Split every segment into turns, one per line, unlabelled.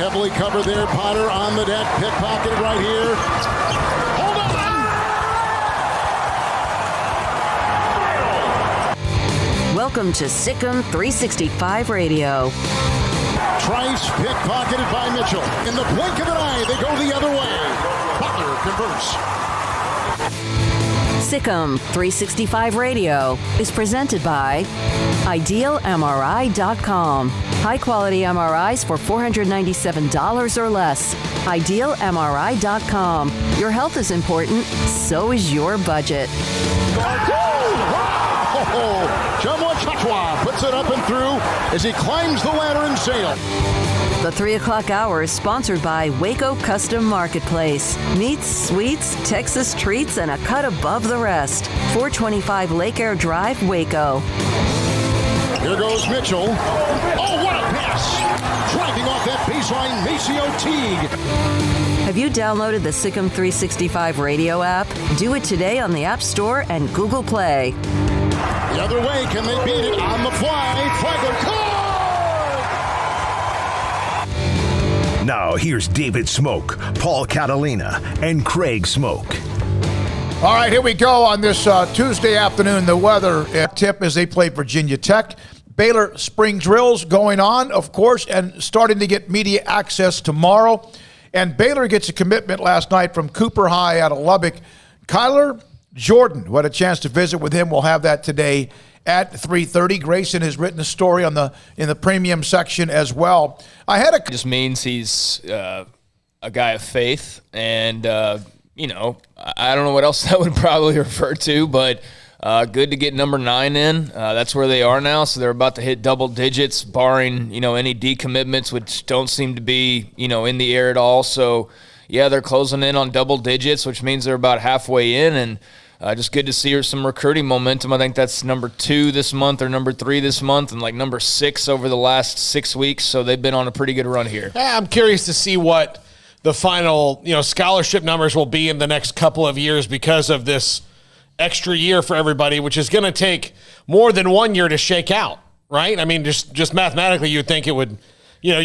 Heavily covered there. Potter on the deck. Pickpocketed right here. Hold on!
Welcome to SicEm365 Radio.
Trice pickpocketed by Mitchell. In the blink of an eye, they go the other way. Butler converts.
SicEm365 Radio is presented by IdealMRI.com. High-quality MRIs for $497 or less. IdealMRI.com. Your health is important, so is your budget.
Jumbo Chachwa puts it up and through as he climbs the ladder and sails.
The 3 o'clock hour is sponsored by Waco Custom Marketplace. Meats, sweets, Texas treats, and a cut above the rest. 425 Lake Air Drive, Waco.
Here goes Mitchell. Oh, what a pass! Driving off that baseline, Maceo Teague.
Have you downloaded the SicEm365 Radio app? Do it today on the App Store and Google Play.
The other way, can they beat it on the fly? Flagler caught!
Now here's David Smoak, Paul Catalina, and Craig Smoak.
All right, here we go on this Tuesday afternoon. The weather tip as they play Virginia Tech. Baylor spring drills going on, of course, and starting to get media access tomorrow. And Baylor gets a commitment last night from Cooper High out of Lubbock. Kyler Jordan, who had a chance to visit with him, we'll have that today at 3:30. Grayson has written a story in the premium section as well.
It just means he's a guy of faith, and I don't know what else that would probably refer to, but good to get number 9 in. That's where they are now, so they're about to hit double digits, barring any decommitments, which don't seem to be in the air at all. So yeah, they're closing in on double digits, which means they're about halfway in, and just good to see some recruiting momentum. I think that's number 2 this month or number 3 this month, and like number 6 over the last 6 weeks. So they've been on a pretty good run here.
Yeah, I'm curious to see what the final scholarship numbers will be in the next couple of years because of this extra year for everybody, which is going to take more than 1 year to shake out, right? I mean, just mathematically, you'd think it would. You have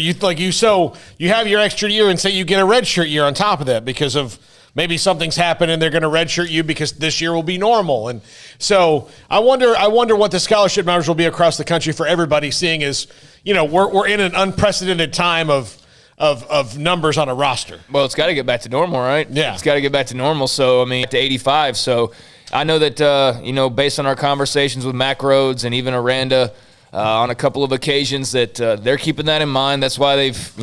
your extra year, and say you get a redshirt year on top of that because of maybe something's happened and they're going to redshirt you because this year will be normal. And so I wonder what the scholarship numbers will be across the country for everybody, seeing as we're in an unprecedented time of numbers on a roster.
Well, it's got to get back to normal, right?
Yeah,
it's got to get back to normal. So to 85. So I know that based on our conversations with Mac Rhodes and even Aranda. On a couple of occasions that they're keeping that in mind. That's why they've,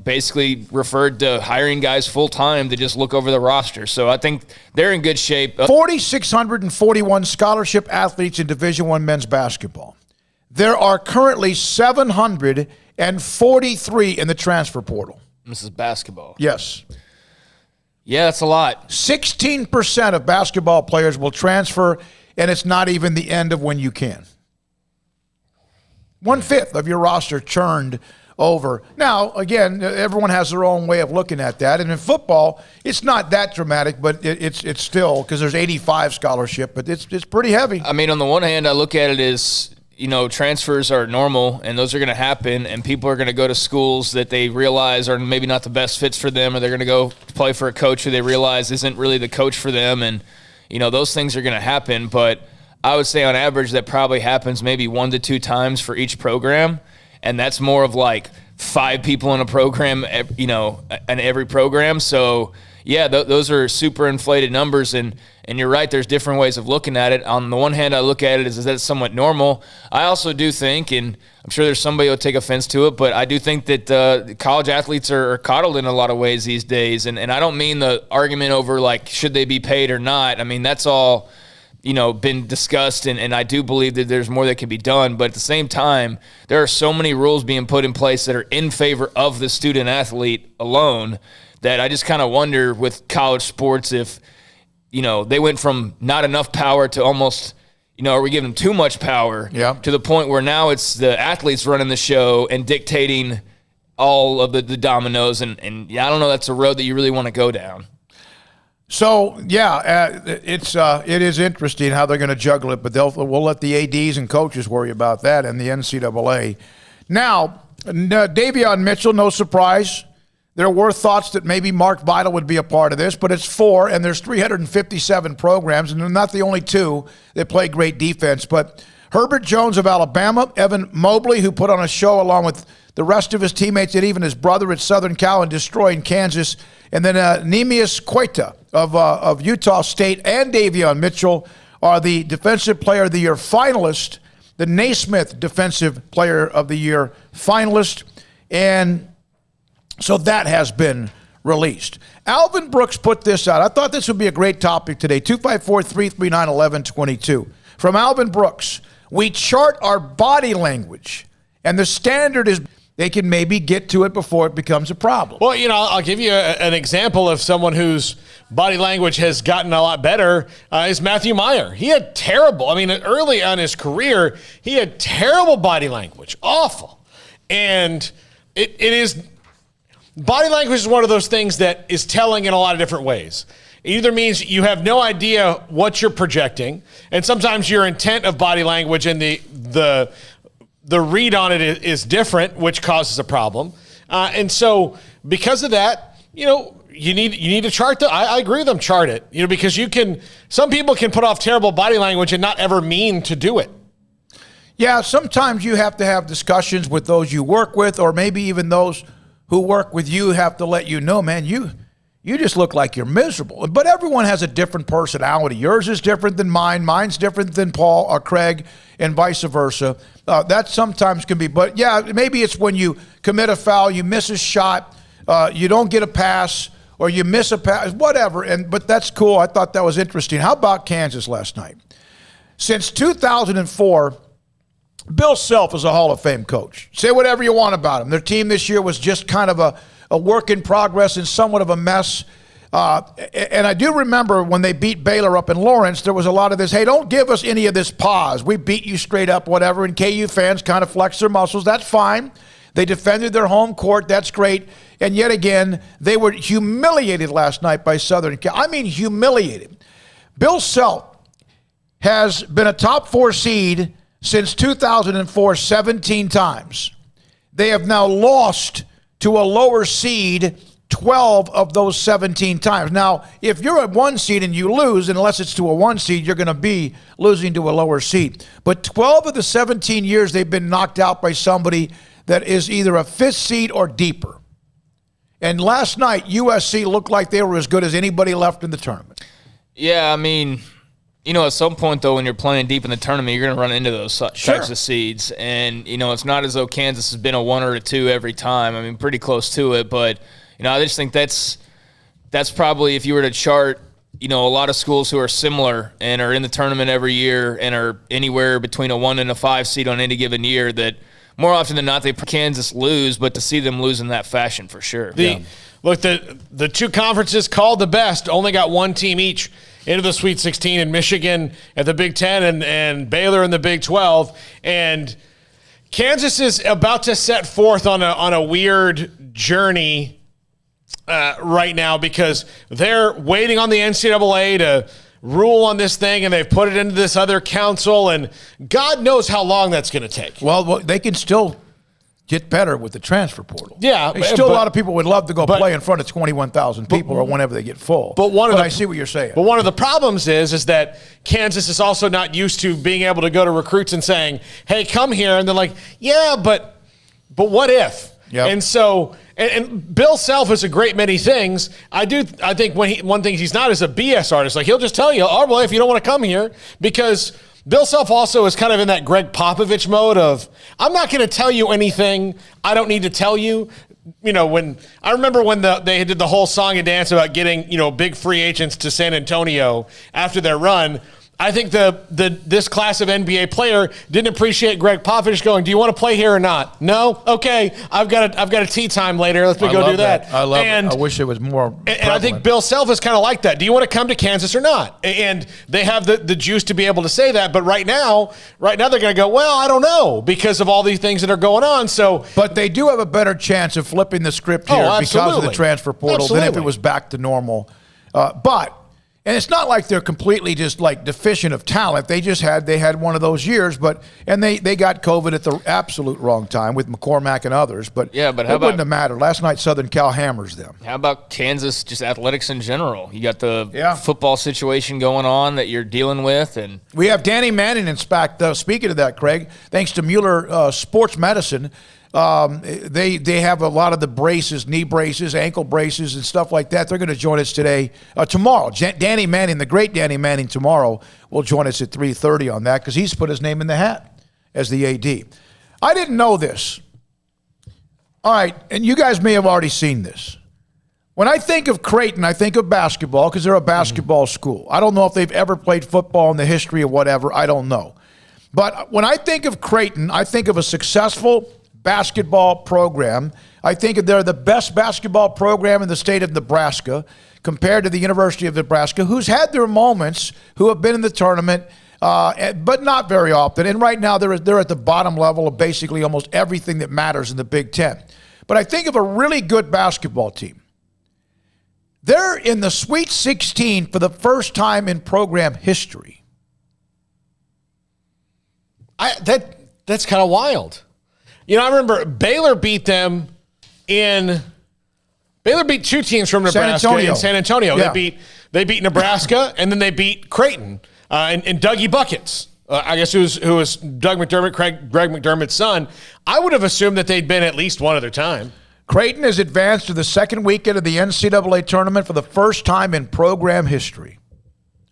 basically referred to hiring guys full-time to just look over the roster. So I think they're in good shape.
4,641 scholarship athletes in Division I men's basketball. There are currently 743 in the transfer portal.
This is basketball.
Yes.
Yeah, that's a lot.
16% of basketball players will transfer, and it's not even the end of when you can. 1/5 of your roster churned over. Now, again, everyone has their own way of looking at that. And in football, it's not that dramatic, but it's still, because there's 85 scholarship, but it's pretty heavy.
I mean, on the one hand, I look at it as, transfers are normal, and those are going to happen, and people are going to go to schools that they realize are maybe not the best fits for them, or they're going to go play for a coach who they realize isn't really the coach for them, and, those things are going to happen, but I would say on average that probably happens maybe 1 to 2 times for each program, and that's more of like 5 people in a program, in every program. So yeah, those are super inflated numbers, and you're right. There's different ways of looking at it. On the one hand, I look at it as that it's somewhat normal. I also do think, and I'm sure there's somebody who'll take offense to it, but I do think that college athletes are coddled in a lot of ways these days, and I don't mean the argument over like should they be paid or not. I mean that's all been discussed, and I do believe that there's more that can be done. But at the same time, there are so many rules being put in place that are in favor of the student athlete alone that I just kind of wonder with college sports if, they went from not enough power to almost, are we giving them too much power to the point where now it's the athletes running the show and dictating all of the dominoes. And I don't know, that's a road that you really want to go down.
So, it is interesting how they're going to juggle it, but we'll let the ADs and coaches worry about that and the NCAA. Now, Davion Mitchell, no surprise, There were thoughts that maybe Mark Vidal would be a part of this, but it's 4, and there's 357 programs, and they're not the only 2 that play great defense. But Herbert Jones of Alabama, Evan Mobley, who put on a show along with the rest of his teammates and even his brother at Southern Cal and destroying Kansas, and then Neemias Queta of Utah State and Davion Mitchell are the Defensive Player of the Year finalists, the Naismith Defensive Player of the Year finalist, and so that has been released. Alvin Brooks put this out. I thought this would be a great topic today. 254-339-1122. From Alvin Brooks, we chart our body language, and the standard is they can maybe get to it before it becomes a problem.
Well, I'll give you an example of someone whose body language has gotten a lot better is Matthew Meyer. He had early on his career, he had terrible body language, awful. And it is... Body language is one of those things that is telling in a lot of different ways. It either means you have no idea what you're projecting, and sometimes your intent of body language and the read on it is different, which causes a problem. And so because of that, you need to chart I agree with them, chart it. Because some people can put off terrible body language and not ever mean to do it.
Yeah, sometimes you have to have discussions with those you work with, or maybe even those who work with you have to let you know, man, you just look like you're miserable. But everyone has a different personality. Yours is different than mine. Mine's different than Paul or Craig, and vice versa. That sometimes can be. But, yeah, maybe it's when you commit a foul, you miss a shot, you don't get a pass, or you miss a pass, whatever. But that's cool. I thought that was interesting. How about Kansas last night? Since 2004, Bill Self is a Hall of Fame coach. Say whatever you want about him. Their team this year was just kind of a work in progress and somewhat of a mess. And I do remember when they beat Baylor up in Lawrence, there was a lot of this, hey, don't give us any of this pause. We beat you straight up, whatever. And KU fans kind of flexed their muscles. That's fine. They defended their home court. That's great. And yet again, they were humiliated last night by Southern Cal. I mean, humiliated. Bill Self has been a top 4 seed since 2004, 17 times. They have now lost to a lower seed 12 of those 17 times. Now, if you're at 1 seed and you lose, unless it's to a 1 seed, you're going to be losing to a lower seed. But 12 of the 17 years, they've been knocked out by somebody that is either a 5th seed or deeper. And last night, USC looked like they were as good as anybody left in the tournament.
Yeah, I mean, at some point, though, when you're playing deep in the tournament, you're going to run into those types of seeds. And, it's not as though Kansas has been a 1 or a 2 every time. I mean, pretty close to it. But, I just think that's probably, if you were to chart, a lot of schools who are similar and are in the tournament every year and are anywhere between a 1 and a 5 seed on any given year, that more often than not, they Kansas lose, but to see them lose in that fashion for sure.
Look, the 2 conferences called the best only got 1 team each into the Sweet 16 in Michigan at the Big Ten and Baylor in the Big 12. And Kansas is about to set forth on a weird journey right now because they're waiting on the NCAA to rule on this thing, and they've put it into this other council, and God knows how long that's going to take.
Well, they can still get better with the transfer portal.
Yeah.
A lot of people would love to go play in front of 21,000 people or whenever they get full. I see what you're saying.
But one of the problems is that Kansas is also not used to being able to go to recruits and saying, hey, come here. And they're like, yeah, but what if? Yep. And so, and Bill Self is a great many things. I think one thing he's not is a BS artist. Like, he'll just tell you, oh, well, if you don't want to come here, because Bill Self also is kind of in that Greg Popovich mode of, I'm not going to tell you anything I don't need to tell you. When I remember when they did the whole song and dance about getting, big free agents to San Antonio after their run, I think this class of NBA player didn't appreciate Greg Popovich going, do you want to play here or not? No? Okay. I've got a tea time later. Let's go do that.
I love it. I wish it was more prevalent.
And I think Bill Self is kind of like that. Do you want to come to Kansas or not? And they have the juice to be able to say that. But right now they're going to go, well, I don't know, because of all these things that are going on.
But they do have a better chance of flipping the script here because of the transfer portal than if it was back to normal. And it's not like they're completely just like deficient of talent. They had one of those years, and they got COVID at the absolute wrong time with McCormack and others. But
how
it wouldn't have mattered. Last night, Southern Cal hammers them.
How about Kansas, just athletics in general? You got the football situation going on that you're dealing with. And
we have Danny Manning, in fact, speaking of that, Craig, thanks to Mueller Sports Medicine, they have a lot of the braces, knee braces, ankle braces, and stuff like that. They're going to join us tomorrow. Danny Manning, the great Danny Manning, tomorrow will join us at 3:30 on that because he's put his name in the hat as the AD. I didn't know this. All right, and you guys may have already seen this. When I think of Creighton, I think of basketball because they're a basketball school. I don't know if they've ever played football in the history of whatever. I don't know. But when I think of Creighton, I think of a successful basketball program. I think they're the best basketball program in the state of Nebraska compared to the University of Nebraska, who's had their moments, who have been in the tournament, but not very often. And right now they're at the bottom level of basically almost everything that matters in the Big Ten. But I think of a really good basketball team. They're in the Sweet 16 for the first time in program history.
That's kind of wild. You know, I remember Baylor beat them Baylor beat two teams from Nebraska in San Antonio.
Yeah.
They beat Nebraska, and then they beat Creighton and Dougie Buckets. I guess who was Doug McDermott, Greg McDermott's son. I would have assumed that they'd been at least one other time.
Creighton has advanced to the second weekend of the NCAA tournament for the first time in program history.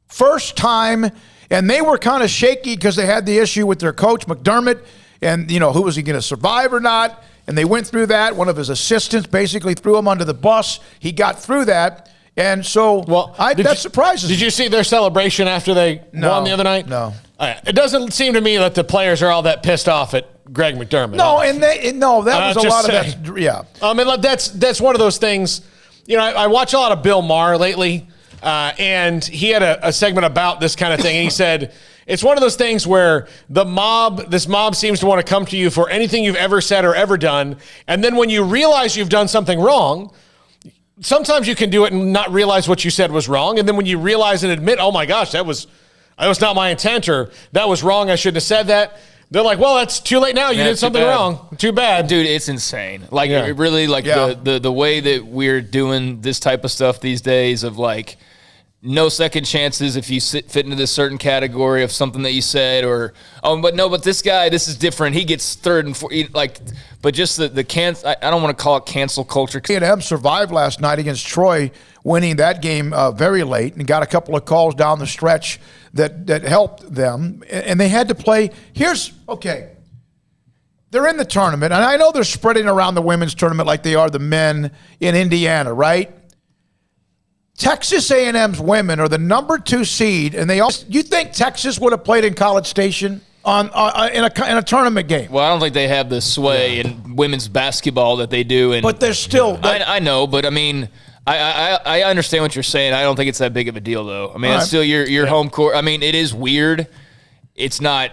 First time, and they were kind of shaky because they had the issue with their coach, McDermott, and, who was he going to survive or not? And they went through that. One of his assistants basically threw him under the bus. He got through that. And so that surprises me.
Did you see their celebration after they won the other night?
No.
It doesn't seem to me that the players are all that pissed off at Greg McDermott.
No, that was a lot of that. Yeah.
And that's one of those things. I watch a lot of Bill Maher lately, and he had a segment about this kind of thing, and he said, it's one of those things where this mob seems to want to come to you for anything you've ever said or ever done. And then when you realize you've done something wrong, sometimes you can do it and not realize what you said was wrong. And then when you realize and admit, oh my gosh, that was not my intent, or that was wrong, I shouldn't have said that. They're like, well, that's too late now. You did something wrong. Too bad.
Dude, it's insane. It really, the way that we're doing this type of stuff these days of no second chances if you fit into this certain category of something that you said, or but this guy, this is different. He gets third and fourth. But just the I don't want to call it cancel culture.
A&M survived last night against Troy, winning that game very late, and got a couple of calls down the stretch that helped them, and they had to play. They're in the tournament, and I know they're spreading around the women's tournament like they are the men in Indiana, right? Texas A&M's women are the number 2 seed, and you think Texas would have played in College Station in a tournament game?
Well, I don't think they have the sway in women's basketball that they do.
But they're still.
I know, but I mean, I understand what you're saying. I don't think it's that big of a deal, though. I mean, it's still your home court. I mean, it is weird. It's not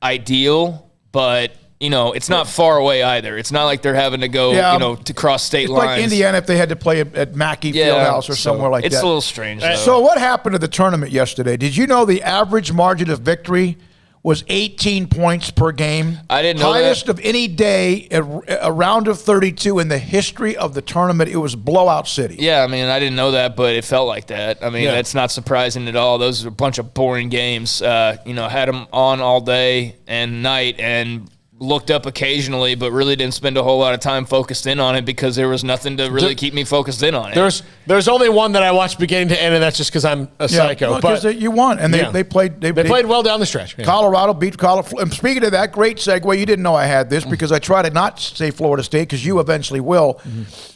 ideal, but. It's not far away either. It's not like they're having to go, to cross state lines.
Like Indiana if they had to play at Mackey Fieldhouse or somewhere like that.
It's a little strange, though.
So what happened to the tournament yesterday? Did you know the average margin of victory was 18 points per game?
I didn't know
Highest of any day, a round of 32 in the history of the tournament. It was blowout city.
Yeah, I mean, I didn't know that, but it felt like that. I mean, that's not surprising at all. Those are a bunch of boring games. Had them on all day and night, and looked up occasionally, but really didn't spend a whole lot of time focused in on it because there was nothing to really keep me focused in on it.
There's only one that I watched beginning to end, and that's just because I'm a psycho.
Because you won, and they played. They
played well down the stretch. Yeah.
Colorado beat Colorado. And speaking of that, great segue. You didn't know I had this because I try to not say Florida State because you eventually will.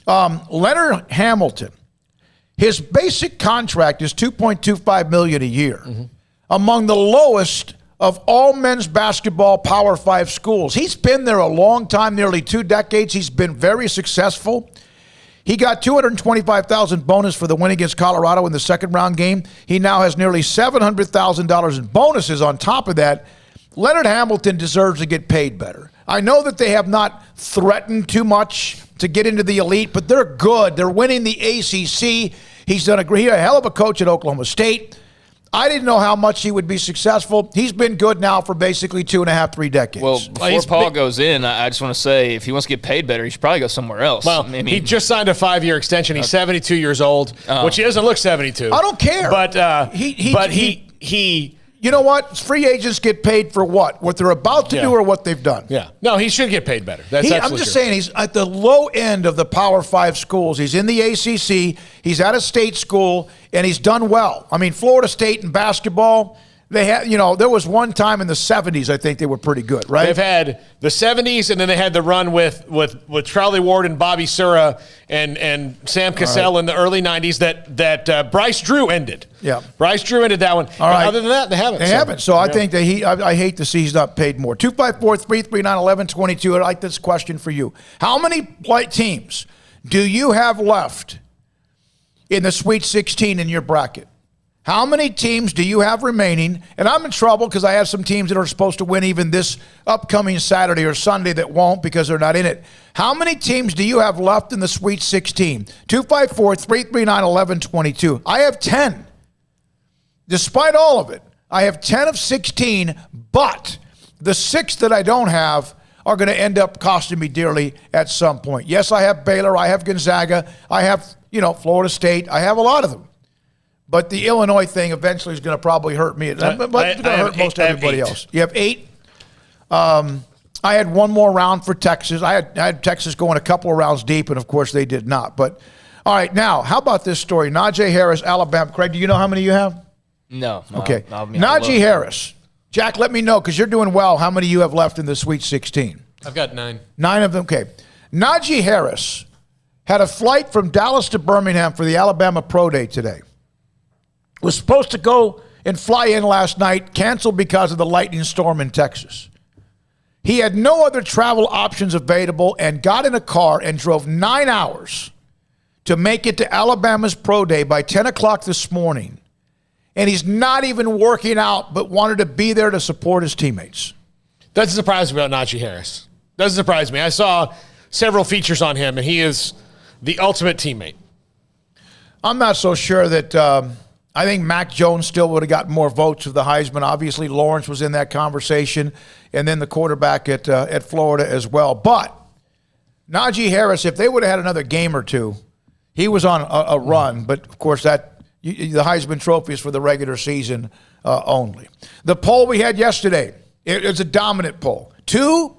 Leonard Hamilton, his basic contract is $2.25 million a year, among the lowest of all men's basketball Power 5 schools. He's been there a long time, nearly 2 decades. He's been very successful. He got $225,000 bonus for the win against Colorado in the second round game. He now has nearly $700,000 in bonuses on top of that. Leonard Hamilton deserves to get paid better. I know that they have not threatened too much to get into the elite, but they're good. They're winning the ACC. He's done a hell of a coach at Oklahoma State. I didn't know how much he would be successful. He's been good now for basically 2.5, 3 decades.
Well, before Paul goes in, I just want to say, if he wants to get paid better, he should probably go somewhere else.
Well, he just signed a 5-year extension. He's 72 years old, which he doesn't look 72.
I don't care.
But he
you know what? Free agents get paid for what they're about to do or what they've done.
Yeah. No, he should get paid better.
I'm just saying he's at the low end of the Power 5 schools. He's in the ACC. He's at a state school, and he's done well. I mean, Florida State in basketball, they had, there was one time in the 70s, I think they were pretty good, right?
They've had the 70s, and then they had the run with Charlie Ward and Bobby Sura and Sam Cassell in the early 90s that Bryce Drew ended.
Yeah.
Bryce Drew ended that one.
All right.
Other than that, they haven't.
They haven't. So I think that I hate to see he's not paid more. 254-339-1122. I'd like this question for you. How many teams do you have left in the Sweet 16 in your bracket? How many teams do you have remaining? And I'm in trouble because I have some teams that are supposed to win even this upcoming Saturday or Sunday that won't because they're not in it. How many teams do you have left in the Sweet 16? 254-339-1122. I have 10. Despite all of it, I have 10 of 16, but the 6 that I don't have are going to end up costing me dearly at some point. Yes, I have Baylor. I have Gonzaga. I have, Florida State. I have a lot of them. But the Illinois thing eventually is going to probably hurt me. But it's going to hurt most everybody else. You have 8. I had one more round for Texas. I had Texas going a couple of rounds deep, and, of course, they did not. But, all right, now, how about this story? Najee Harris, Alabama. Craig, do you know how many you have?
No.
Okay. Najee Harris. Jack, let me know, because you're doing well, how many you have left in the Sweet 16.
I've got 9.
9 of them. Okay. Najee Harris had a flight from Dallas to Birmingham for the Alabama Pro Day today. Was supposed to go and fly in last night, canceled because of the lightning storm in Texas. He had no other travel options available and got in a car and drove 9 hours to make it to Alabama's Pro Day by 10 o'clock this morning. And he's not even working out, but wanted to be there to support his teammates.
Doesn't surprise me about Najee Harris. Doesn't surprise me. I saw several features on him, and he is the ultimate teammate.
I'm not so sure that I think Mac Jones still would have gotten more votes of the Heisman. Obviously, Lawrence was in that conversation, and then the quarterback at Florida as well. But Najee Harris, if they would have had another game or two, he was on a run. But, of course, the Heisman Trophy is for the regular season only. The poll we had yesterday, it was a dominant poll. 2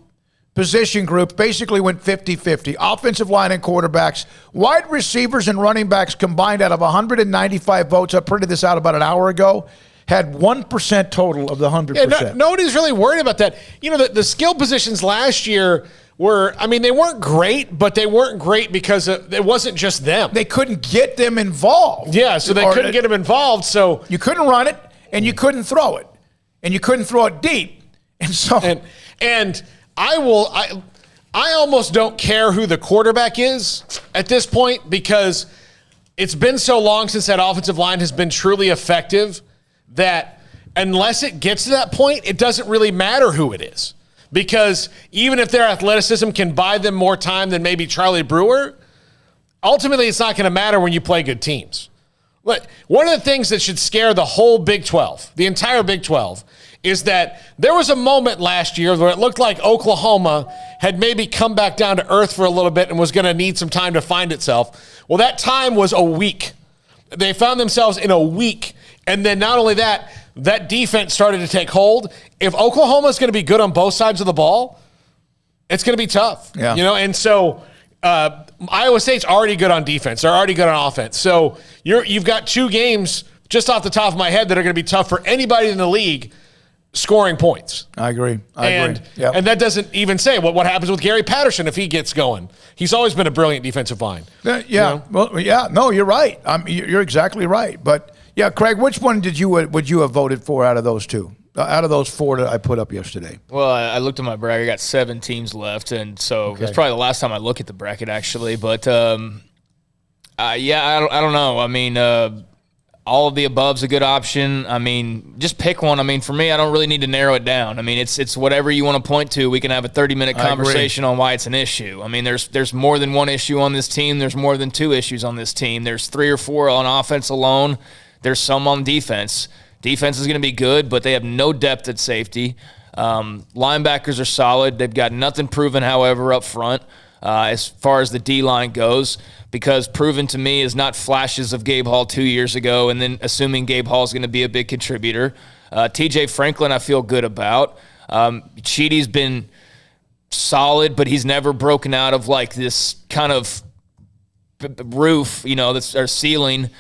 position groups basically went 50-50. Offensive line and quarterbacks. Wide receivers and running backs combined out of 195 votes, I printed this out about an hour ago, had 1% total of the 100%.
Yeah, nobody's really worried about that. The skill positions last year they weren't great, but they weren't great because it wasn't just them.
They couldn't get them involved.
Yeah, so they couldn't get them involved. So
you couldn't run it, and you couldn't throw it, and you couldn't throw it deep. And so
and I almost don't care who the quarterback is at this point because it's been so long since that offensive line has been truly effective that unless it gets to that point, it doesn't really matter who it is. Because even if their athleticism can buy them more time than maybe Charlie Brewer, ultimately it's not going to matter when you play good teams. But one of the things that should scare the whole Big 12, the entire Big 12, is that there was a moment last year where it looked like Oklahoma had maybe come back down to earth for a little bit and was going to need some time to find itself. Well, that time was a week. They found themselves in a week. And then not only that, that defense started to take hold. If Oklahoma is going to be good on both sides of the ball, it's going to be tough.
Yeah.
And so Iowa State's already good on defense. They're already good on offense. So you've got 2 games just off the top of my head that are going to be tough for anybody in the league scoring points.
I agree.
And that doesn't even say what happens with Gary Patterson if he gets going. He's always been a brilliant defensive line.
Well, yeah. No, you're right. You're exactly right. But yeah, Craig, which one would you have voted for out of those 2? Out of those 4 that I put up yesterday?
Well, I looked at my bracket. I got 7 teams left, and so it's probably the last time I look at the bracket, actually. But I don't know. I mean, all of the above's a good option. I mean, just pick one. I mean, for me, I don't really need to narrow it down. I mean, it's whatever you want to point to. We can have a 30-minute conversation on why it's an issue. I mean, there's more than one issue on this team. There's more than two issues on this team. There's 3 or 4 on offense alone. There's some on defense. Defense is going to be good, but they have no depth at safety. Linebackers are solid. They've got nothing proven, however, up front as far as the D-line goes, because proven to me is not flashes of Gabe Hall 2 years ago and then assuming Gabe Hall is going to be a big contributor. TJ Franklin I feel good about. Cheaty's been solid, but he's never broken out of like this kind of roof, that's our ceiling.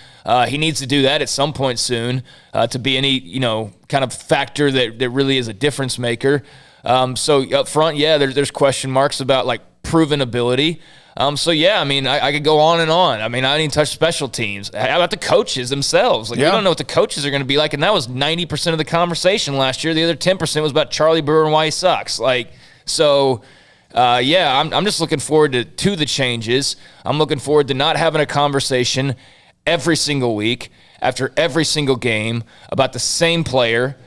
He needs to do that at some point soon to be any, kind of factor that really is a difference maker. So up front, there's question marks about like proven ability. I could go on and on. I mean, I didn't touch special teams. How about the coaches themselves? We don't know what the coaches are going to be like, and that was 90% of the conversation last year. The other 10% was about Charlie Brewer and why he sucks. I'm just looking forward to the changes. I'm looking forward to not having a conversation every single week after every single game about the same player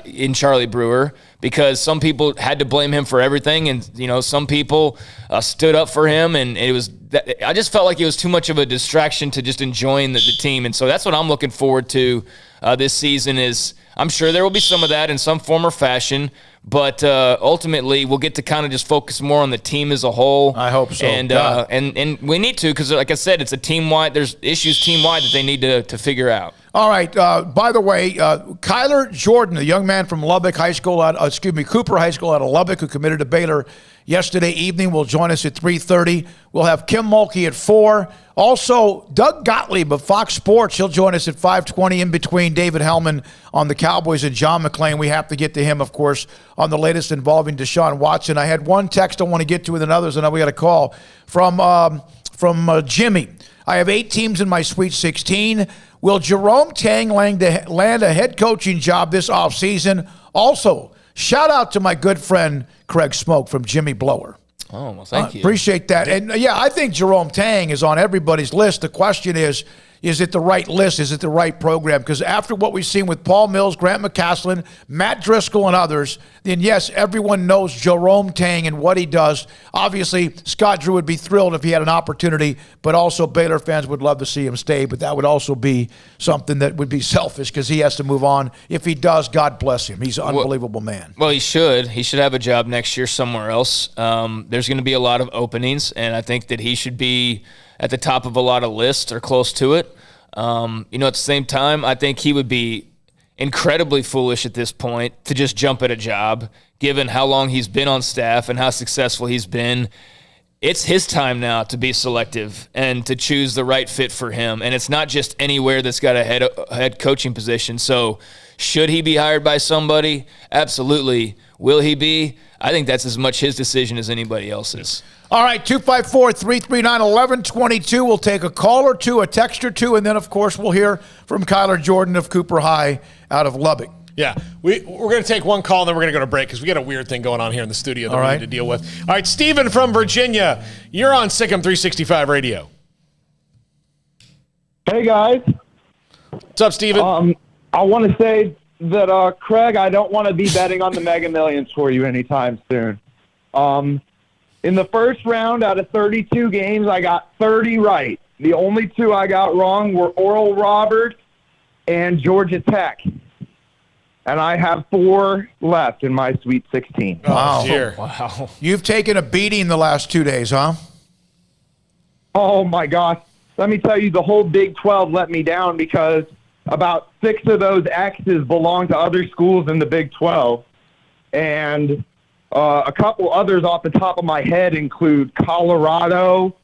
in Charlie Brewer, because some people had to blame him for everything, and some people stood up for him, and I just felt like it was too much of a distraction to just enjoying the team. And so that's what I'm looking forward to this season. Is I'm sure there will be some of that in some form or fashion, but ultimately we'll get to kind of just focus more on the team as a whole.
I hope so.
And we need to, because like I said, it's a team-wide. There's issues team-wide that they need to figure out.
All right. By the way, Kyler Jordan, a young man from Cooper High School out of Lubbock, who committed to Baylor yesterday evening, will join us at 3:30. We'll have Kim Mulkey at 4. Also, Doug Gottlieb of Fox Sports, he'll join us at 5:20 in between David Hellman on the Cowboys and John McClain. We have to get to him, of course, on the latest involving Deshaun Watson. I had one text I want to get to, and then others, and then we got a call from Jimmy. I have 8 teams in my Sweet 16. Will Jerome Tang land a head coaching job this offseason? Also, shout out to my good friend Craig Smoak from Jimmy Blower.
Oh, well, thank you.
Appreciate that. And, I think Jerome Tang is on everybody's list. The question is it the right list? Is it the right program? Because after what we've seen with Paul Mills, Grant McCaslin, Matt Driscoll, and others, then, yes, everyone knows Jerome Tang and what he does. Obviously, Scott Drew would be thrilled if he had an opportunity, but also Baylor fans would love to see him stay. But that would also be something that would be selfish because he has to move on. If he does, God bless him. He's an unbelievable man.
Well, he should. He should have a job next year somewhere else. There's going to be a lot of openings, and I think that he should be at the top of a lot of lists or close to it. At the same time, I think he would be incredibly foolish at this point to just jump at a job, given how long he's been on staff and how successful he's been. It's his time now to be selective and to choose the right fit for him. And it's not just anywhere that's got a head coaching position. So should he be hired by somebody? Absolutely. Will he be? I think that's as much his decision as anybody else's.
All right, 254-339-1122. We'll take a call or two, a text or two, and then, of course, we'll hear from Kyler Jordan of Cooper High out of Lubbock.
Yeah, we're going to take one call, and then we're going to go to break because we got a weird thing going on here in the studio that we need to deal with. All right, Stephen from Virginia, you're on SicEm365 Radio.
Hey, guys.
What's up, Stephen?
I want to say that, Craig, I don't want to be betting on the Mega Millions for you anytime soon. In the first round, out of 32 games, I got 30 right. The only 2 I got wrong were Oral Roberts and Georgia Tech. And I have 4 left in my Sweet 16.
Wow.
Dear.
Wow. You've taken a beating the last 2 days, huh?
Oh, my gosh. Let me tell you, the whole Big 12 let me down because about 6 of those X's belong to other schools in the Big 12. And a couple others off the top of my head include Colorado,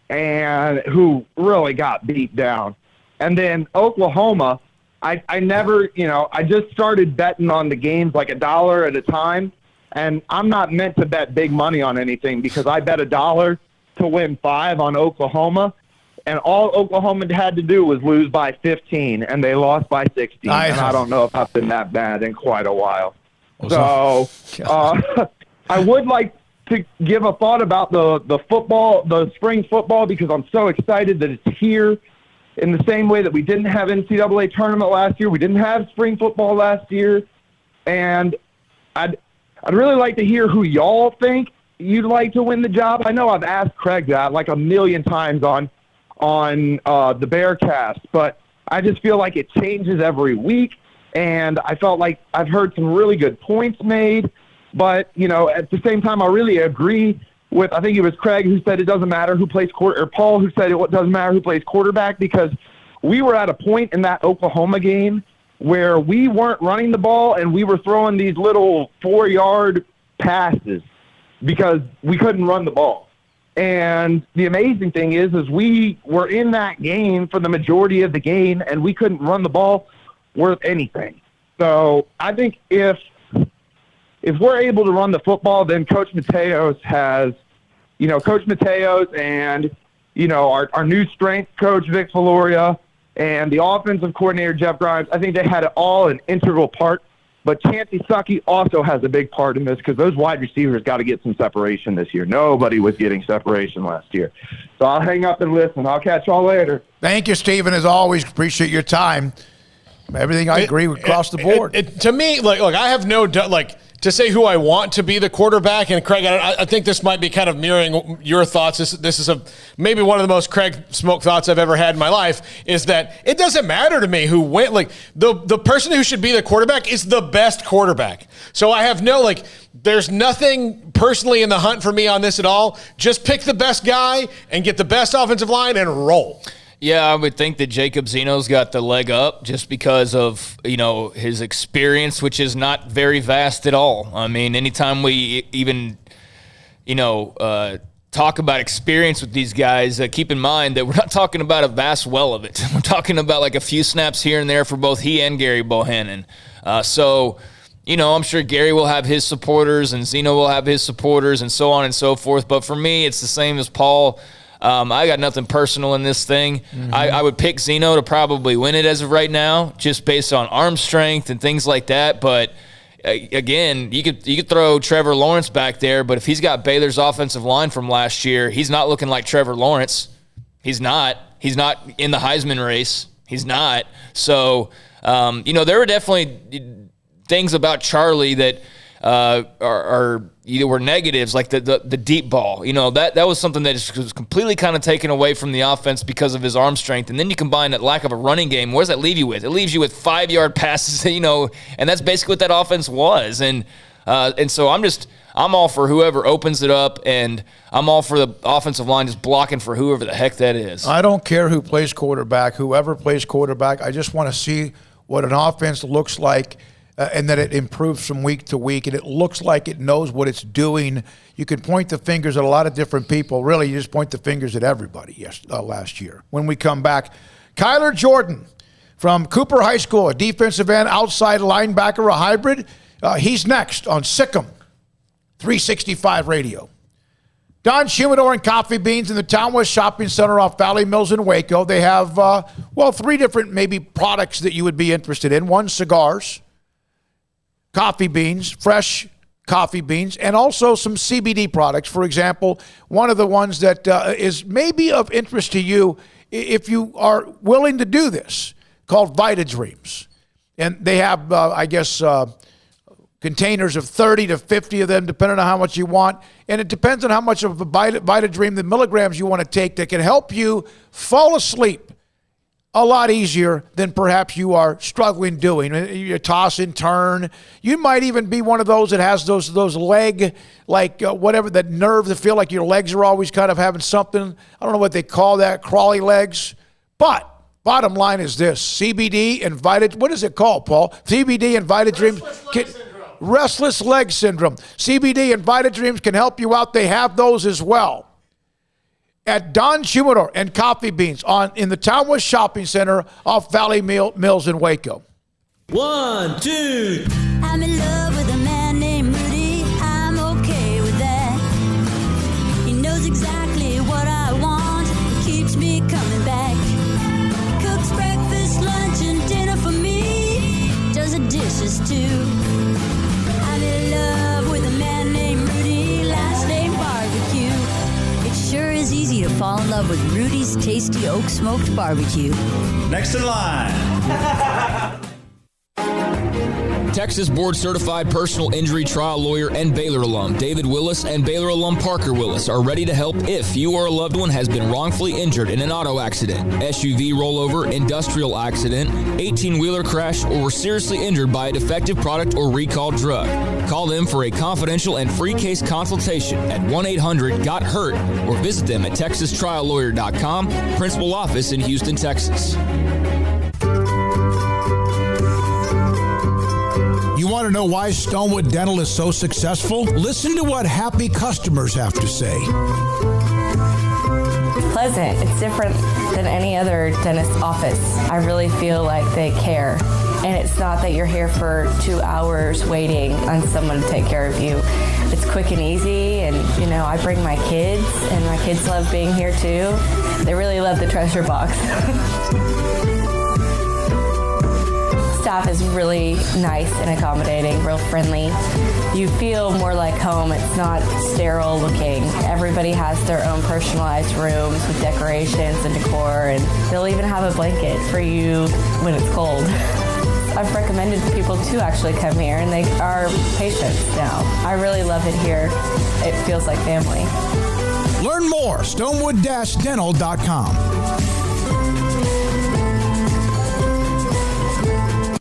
and who really got beat down. And then Oklahoma, I never, I just started betting on the games like $1 at a time. And I'm not meant to bet big money on anything because I bet $1 to win 5 on Oklahoma. And all Oklahoma had to do was lose by 15, and they lost by 16. And I don't know if I've been that bad in quite a while. So I would like to give a thought about the football, the spring football, because I'm so excited that it's here. in the same way that we didn't have NCAA tournament last year, we didn't have spring football last year, and I'd really like to hear who y'all think you'd like to win the job. I know I've asked Craig that like a million times on the Bearcast, but I just feel like it changes every week, and I felt like I've heard some really good points made, but, you know, at the same time, I really agree with, I think it was Craig who said it doesn't matter who plays or Paul who said it doesn't matter who plays quarterback, because we were at a point in that Oklahoma game where we weren't running the ball and we were throwing these little 4-yard passes because we couldn't run the ball. And the amazing thing is we were in that game for the majority of the game and we couldn't run the ball worth anything. So I think if we're able to run the football, then Coach Mateos has, you know, Coach Mateos and, you know, our new strength coach, Vic Valoria, and the offensive coordinator, Jeff Grimes, I think they had it all an integral part. But Chancey Stuckey also has a big part in this because those wide receivers got to get some separation this year. Nobody was getting separation last year. So I'll hang up and listen. I'll catch y'all later.
Thank you, Stephen. As always, appreciate your time. Everything I agree with across the board.
To me, look, I have no doubt, to say who I want to be the quarterback, and Craig, I think this might be kind of mirroring your thoughts. This is maybe one of the most Craig Smoak thoughts I've ever had in my life, is that it doesn't matter to me who went. Like, the person who should be the quarterback is the best quarterback. So I have no, there's nothing personally in the hunt for me on this at all. Just pick the best guy and get the best offensive line and roll.
Yeah, I would think that Jacob Zeno's got the leg up just because of, you know, his experience, which is not very vast at all. I mean, anytime we even, you know, talk about experience with these guys, keep in mind that we're not talking about a vast well of it. We're talking about like a few snaps here and there for both he and Gary Bohannon. So, you know, I'm sure Gary will have his supporters and Zeno will have his supporters and so on and so forth. But for me, it's the same as Paul. I got nothing personal in this thing. Mm-hmm. I would pick Zeno to probably win it as of right now, just based on arm strength and things like that. But again, you could throw Trevor Lawrence back there, but if he's got Baylor's offensive line from last year, he's not looking like Trevor Lawrence. He's not in the Heisman race. He's not. So, you know, there were definitely things about Charlie that are either were negatives, like the deep ball. You know, that was something that was completely kind of taken away from the offense because of his arm strength. And then you combine that lack of a running game. What does that leave you with? It leaves you with 5-yard passes, you know, and that's basically what that offense was. And so I'm all for whoever opens it up, and I'm all for the offensive line just blocking for whoever the heck that is.
I don't care who plays quarterback, whoever plays quarterback. I just want to see what an offense looks like. And that it improves from week to week, and it looks like it knows what it's doing. You can point the fingers at a lot of different people. Really, you just point the fingers at everybody last year. When we come back, Kyler Jordan from Cooper High School, a defensive end, outside linebacker, a hybrid. He's next on SicEm365 Radio. Don Humidor and Coffee Beans in the Town West Shopping Center off Valley Mills in Waco. They have, 3 different maybe products that you would be interested in. One, cigars. Coffee beans, fresh coffee beans, and also some CBD products. For example, one of the ones that is maybe of interest to you if you are willing to do this, called Vita Dreams. And they have, containers of 30 to 50 of them, depending on how much you want. And it depends on how much of a Vita Dream, the milligrams you want to take, that can help you fall asleep a lot easier than perhaps you are struggling doing. You toss and turn. You might even be one of those that has those leg, whatever, that nerve to feel like your legs are always kind of having something. I don't know what they call that, crawly legs. But bottom line is this, CBD and Vita, what is it called, Paul? CBD and Vita Dreams. Restless leg syndrome. CBD and Vita Dreams can help you out. They have those as well at Don Humidor and Coffee Beans in the Town West Shopping Center off Valley Mills in Waco.
1, 2.
I'm in love with a man named Rudy. I'm okay with that. He knows exactly what I want. He keeps me coming back. Cooks breakfast, lunch, and dinner for me. Does the dishes too. I'm in love with a man named Rudy. Last name barbecue. It sure is easy to fall in love with Rudy's Tasty Oak Smoked Barbecue.
Next in line.
Texas board-certified personal injury trial lawyer and Baylor alum David Willis and Baylor alum Parker Willis are ready to help if you or a loved one has been wrongfully injured in an auto accident, SUV rollover, industrial accident, 18-wheeler crash, or were seriously injured by a defective product or recalled drug. Call them for a confidential and free case consultation at 1-800-GOT-HURT or visit them at texastriallawyer.com, principal office in Houston, Texas.
You want to know why Stonewood Dental is so successful? Listen to what happy customers have to say.
It's pleasant. It's different than any other dentist office. I really feel like they care. And it's not that you're here for 2 hours waiting on someone to take care of you. It's quick and easy, and I bring my kids, and my kids love being here too. They really love the treasure box. Staff is really nice and accommodating, real friendly. You feel more like home. It's not sterile looking. Everybody has their own personalized rooms with decorations and decor, and they'll even have a blanket for you when it's cold. I've recommended people to actually come here, and they are patients now. I really love it here. It feels like family.
Learn more, stonewood-dental.com.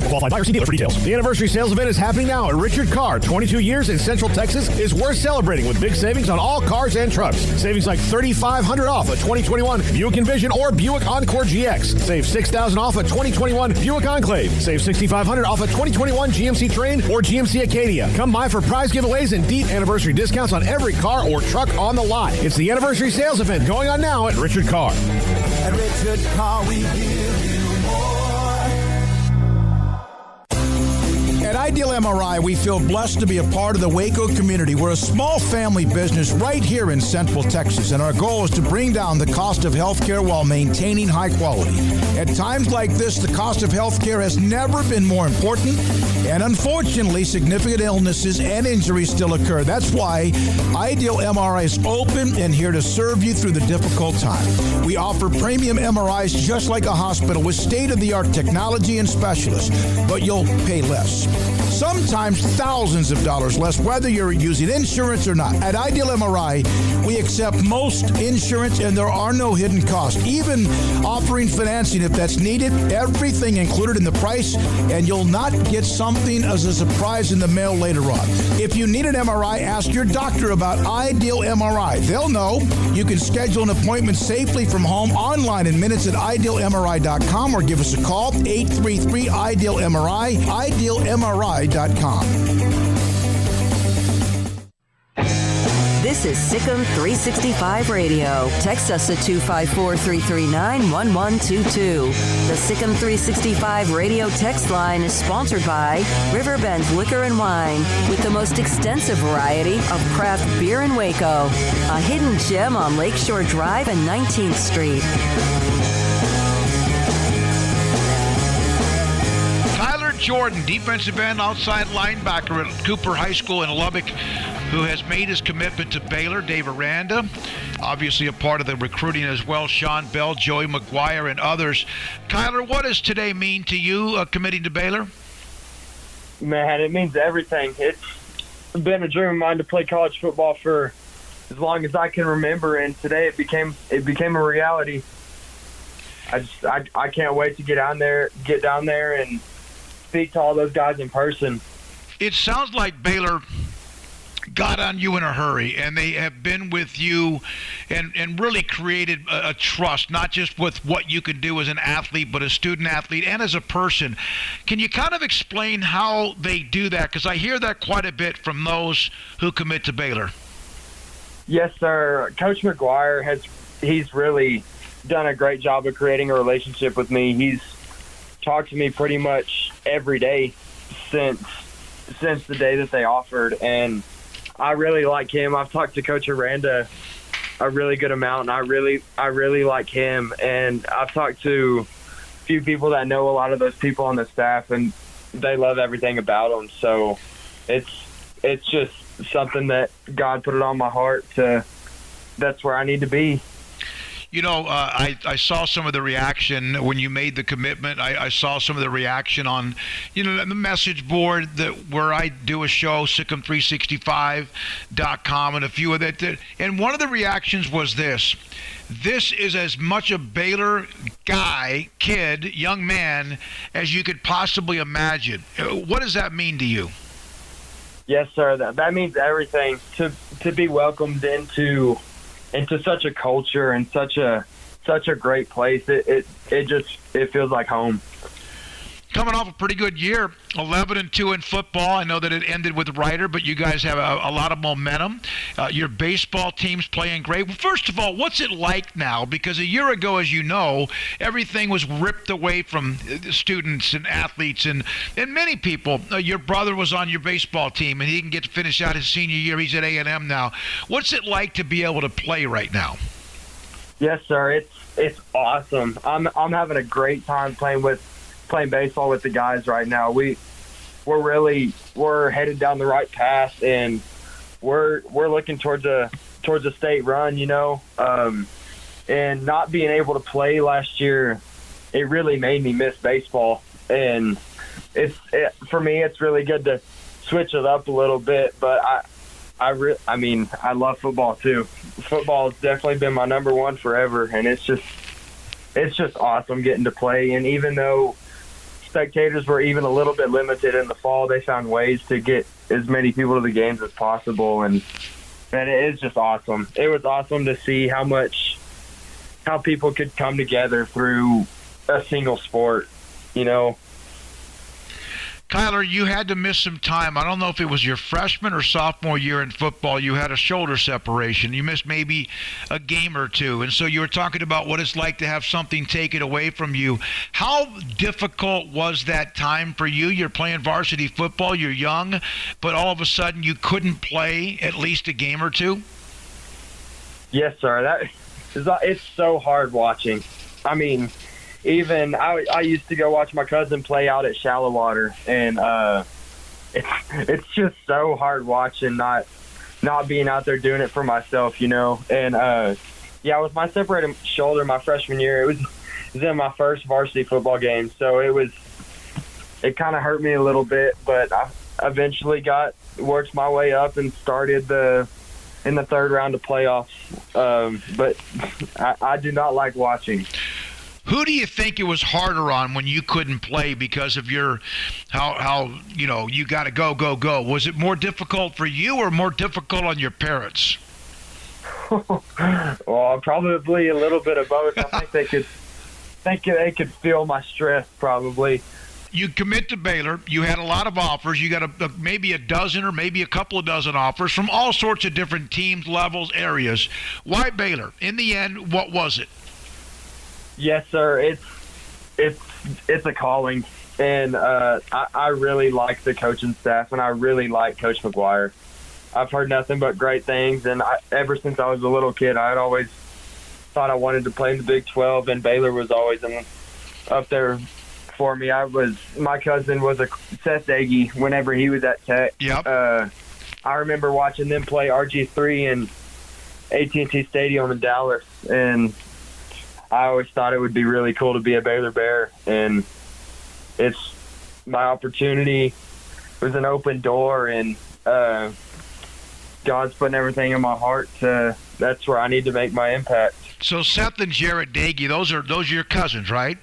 Qualified buyer, see dealer for details.
The anniversary sales event is happening now at Richard Carr. 22 years in Central Texas is worth celebrating with big savings on all cars and trucks. Savings like $3,500 off a 2021 Buick Envision or Buick Encore GX. Save $6,000 off a 2021 Buick Enclave. Save $6,500 off a 2021 GMC Terrain or GMC Acadia. Come by for prize giveaways and deep anniversary discounts on every car or truck on the lot. It's the anniversary sales event going on now at Richard Carr.
At Richard Carr, we give you more.
At Ideal MRI, we feel blessed to be a part of the Waco community. We're a small family business right here in Central Texas, and our goal is to bring down the cost of healthcare while maintaining high quality. At times like this, the cost of healthcare has never been more important, and unfortunately, significant illnesses and injuries still occur. That's why Ideal MRI is open and here to serve you through the difficult time. We offer premium MRIs just like a hospital with state-of-the-art technology and specialists, but you'll pay less. Sometimes thousands of dollars less, whether you're using insurance or not. At Ideal MRI, we accept most insurance and there are no hidden costs, even offering financing if that's needed. Everything included in the price, and you'll not get something as a surprise in the mail later on. If you need an MRI, ask your doctor about Ideal MRI. They'll know. You can schedule an appointment safely from home online in minutes at idealmri.com or give us a call, 833-IDEAL-MRI, idealmri.com.
This is SicEm365 Radio. Text us at 254-339-1122. The SicEm365 Radio text line is sponsored by Riverbend Liquor and Wine, with the most extensive variety of craft beer in Waco. A hidden gem on Lakeshore Drive and 19th Street.
Jordan, defensive end, outside linebacker at Cooper High School in Lubbock, who has made his commitment to Baylor. Dave Aranda, obviously a part of the recruiting as well. Sean Bell, Joey McGuire, and others. Kyler, what does today mean to you, committing to Baylor?
Man, it means everything. It's been a dream of mine to play college football for as long as I can remember, and today it became a reality. I can't wait to get down there and speak to all those guys in person.
It sounds like Baylor got on you in a hurry, and they have been with you and really created a trust, not just with what you can do as an athlete, but a student athlete and as a person. Can you kind of explain how they do that? Because I hear that quite a bit from those who commit to Baylor.
Yes, sir. Coach McGuire he's really done a great job of creating a relationship with me. He's talked to me pretty much every day since the day that they offered, and I really like him. I've talked to Coach Aranda a really good amount, and I really like him. And I've talked to a few people that know a lot of those people on the staff, and they love everything about him. So it's just something that God put it on my heart to. That's where I need to be.
I saw some of the reaction when you made the commitment. I saw some of the reaction on, the message board where I do a show, SicEm365.com, and a few of that. And one of the reactions was this. This is as much a Baylor guy, kid, young man, as you could possibly imagine. What does that mean to you?
Yes, sir. That means everything. To be welcomed into such a culture and such a great place. It feels like home.
Coming off a pretty good year, 11-2 in football. I know that it ended with Ryder, but you guys have a lot of momentum. Your baseball team's playing great. Well, first of all, what's it like now? Because a year ago, as you know, everything was ripped away from students and athletes and many people. Your brother was on your baseball team, and he didn't get to finish out his senior year. He's at A&M now. What's it like to be able to play right now?
Yes, sir. It's awesome. I'm having a great time playing baseball with the guys right now. We're headed down the right path, and we're looking towards a state run, and not being able to play last year, it really made me miss baseball. And for me, it's really good to switch it up a little bit, but I love football too. Football has definitely been my number one forever, and it's just awesome getting to play. And even though spectators were even a little bit limited in the fall, they found ways to get as many people to the games as possible, and it is just awesome. It was awesome to see how people could come together through a single sport,
Kyler, you had to miss some time. I don't know if it was your freshman or sophomore year in football. You had a shoulder separation. You missed maybe a game or two. And so you were talking about what it's like to have something taken away from you. How difficult was that time for you? You're playing varsity football. You're young, but all of a sudden you couldn't play at least a game or two?
Yes, sir. It's so hard watching. I mean, even I used to go watch my cousin play out at Shallow Water, and it's just so hard watching, not being out there doing it for myself, And with my separated shoulder my freshman year, it was in my first varsity football game, so it kind of hurt me a little bit, but I eventually worked my way up and started in the third round of playoffs. But I do not like watching.
Who do you think it was harder on when you couldn't play because of your how you got to go? Was it more difficult for you or more difficult on your parents?
Well, probably a little bit of both. I think they could feel my stress probably.
You commit to Baylor. You had a lot of offers. You got maybe a dozen or maybe a couple of dozen offers from all sorts of different teams, levels, areas. Why Baylor? In the end, what was it?
Yes, sir. It's a calling, and I really like the coaching staff, and I really like Coach McGuire. I've heard nothing but great things, and ever since I was a little kid, I had always thought I wanted to play in the Big 12, and Baylor was always up there for me. My cousin was a Seth Dagey whenever he was at Tech.
Yep.
I remember watching them play RG3 in AT&T Stadium in Dallas, and I always thought it would be really cool to be a Baylor Bear, and it's my opportunity. It was an open door, and God's putting everything in my heart. That's where I need to make my impact.
So Seth and Jarrett Dagey, those are your cousins, right?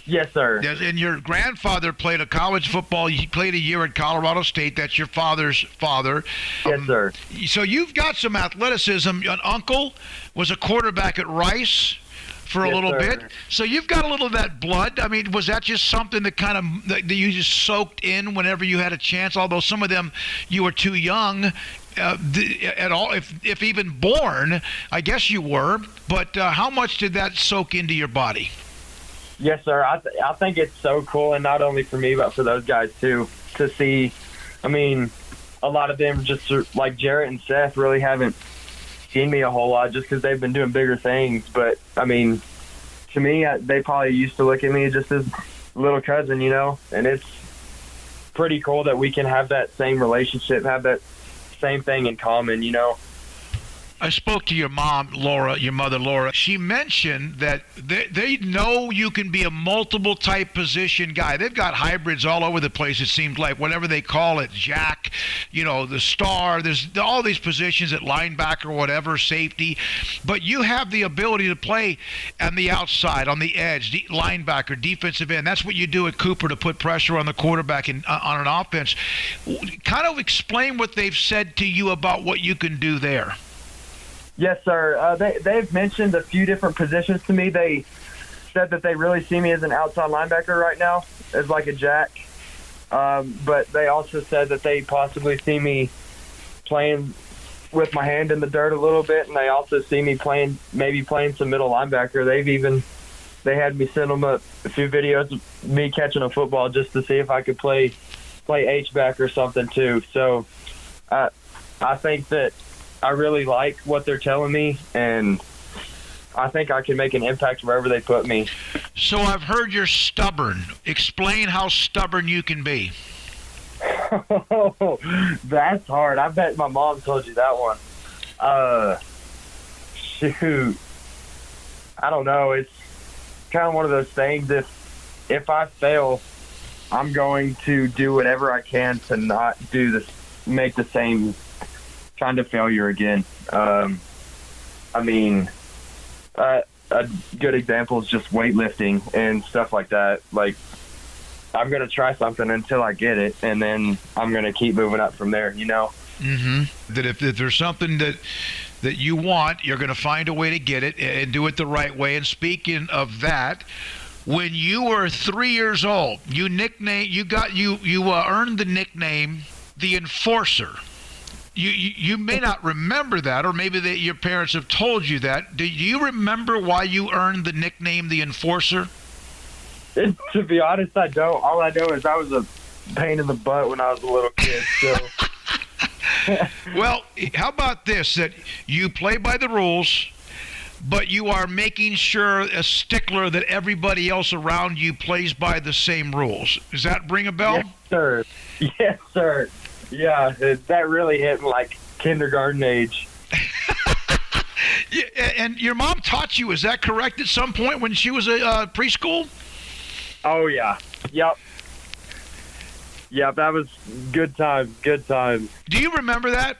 Yes, sir.
And your grandfather played a college football. He played a year at Colorado State. That's your father's father.
Yes, sir.
So you've got some athleticism. An uncle was a quarterback at Rice for a little bit. So you've got a little of that blood. I mean, was that just something that that you just soaked in whenever you had a chance? Although some of them you were too young at all, if even born, I guess you were. But how much did that soak into your body?
Yes, sir. I think it's so cool, and not only for me, but for those guys too, to see. I mean, a lot of them, just like Jarrett and Seth, really haven't seen me a whole lot just because they've been doing bigger things. But, I mean, to me, they probably used to look at me just as little cousin, and it's pretty cool that we can have that same relationship, have that same thing in common,
I spoke to your mom, Laura, your mother, Laura. She mentioned that they know you can be a multiple type position guy. They've got hybrids all over the place, it seems like, whatever they call it, jack, the star. There's all these positions at linebacker, whatever, safety. But you have the ability to play on the outside, on the edge, linebacker, defensive end. That's what you do at Cooper to put pressure on the quarterback on an offense. Kind of explain what they've said to you about what you can do there.
Yes, sir. They've mentioned a few different positions to me. They said that they really see me as an outside linebacker right now, as like a jack. But they also said that they possibly see me playing with my hand in the dirt a little bit, and they also see me playing some middle linebacker. They had me send them a few videos of me catching a football just to see if I could play H-back or something too. So I think that I really like what they're telling me, and I think I can make an impact wherever they put me.
So I've heard you're stubborn. Explain how stubborn you can be.
That's hard. I bet my mom told you that one. Shoot. I don't know. It's kind of one of those things. If I fail, I'm going to do whatever I can to not make the same kind of failure again. A good example is just weightlifting and stuff like that. Like, I'm going to try something until I get it, and then I'm going to keep moving up from there,
Mm-hmm. That if there's something that you want, you're going to find a way to get it and do it the right way. And speaking of that, when you were 3 years old, you earned the nickname the Enforcer. You may not remember that, or maybe your parents have told you that. Do you remember why you earned the nickname the Enforcer?
To be honest, I don't. All I know is I was a pain in the butt when I was a little kid. So.
Well, how about this, that you play by the rules, but you are making sure, a stickler, that everybody else around you plays by the same rules. Does that ring a bell?
Yes, sir. Yes, sir. Yeah, that really hit like kindergarten age.
Yeah, and your mom taught you, is that correct, at some point when she was a preschool?
Oh, yeah. Yep. Yep, that was good time. Good time.
Do you remember that?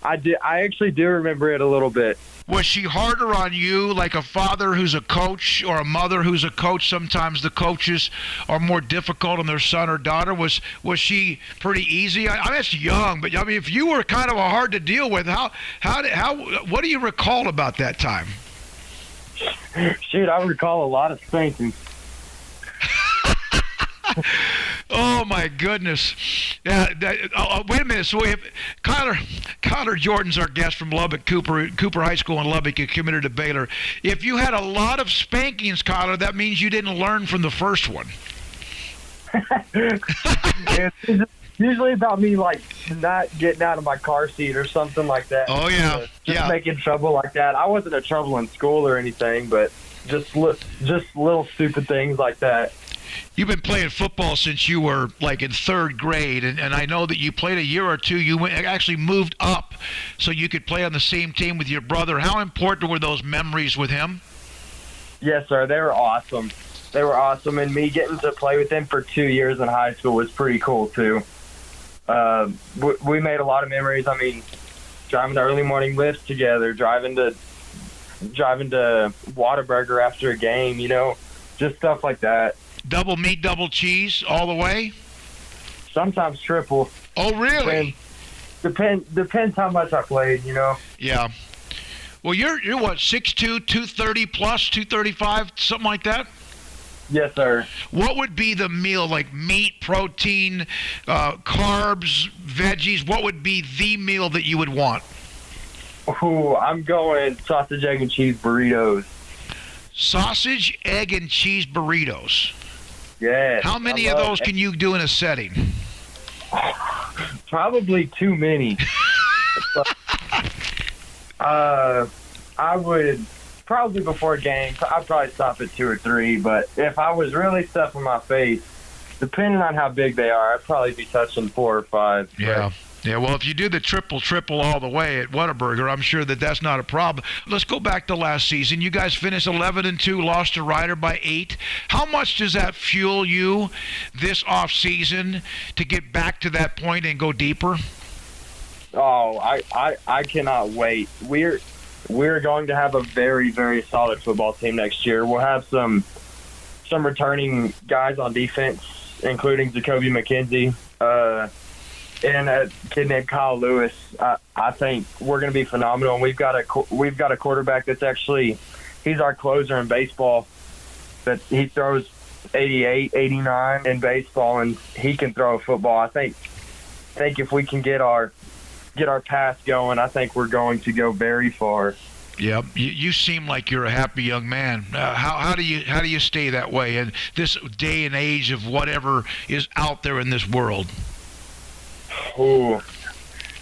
I actually do remember it a little bit.
Was she harder on you, like a father who's a coach or a mother who's a coach? Sometimes the coaches are more difficult on their son or daughter. Was she pretty easy? I'm just young, but I mean, if you were kind of hard to deal with, what do you recall about that time?
Shoot, I recall a lot of spankings.
Oh my goodness! Wait a minute. So we have Kyler Jordan's our guest from Lubbock, Cooper High School in Lubbock. You committed to Baylor. If you had a lot of spankings, Kyler, that means you didn't learn from the first one.
It's usually about me like not getting out of my car seat or something like that.
Oh yeah,
just making trouble like that. I wasn't in trouble in school or anything, but just little stupid things like that.
You've been playing football since you were like in third grade, and I know that you played a year or two. You actually moved up so you could play on the same team with your brother. How important were those memories with him?
Yes, sir. They were awesome. And me getting to play with them for 2 years in high school was pretty cool, too. We made a lot of memories. I mean, driving to early morning lifts together, driving to Whataburger after a game, just stuff like that.
Double meat, double cheese, all the way?
Sometimes triple.
Oh, really?
Depends how much I played,
Yeah. Well, you're what, 6'2", 230 plus, 235, something like that?
Yes, sir.
What would be the meal, like meat, protein, carbs, veggies? What would be the meal that you would want?
Ooh, I'm going sausage, egg, and cheese burritos.
Sausage, egg, and cheese burritos.
Yeah.
How many of those can you do in a setting?
Probably too many. I would probably before a game, I'd probably stop at 2 or 3. But if I was really stuffing my face, depending on how big they are, I'd probably be touching 4 or 5.
Yeah. Yeah, well, if you do the triple all the way at Whataburger, I'm sure that's not a problem. Let's go back to last season. You guys finished 11-2, lost to Ryder by 8. How much does that fuel you this off season to get back to that point and go deeper?
Oh, I cannot wait. We're going to have a very, very solid football team next year. We'll have some returning guys on defense, including Jacoby McKenzie, and a kid named Kyle Lewis. I think we're going to be phenomenal. And we've got a quarterback that's actually, he's our closer in baseball. But he throws 88, 89 in baseball, and he can throw a football. I think if we can get our pass going, I think we're going to go very far.
Yeah, you seem like you're a happy young man. How do you stay that way in this day and age of whatever is out there in this world?
Ooh,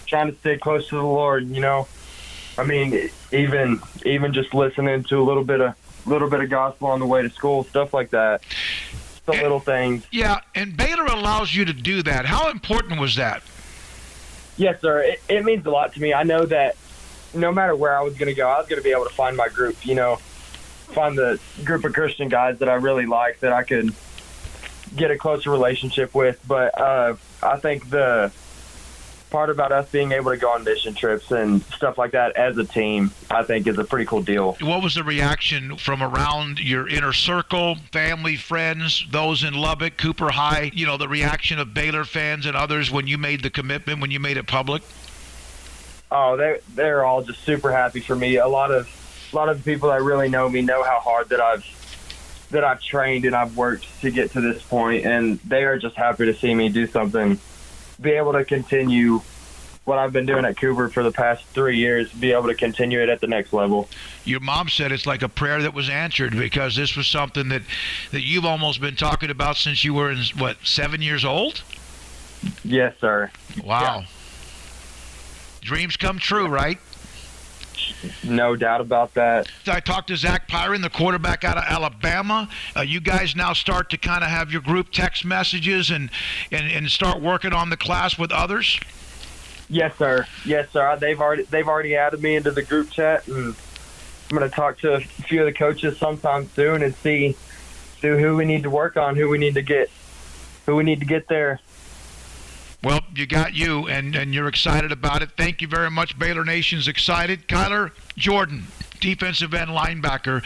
trying to stay close to the Lord. You know, I mean, even just listening to a little bit of gospel on the way to school, stuff like that. The little things.
Yeah, and Baylor allows you to do that. How important was that?
Yes, sir. It means a lot to me. I know that no matter where I was going to go, I was going to be able to find my group, you know, find the group of Christian guys that I really like that I could get a closer relationship with. But I think the part about us being able to go on mission trips and stuff like that as a team, I think is a pretty cool deal.
What was the reaction from around your inner circle, family, friends, those in Lubbock, Cooper High, you know, the reaction of Baylor fans and others when you made the commitment, when you made it public?
Oh, they're all just super happy for me. A lot of the people that really know me know how hard that I've trained and I've worked to get to this point, and they are just happy to see me do something, be able to continue what I've been doing at Cooper for the past 3 years, be able to continue it at the next level.
Your mom said it's like a prayer that was answered, because this was something that you've almost been talking about since you were 7 years old?
Yes, sir.
Wow.
Yeah.
Dreams come true, right?
No doubt about that.
I talked to Zach Pyron, the quarterback out of Alabama. You guys now start to kind of have your group text messages and start working on the class with others?
Yes, sir. Yes, sir. They've already added me into the group chat, and I'm going to talk to a few of the coaches sometime soon and see who we need to work on, who we need to get there.
Well, you got you, and you're excited about it. Thank you very much. Baylor Nation's excited. Kyler Jordan, defensive end linebacker,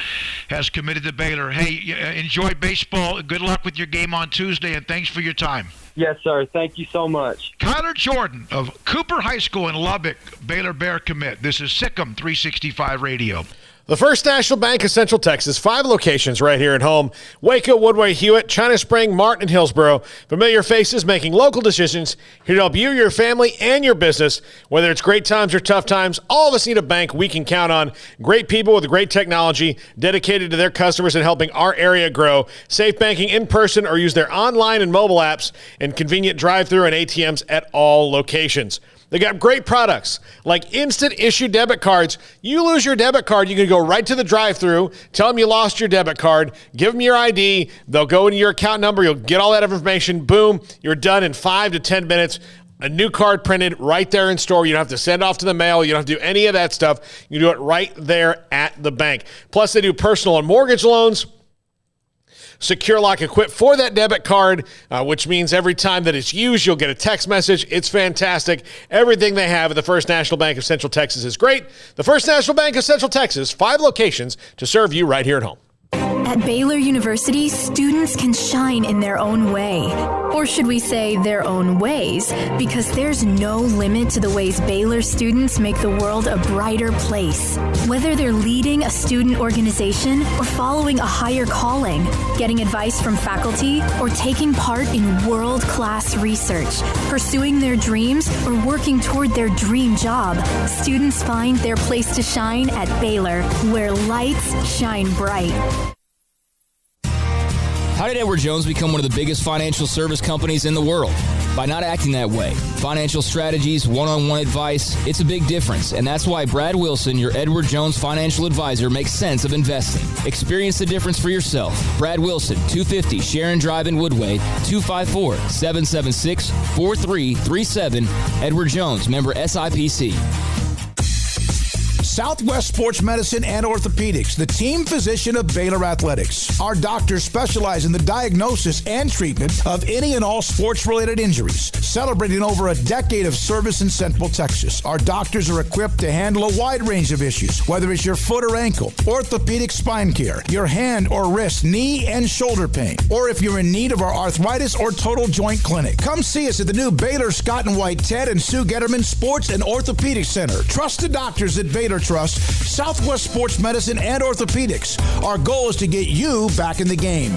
has committed to Baylor. Hey, enjoy baseball. Good luck with your game on Tuesday, and thanks for your time.
Yes, sir. Thank you so much.
Kyler Jordan of Cooper High School in Lubbock, Baylor Bear commit. This is SicEm365 Radio.
The First National Bank of Central Texas, 5 locations right here at home. Waco, Woodway, Hewitt, China Spring, Martin, and Hillsboro. Familiar faces making local decisions here to help you, your family, and your business. Whether it's great times or tough times, all of us need a bank we can count on. Great people with great technology dedicated to their customers and helping our area grow. Safe banking in person or use their online and mobile apps, and convenient drive-through and ATMs at all locations. They got great products like instant issue debit cards. You lose your debit card, you can go right to the drive-thru, tell them you lost your debit card, give them your ID, they'll go into your account number, you'll get all that information, boom, you're done in 5 to 10 minutes. A new card printed right there in store. You don't have to send it off to the mail. You don't have to do any of that stuff. You do it right there at the bank. Plus, they do personal and mortgage loans. Secure Lock equipped for that debit card, which means every time that it's used, you'll get a text message. It's fantastic. Everything they have at the First National Bank of Central Texas is great. The First National Bank of Central Texas, 5 locations to serve you right here at home.
At Baylor University, students can shine in their own way. Or should we say their own ways? Because there's no limit to the ways Baylor students make the world a brighter place. Whether they're leading a student organization or following a higher calling, getting advice from faculty, or taking part in world-class research, pursuing their dreams, or working toward their dream job, students find their place to shine at Baylor, where lights shine bright.
How did Edward Jones become one of the biggest financial service companies in the world? by not acting that way. Financial strategies, one-on-one advice, it's a big difference, and that's why Brad Wilson, your Edward Jones financial advisor, makes sense of investing. Experience the difference for yourself. Brad Wilson, 250 Sharon Drive in Woodway, 254-776-4337. Edward Jones, member SIPC.
Southwest Sports Medicine and Orthopedics, the team physician of Baylor Athletics. Our doctors specialize in the diagnosis and treatment of any and all sports-related injuries. Celebrating over a decade of service in Central Texas, our doctors are equipped to handle a wide range of issues, whether it's your foot or ankle, orthopedic spine care, your hand or wrist, knee and shoulder pain, or if you're in need of our arthritis or total joint clinic. Come see us at the new Baylor Scott and White Ted and Sue Getterman Sports and Orthopedic Center. Trust the doctors at Baylor Trust, Southwest Sports Medicine and Orthopedics. Our goal is to get you back in the game.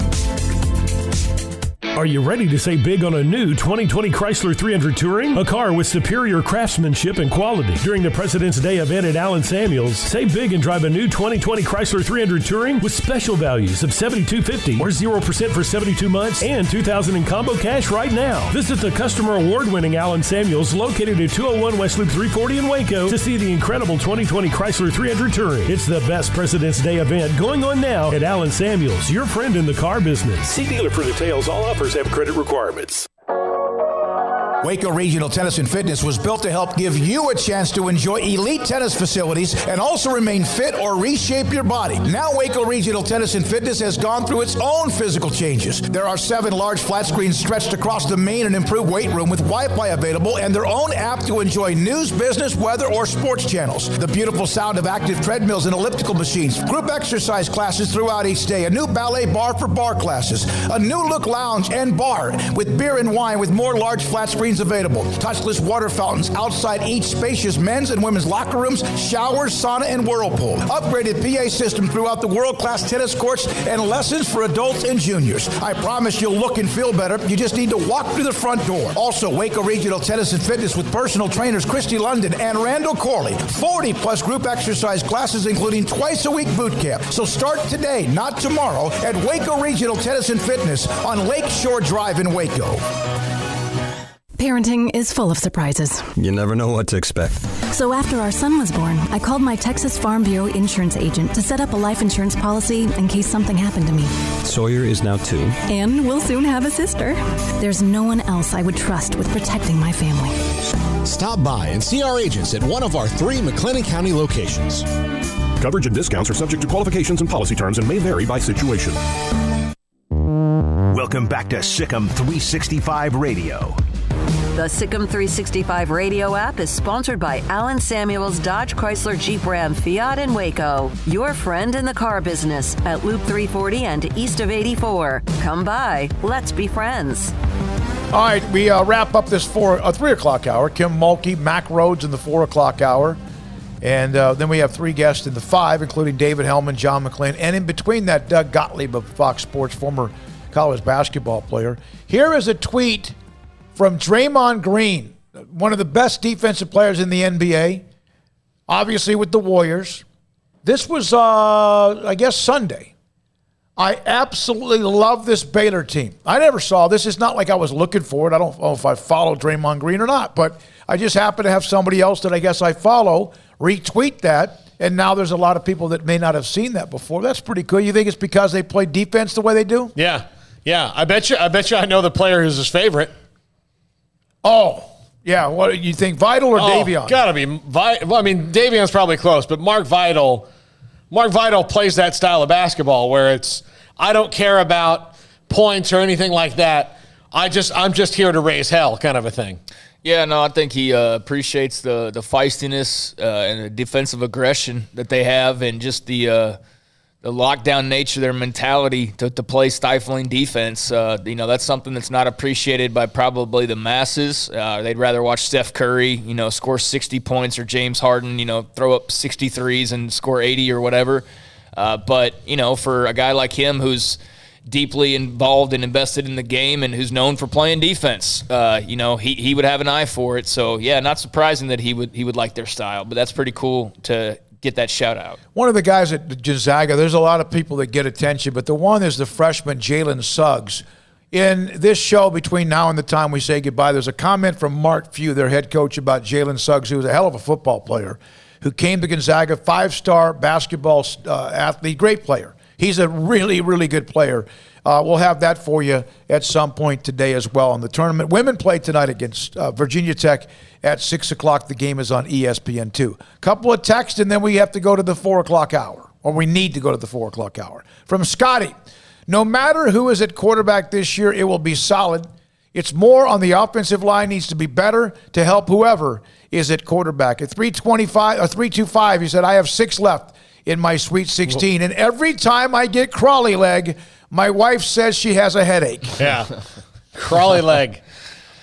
Are you ready to save big on a new 2020 Chrysler 300 Touring? A car with superior craftsmanship and quality. During the President's Day event at Allen Samuels, save big and drive a new 2020 Chrysler 300 Touring with special values of $7,250 or 0% for 72 months and $2,000 in combo cash right now. Visit the customer award-winning Allen Samuels located at 201 West Loop 340 in Waco to see the incredible 2020 Chrysler 300 Touring. It's the best President's Day event going on now at Allen Samuels, your friend in the car business. See dealer for details. All offers have credit requirements.
Waco Regional Tennis and Fitness was built to help give you a chance to enjoy elite tennis facilities and also remain fit or reshape your body. Now Waco Regional Tennis and Fitness has gone through its own physical changes. There are 7 large flat screens stretched across the main and improved weight room with Wi-Fi available and their own app to enjoy news, business, weather, or sports channels. The beautiful sound of active treadmills and elliptical machines, group exercise classes throughout each day, a new ballet bar for bar classes, a new look lounge and bar with beer and wine with more large flat screens available. Touchless water fountains outside each spacious men's and women's locker rooms, showers, sauna, and whirlpool. Upgraded PA system throughout the world-class tennis courts and lessons for adults and juniors. I promise you'll look and feel better. You just need to walk through the front door. Also, Waco Regional Tennis and Fitness with personal trainers Christy London and Randall Corley. 40-plus group exercise classes, including twice-a-week boot camp. So start today, not tomorrow, at Waco Regional Tennis and Fitness on Lakeshore Drive in Waco.
Parenting is full of surprises.
You never know what to expect.
So after our son was born, I called my Texas Farm Bureau insurance agent to set up a life insurance policy in case something happened to me.
Sawyer is now 2.
And we'll soon have a sister. There's no one else I would trust with protecting my family.
Stop by and see our agents at one of our 3 McLennan County locations.
Coverage and discounts are subject to qualifications and policy terms and may vary by situation.
Welcome back to SicEm365 Radio.
The SicEm365 Radio app is sponsored by Allen Samuels Dodge Chrysler Jeep Ram Fiat in Waco. Your friend in the car business at Loop 340 and east of 84. Come by. Let's be friends.
All right, we wrap up this 3 o'clock hour. Kim Mulkey, Mac Rhodes in the 4 o'clock hour. And then we have 3 guests in the 5, including David Hellman, John McClain, and in between that, Doug Gottlieb of Fox Sports, former college basketball player. Here is a tweet from Draymond Green, one of the best defensive players in the NBA, obviously with the Warriors. This was, I guess, Sunday. I absolutely love this Baylor team. I never saw this. It's not like I was looking for it. I don't know if I follow Draymond Green or not, but I just happen to have somebody else that I guess I follow retweet that, and now there's a lot of people that may not have seen that before. That's pretty cool. You think it's because they play defense the way they do?
Yeah. I bet you I know the player who's his favorite.
Oh, yeah. What you think, Vital or Davion?
Gotta be Well, I mean, Davion's probably close, but Mark Vital plays that style of basketball where it's I don't care about points or anything like that. I'm just here to raise hell, kind of a thing.
Yeah, no, I think he appreciates the feistiness and the defensive aggression that they have, and just the lockdown nature of their mentality to play stifling defense. That's something that's not appreciated by probably the masses. They'd rather watch Steph Curry, score 60 points, or James Harden, throw up 63s and score 80 or whatever. But for a guy like him who's deeply involved and invested in the game and who's known for playing defense, he would have an eye for it. So, yeah, not surprising that he would like their style, but that's pretty cool to get that shout out.
One of the guys at Gonzaga, there's a lot of people that get attention, but the one is the freshman Jalen Suggs. in this show between now and the time we say goodbye, there's a comment from Mark Few, their head coach, about Jalen Suggs, who was a hell of a football player, who came to Gonzaga, 5-star basketball athlete, great player. He's a really, really good player. We'll have that for you at some point today as well in the tournament. Women play tonight against Virginia Tech at 6 o'clock. The game is on ESPN2. Couple of texts, and then we have to go to the 4 o'clock hour, or we need to go to the 4 o'clock hour. From Scotty, no matter who is at quarterback this year, it will be solid. It's more on the offensive line needs to be better to help whoever is at quarterback. At 325, he said, I have 6 left in my Sweet 16, and every time I get crawly leg, my wife says she has a headache.
Yeah. Crawly leg.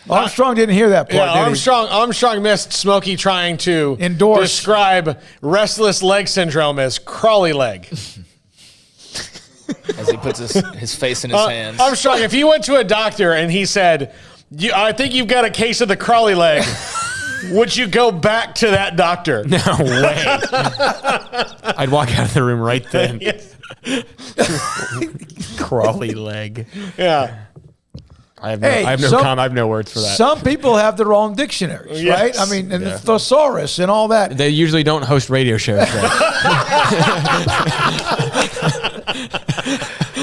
Armstrong didn't hear that part, did he?
Armstrong missed Smokey trying to describe restless leg syndrome as crawly leg.
As he puts his face in his hands.
Armstrong, if you went to a doctor and he said, I think you've got a case of the crawly leg, would you go back to that doctor?
No way. I'd walk out of the room right then. Crawly leg.
Yeah.
I have no words for that.
Some people have their own dictionaries, right? I mean, and the thesaurus and all that.
They usually don't host radio shows.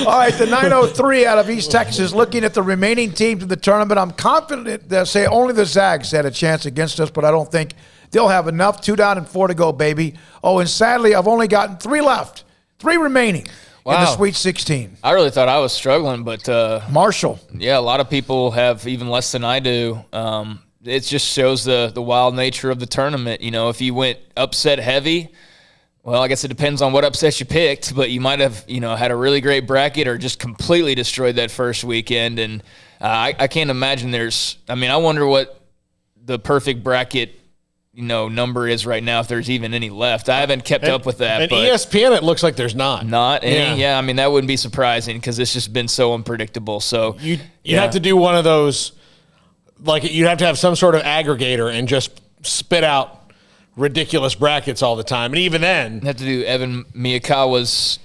All right, the 903 out of East Texas, looking at the remaining teams in the tournament. I'm confident that say only the Zags had a chance against us, but I don't think they'll have enough. 2 down and 4 to go, baby. Oh, and sadly, I've only gotten 3 left. 3 remaining.
Wow.
In the Sweet 16.
I really thought I was struggling, but
Marshall.
Yeah, a lot of people have even less than I do. It just shows the wild nature of the tournament. You know, if you went upset heavy, well, I guess it depends on what upset you picked, but you might have, had a really great bracket or just completely destroyed that first weekend. And I can't imagine I wonder what the perfect bracket number is right now, if there's even any left. I haven't kept up with that.
And ESPN, it looks like there's not.
Not any? Yeah, that wouldn't be surprising because it's just been so unpredictable. So
you have to do one of those, like you'd have to have some sort of aggregator and just spit out ridiculous brackets all the time. And even then,
you have to do Evan Miyakawa's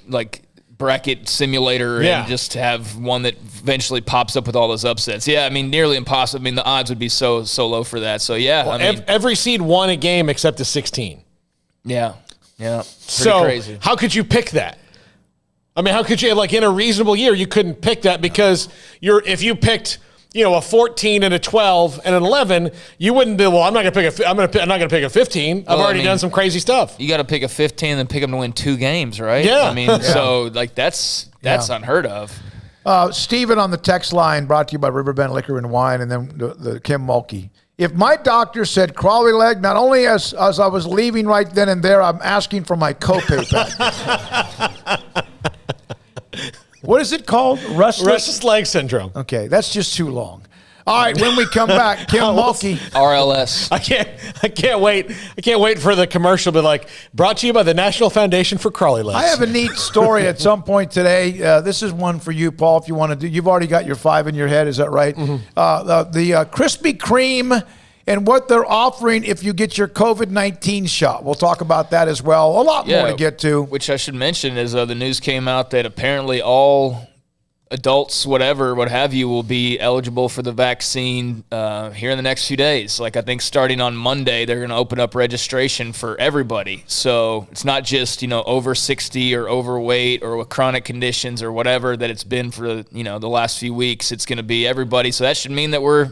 bracket simulator and just have one that eventually pops up with all those upsets. Yeah, nearly impossible. The odds would be so low for that. So yeah,
every seed won a game except the 16.
Yeah, pretty
so
crazy.
How could you pick that? How could you in a reasonable year you couldn't pick that because if you picked a 14 and a 12 and an 11, you wouldn't be, I'm not going to pick a 15. I've already done some crazy stuff.
You got to pick a 15 and then pick them to win 2 games, right?
Yeah.
So that's unheard of.
Steven on the text line, brought to you by Riverbend Liquor and Wine, and then the Kim Mulkey. If my doctor said crawly leg, not only as I was leaving right then and there, I'm asking for my copay back. What is it called?
Restless leg syndrome.
Okay, that's just too long. All right, when we come back, Kim Mulkey.
RLS.
I can't wait. I can't wait for the commercial to be brought to you by the National Foundation for Crawly Legs.
I have a neat story at some point today. This is one for you, Paul, if you want to do. You've already got your 5 in your head, is that right? Mm-hmm. The Krispy Kreme and what they're offering if you get your COVID-19 shot. We'll talk about that as well. A lot more to get to.
Which I should mention is the news came out that apparently all adults, what have you, will be eligible for the vaccine here in the next few days. I think starting on Monday, they're going to open up registration for everybody. So it's not just, over 60 or overweight or with chronic conditions or whatever that it's been for, the last few weeks. It's going to be everybody. So that should mean that we're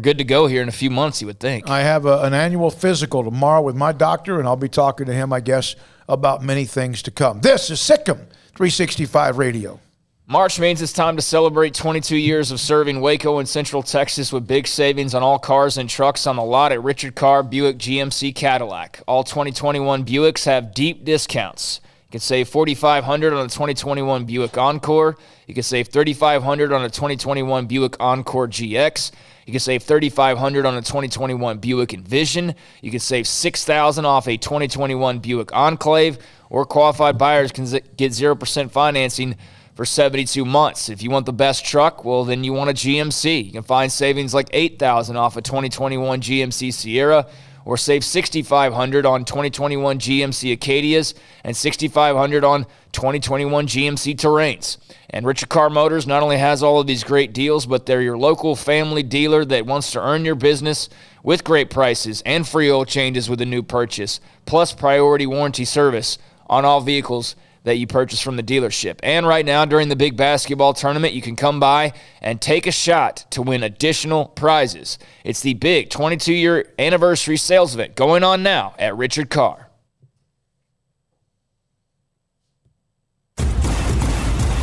good to go here in a few months, you would think.
I have an annual physical tomorrow with my doctor, and I'll be talking to him, I guess, about many things to come. This is SicEm365 Radio.
March means it's time to celebrate 22 years of serving Waco and Central Texas with big savings on all cars and trucks on the lot at Richard Carr Buick GMC Cadillac. All 2021 Buicks have deep discounts. You can save $4,500 on a 2021 Buick Encore. You can save $3,500 on a 2021 Buick Encore GX. You can save $3,500 on a 2021 Buick Envision. You can save $6,000 off a 2021 Buick Enclave, or qualified buyers can get 0% financing for 72 months. If you want the best truck, well, then you want a GMC. You can find savings like $8,000 off a 2021 GMC Sierra, or save $6,500 on 2021 GMC Acadias and $6,500 on 2021 GMC Terrains. And Richard Carr Motors not only has all of these great deals, but they're your local family dealer that wants to earn your business with great prices and free oil changes with a new purchase, plus priority warranty service on all vehicles that you purchase from the dealership. And right now, during the big basketball tournament, you can come by and take a shot to win additional prizes. It's the big 22-year anniversary sales event going on now at Richard Carr.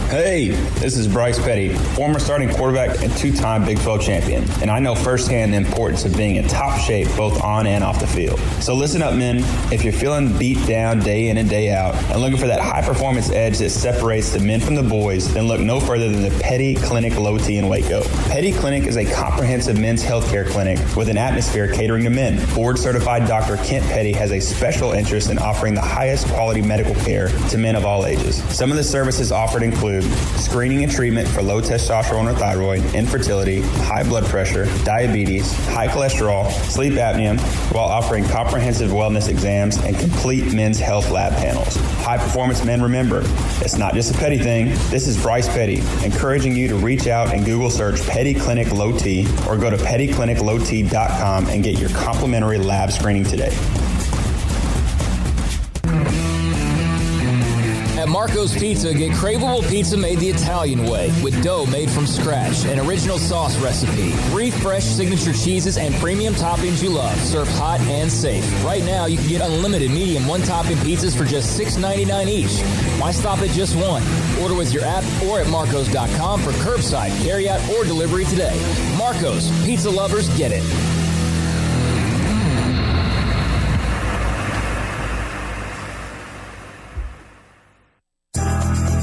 Hey, this is Bryce Petty, former starting quarterback and two-time Big 12 champion, and I know firsthand the importance of being in top shape both on and off the field. So listen up, men. If you're feeling beat down day in and day out and looking for that high-performance edge that separates the men from the boys, then look no further than the Petty Clinic Low T in Waco. Petty Clinic is a comprehensive men's healthcare clinic with an atmosphere catering to men. Board-certified Dr. Kent Petty has a special interest in offering the highest quality medical care to men of all ages. Some of the services offered include screening and treatment for low testosterone or thyroid, infertility, high blood pressure, diabetes, high cholesterol, sleep apnea, while offering comprehensive wellness exams and complete men's health lab panels. High performance men, remember, it's not just a Petty thing. This is Bryce Petty, encouraging you to reach out and Google search Petty Clinic Low T or go to pettycliniclowt.com and get your complimentary lab screening today.
At Marco's Pizza, get craveable pizza made the Italian way with dough made from scratch, an original sauce recipe, 3 fresh signature cheeses, and premium toppings you love, served hot and safe. Right now, you can get unlimited medium one-topping pizzas for just $6.99 each. Why stop at just one? Order with your app or at marcos.com for curbside, carryout, or delivery today. Marco's, pizza lovers get it.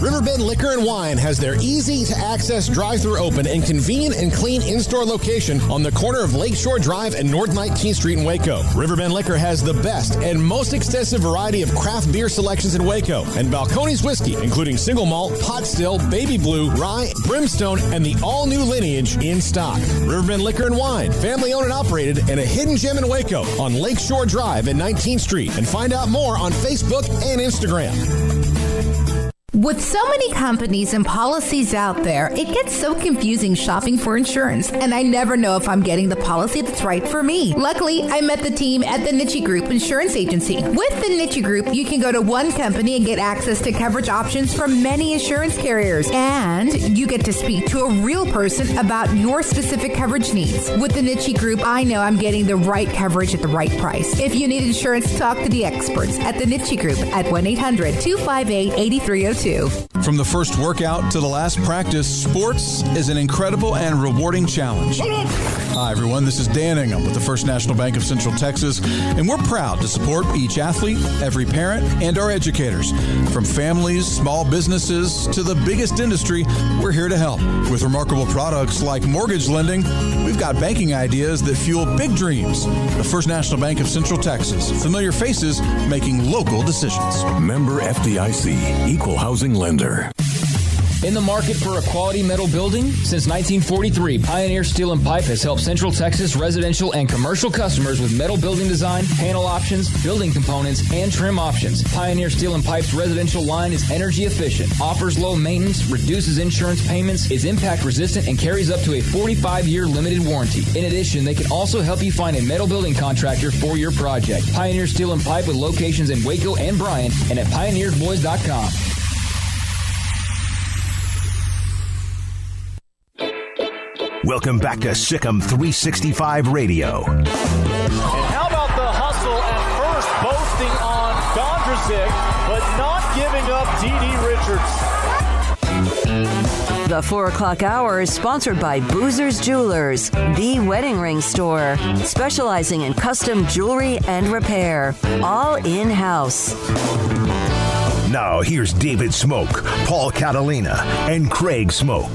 Riverbend Liquor and Wine has their easy-to-access drive-thru open and convenient and clean in-store location on the corner of Lakeshore Drive and North 19th Street in Waco. Riverbend Liquor has the best and most extensive variety of craft beer selections in Waco, and Balcones whiskey, including single malt, pot still, baby blue, rye, brimstone, and the all-new lineage in stock. Riverbend Liquor and Wine, family-owned and operated, and a hidden gem in Waco on Lakeshore Drive and 19th Street. And find out more on Facebook and Instagram.
With so many companies and policies out there, it gets so confusing shopping for insurance, and I never know if I'm getting the policy that's right for me. Luckily, I met the team at the Niche Group Insurance Agency. With the Niche Group, you can go to one company and get access to coverage options from many insurance carriers, and you get to speak to a real person about your specific coverage needs. With the Niche Group, I know I'm getting the right coverage at the right price. If you need insurance, talk to the experts at the Niche Group at 1-800-258-8302.
From the first workout to the last practice, sports is an incredible and rewarding challenge. Hi, everyone. This is Dan Ingham with the First National Bank of Central Texas, and we're proud to support each athlete, every parent, and our educators. From families, small businesses, to the biggest industry, we're here to help. With remarkable products like mortgage lending, we've got banking ideas that fuel big dreams. The First National Bank of Central Texas. Familiar faces making local decisions.
Member FDIC, Equal Housing Lender.
In the market for a quality metal building? Since 1943, Pioneer Steel and Pipe has helped Central Texas residential and commercial customers with metal building design, panel options, building components, and trim options. Pioneer Steel and Pipe's residential line is energy efficient, offers low maintenance, reduces insurance payments, is impact resistant, and carries up to a 45-year limited warranty. In addition, they can also help you find a metal building contractor for your project. Pioneer Steel and Pipe with locations in Waco and Bryan and at pioneersboys.com.
Welcome back to SicEm365 Radio.
And how about the hustle at first, boasting on Gondrzick, but not giving up D.D. Richards.
The 4 o'clock hour is sponsored by Boozer's Jewelers, the wedding ring store, specializing in custom jewelry and repair, all in-house.
Now here's David Smoak, Paul Catalina, and Craig Smoak.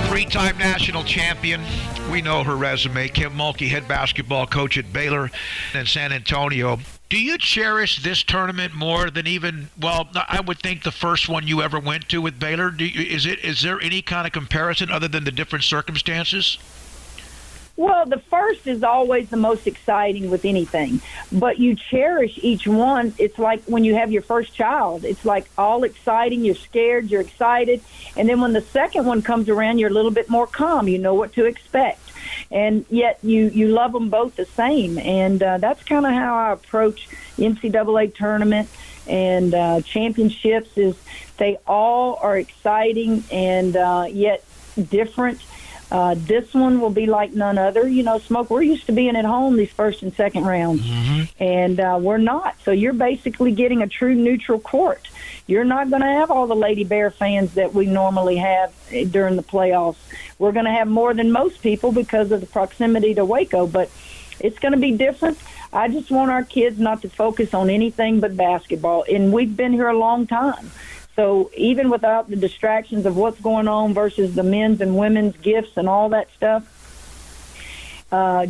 Three-time national champion. We know her resume. Kim Mulkey, head basketball coach at Baylor and San Antonio. Do you cherish this tournament more than even, well, I would think the first one you ever went to with Baylor? Is there any kind of comparison other than the different circumstances?
Well, the first is always the most exciting with anything, but you cherish each one. It's like when you have your first child. It's like all exciting. You're scared, you're excited, and then when the second one comes around, you're a little bit more calm. You know what to expect. And yet you love them both the same. And that's kind of how I approach the NCAA tournament and championships is they all are exciting and yet different. This one will be like none other. You know, Smoak, we're used to being at home these first and second rounds, and we're not. So you're basically getting a true neutral court. You're not going to have all the Lady Bear fans that we normally have during the playoffs. We're going to have more than most people because of the proximity to Waco, but it's going to be different. I just want our kids not to focus on anything but basketball, and we've been here a long time. So even without the distractions of what's going on versus the men's and women's gifts and all that stuff,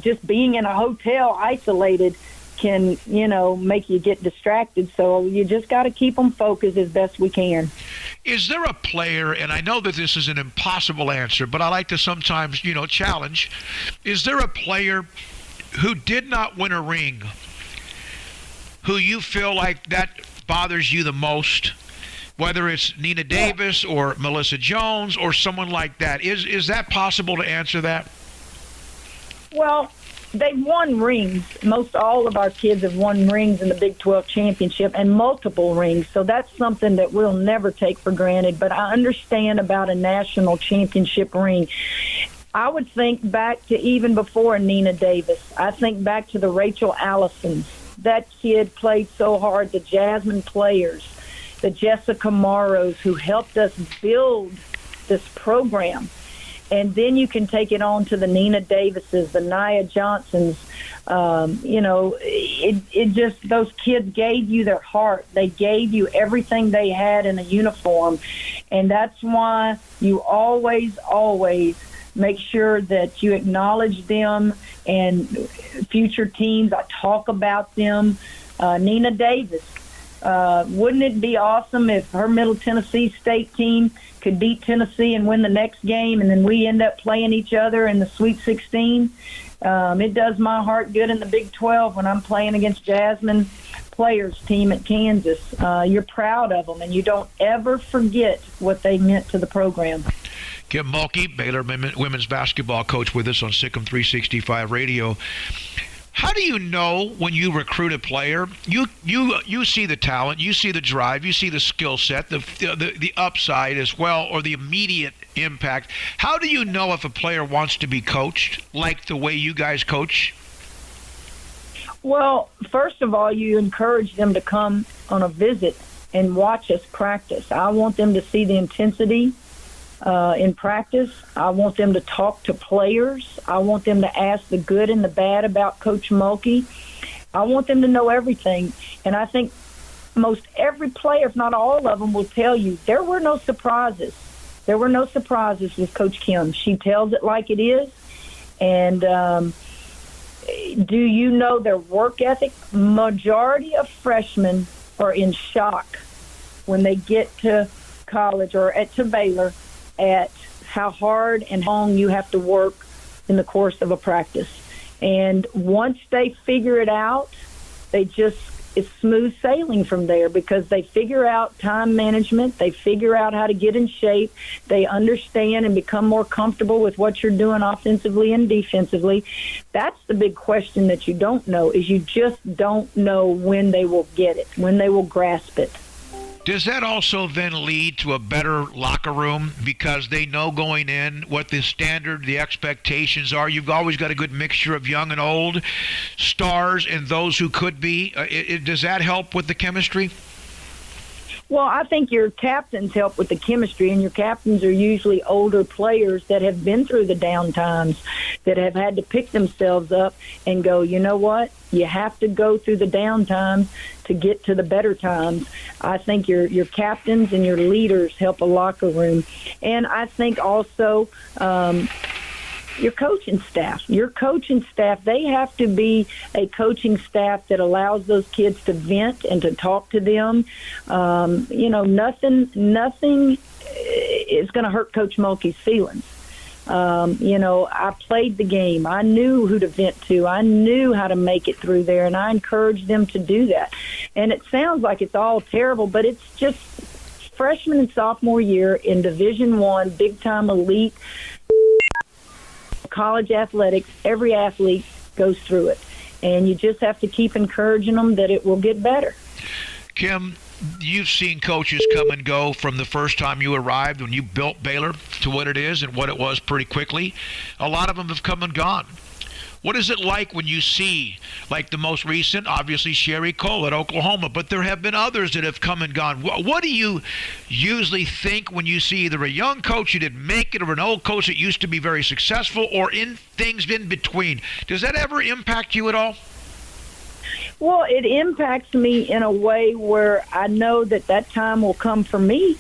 just being in a hotel isolated can, you know, make you get distracted. So you just got to keep them focused as best we can.
Is there a player, and I know that this is an impossible answer, but I like to sometimes, you know, challenge. Is there a player who did not win a ring who you feel like that bothers you the most? Whether it's Nina Davis or Melissa Jones or someone like that. Is that possible to answer that?
Well, they've won rings. Most all of our kids have won rings in the Big 12 championship and multiple rings. So that's something that we'll never take for granted. But I understand about a national championship ring. I would think back to even before Nina Davis. I think back to the Rachel Allisons. That kid played so hard, the Jasmine players, the Jessica Morrows who helped us build this program. And then you can take it on to the Nina Davises, the Nia Johnsons. You know, it just, those kids gave you their heart. They gave you everything they had in a uniform. And that's why you always make sure that you acknowledge them and future teams. I talk about them. Nina Davis. Wouldn't it be awesome if her Middle Tennessee State team could beat Tennessee and win the next game, and then we end up playing each other in the Sweet 16? It does my heart good in the Big 12 when I'm playing against Jasmine players team at Kansas. You're proud of them, and you don't ever forget what they meant to the program.
Kim Mulkey, Baylor women's basketball coach, with us on SicEm365 Radio. How do you know when you recruit a player? You see the talent, you see the drive, you see the skill set, the upside as well, or the immediate impact. How do you know if a player wants to be coached like the way you guys coach?
Well, first of all, you encourage them to come on a visit and watch us practice. I want them to see the intensity in practice. I want them to talk to players. I want them to ask the good and the bad about Coach Mulkey. I want them to know everything. And I think most every player, if not all of them, will tell you there were no surprises. There were no surprises with Coach Kim. She tells it like it is. And do you know their work ethic? Majority of freshmen are in shock when they get to college or to Baylor at how hard and long you have to work in the course of a practice. And once they figure it out, it's smooth sailing from there because they figure out time management, they figure out how to get in shape, they understand and become more comfortable with what you're doing offensively and defensively. That's the big question that you don't know, is you just don't know when they will get it, when they will grasp it.
Does that also then lead to a better locker room because they know going in what the standard, the expectations are? You've always got a good mixture of young and old, stars and those who could be. Does that help with the chemistry?
Well, I think your captains help with the chemistry, and your captains are usually older players that have been through the down times, that have had to pick themselves up and go, you know what? You have to go through the down times to get to the better times. I think your captains and your leaders help a locker room. And I think also your coaching staff. Your coaching staff, they have to be a coaching staff that allows those kids to vent and to talk to them. Nothing is going to hurt Coach Mulkey's feelings. I played the game. I knew who to vent to. I knew how to make it through there, and I encouraged them to do that. And it sounds like it's all terrible, but it's just freshman and sophomore year in Division I, big-time elite college athletics. Every athlete goes through it, and you just have to keep encouraging them that it will get better.
Kim, you've seen coaches come and go from the first time you arrived when you built Baylor to what it is and what it was pretty quickly. A lot of them have come and gone. What is it like when you see, like the most recent, obviously Sherry Cole at Oklahoma, but there have been others that have come and gone. What do you usually think when you see either a young coach who didn't make it or an old coach that used to be very successful or in things in between? Does that ever impact you at all?
Well, it impacts me in a way where I know that time will come for me.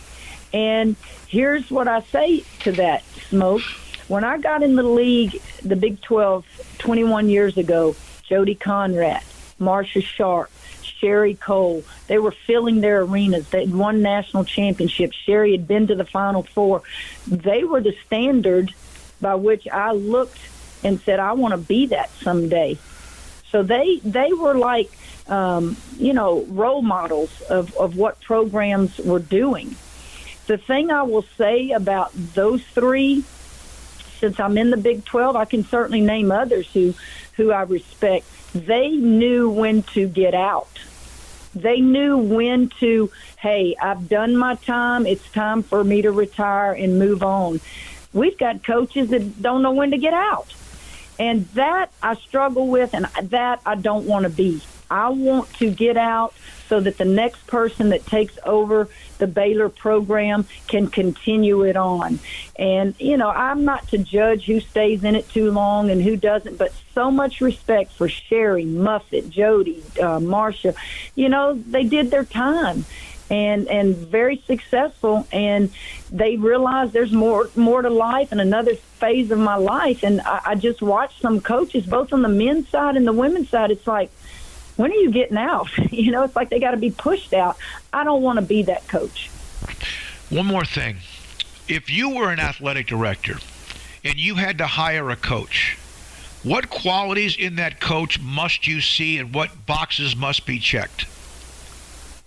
And here's what I say to that, Smoak. When I got in the league, the Big 12, 21 years ago, Jody Conrad, Marcia Sharp, Sherry Cole, they were filling their arenas. They had won national championships. Sherry had been to the Final Four. They were the standard by which I looked and said, I want to be that someday. So they were like, role models of what programs were doing. The thing I will say about those three, since I'm in the Big 12, I can certainly name others who I respect. They knew when to get out. They knew when to, hey, I've done my time. It's time for me to retire and move on. We've got coaches that don't know when to get out. And that I struggle with, and that I don't want to be. I want to get out so that the next person that takes over the Baylor program can continue it on. And, I'm not to judge who stays in it too long and who doesn't, but so much respect for Sherry, Muffet, Jody, Marcia. They did their time and very successful, and they realized there's more to life and another phase of my life. And I just watched some coaches, both on the men's side and the women's side. It's like, when are you getting out? It's like they got to be pushed out. I don't want to be that coach.
One more thing. If you were an athletic director and you had to hire a coach, what qualities in that coach must you see and what boxes must be checked?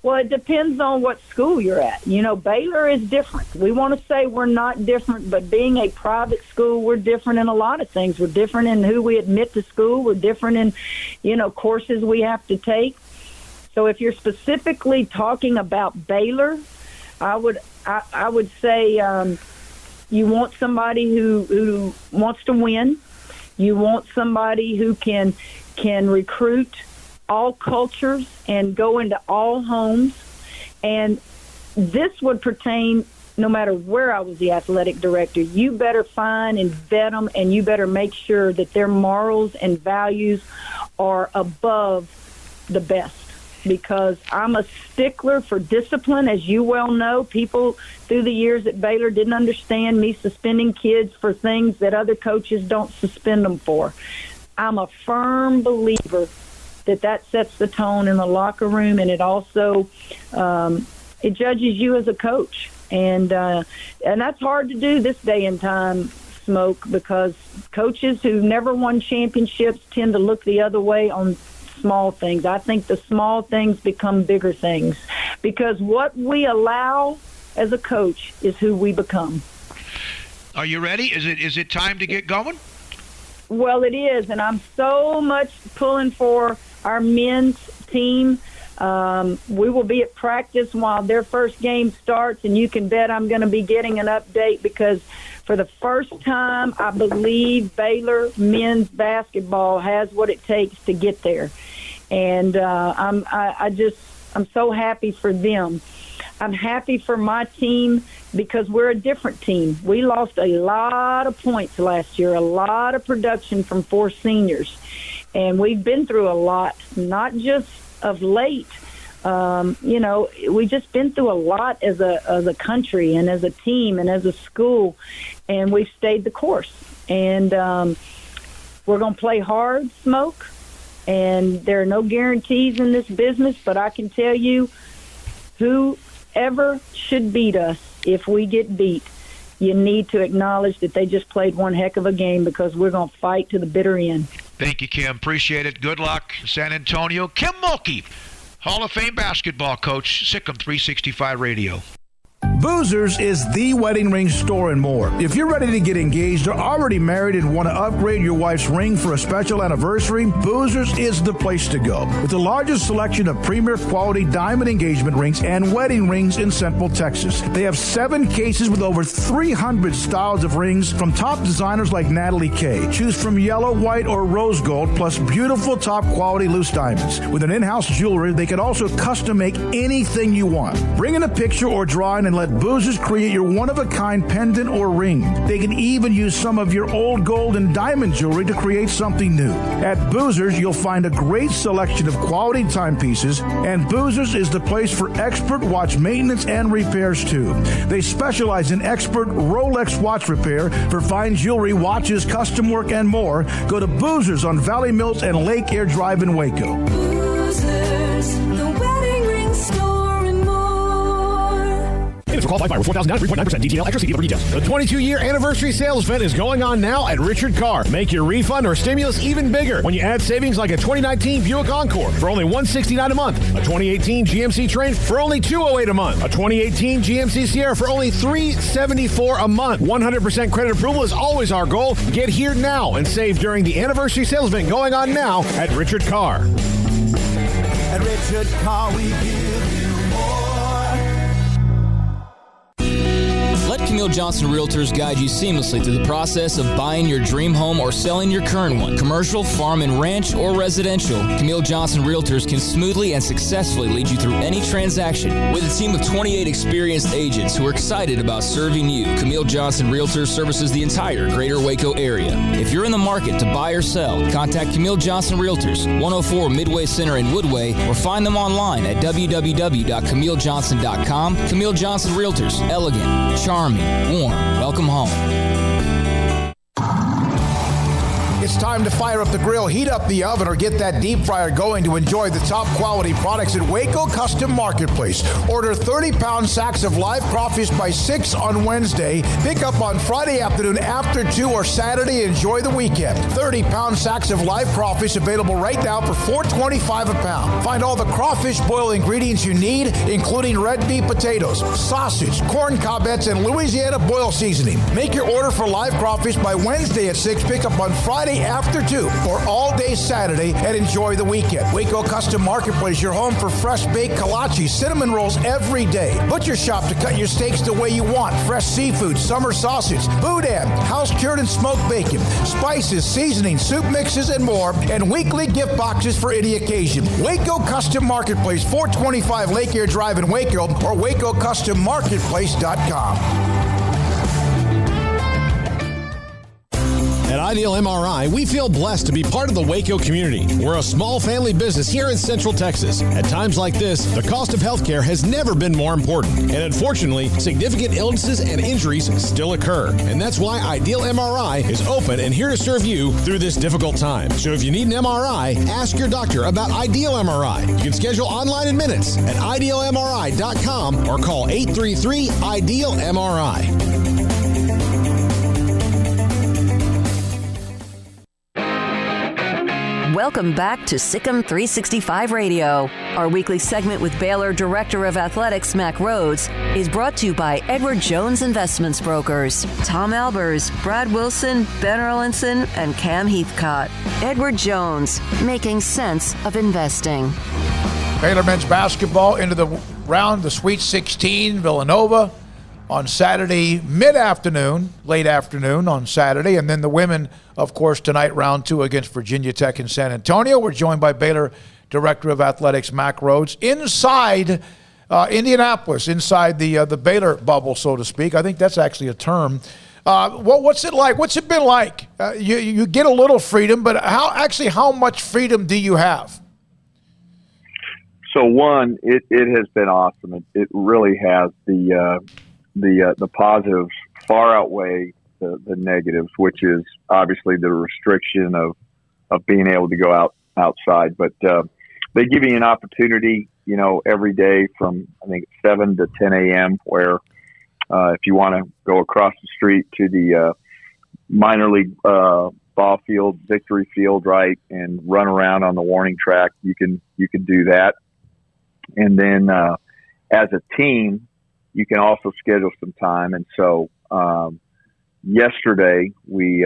Well, it depends on what school you're at. Baylor is different. We want to say we're not different, but being a private school, we're different in a lot of things. We're different in who we admit to school. We're different in, courses we have to take. So if you're specifically talking about Baylor, I would say you want somebody who wants to win. You want somebody who can recruit all cultures and go into all homes. And this would pertain no matter where I was the athletic director. You better find and vet them, and you better make sure that their morals and values are above the best. Because I'm a stickler for discipline. As you well know, people through the years at Baylor didn't understand me suspending kids for things that other coaches don't suspend them for. I'm a firm believer that sets the tone in the locker room, and it also it judges you as a coach, and that's hard to do this day and time, Smoak, because coaches who never won championships tend to look the other way on small things. I think the small things become bigger things, because what we allow as a coach is who we become.
Are you ready? Is it time to get going?
Well, it is, and I'm so much pulling for our men's team. We will be at practice while their first game starts, and you can bet I'm going to be getting an update, because for the first time, I believe Baylor men's basketball has what it takes to get there. And I'm so happy for them. I'm happy for my team because we're a different team. We lost a lot of points last year, a lot of production from 4 seniors. And we've been through a lot, not just of late, We just been through a lot as a country and as a team and as a school, and we've stayed the course. And we're going to play hard, Smoak, and there are no guarantees in this business, but I can tell you, whoever should beat us, if we get beat, you need to acknowledge that they just played one heck of a game, because we're going to fight to the bitter end.
Thank you, Kim. Appreciate it. Good luck, San Antonio. Kim Mulkey, Hall of Fame basketball coach, SicEm365 Radio.
Boozers is the wedding ring store and more. If you're ready to get engaged or already married and want to upgrade your wife's ring for a special anniversary, Boozers is the place to go. With the largest selection of premier quality diamond engagement rings and wedding rings in Central Texas. They have 7 cases with over 300 styles of rings from top designers like Natalie Kay. Choose from yellow, white, or rose gold, plus beautiful top quality loose diamonds. With an in-house jeweler, they can also custom make anything you want. Bring in a picture or drawing and let Boozers create your one-of-a-kind pendant or ring. They can even use some of your old gold and diamond jewelry to create something new. At Boozers, you'll find a great selection of quality timepieces, and Boozers is the place for expert watch maintenance and repairs, too. They specialize in expert Rolex watch repair for fine jewelry, watches, custom work, and more. Go to Boozers on Valley Mills and Lake Air Drive in Waco.
Boozers, the wedding ring store and more.
Payments for qualified buyer with $4,000 down, 3.9% DTL, extra CD for details. The 22-year anniversary sales event is going on now at Richard Carr. Make your refund or stimulus even bigger when you add savings like a 2019 Buick Encore for only $169 a month, a 2018 GMC Train for only $208 a month, a 2018 GMC Sierra for only $374 a month. 100% credit approval is always our goal. Get here now and save during the anniversary sales event going on now at Richard Carr.
At Richard Carr, we give you more.
Let Camille Johnson Realtors guide you seamlessly through the process of buying your dream home or selling your current one. Commercial, farm and ranch, or residential, Camille Johnson Realtors can smoothly and successfully lead you through any transaction. With a team of 28 experienced agents who are excited about serving you, Camille Johnson Realtors services the entire greater Waco area. If you're in the market to buy or sell, contact Camille Johnson Realtors, 104 Midway Center in Woodway, or find them online at www.camillejohnson.com. Camille Johnson Realtors, elegant, charming, warm. Welcome home.
It's time to fire up the grill, heat up the oven, or get that deep fryer going to enjoy the top quality products at Waco Custom Marketplace. Order 30-pound sacks of live crawfish by 6 on Wednesday. Pick up on Friday afternoon after 2 or Saturday. Enjoy the weekend. 30-pound sacks of live crawfish available right now for $4.25 a pound. Find all the crawfish boil ingredients you need, including red beef potatoes, sausage, corn cobbettes, and Louisiana boil seasoning. Make your order for live crawfish by Wednesday at 6. Pick up on Friday after 2 or all day Saturday, and enjoy the weekend. Waco Custom Marketplace, your home for fresh baked kolache, cinnamon rolls every day. Butcher shop to cut your steaks the way you want. Fresh seafood, summer sausage, boudin, house cured and smoked bacon, spices, seasoning, soup mixes, and more, and weekly gift boxes for any occasion. Waco Custom Marketplace, 425 Lake Air Drive in Waco, or WacoCustomMarketplace.com.
At Ideal MRI, we feel blessed to be part of the Waco community. We're a small family business here in Central Texas. At times like this, the cost of healthcare has never been more important. And unfortunately, significant illnesses and injuries still occur. And that's why Ideal MRI is open and here to serve you through this difficult time. So if you need an MRI, ask your doctor about Ideal MRI. You can schedule online in minutes at idealmri.com or call 833-IDEAL-MRI.
Welcome back to SicEm365 Radio. Our weekly segment with Baylor Director of Athletics, Mack Rhodes, is brought to you by Edward Jones Investments Brokers, Tom Albers, Brad Wilson, Ben Erlinson, and Cam Heathcott. Edward Jones, making sense of investing.
Baylor men's basketball into the round, the Sweet 16, Villanova on Saturday mid-afternoon, late afternoon on Saturday. And then the women, of course, tonight, round 2 against Virginia Tech in San Antonio. We're joined by Baylor Director of Athletics, Mack Rhodes, inside Indianapolis, inside the Baylor bubble, so to speak. I think that's actually a term. What's it like? What's it been like? You get a little freedom, but how much freedom do you have?
So one, it has been awesome. It really has. The positives far outweigh the negatives, which is obviously the restriction of being able to go outside. But they give you an opportunity, every day from I think 7 to 10 a.m. where if you want to go across the street to the minor league ball field, victory field, right, and run around on the warning track, you can do that. And then as a team, you can also schedule some time. And so yesterday we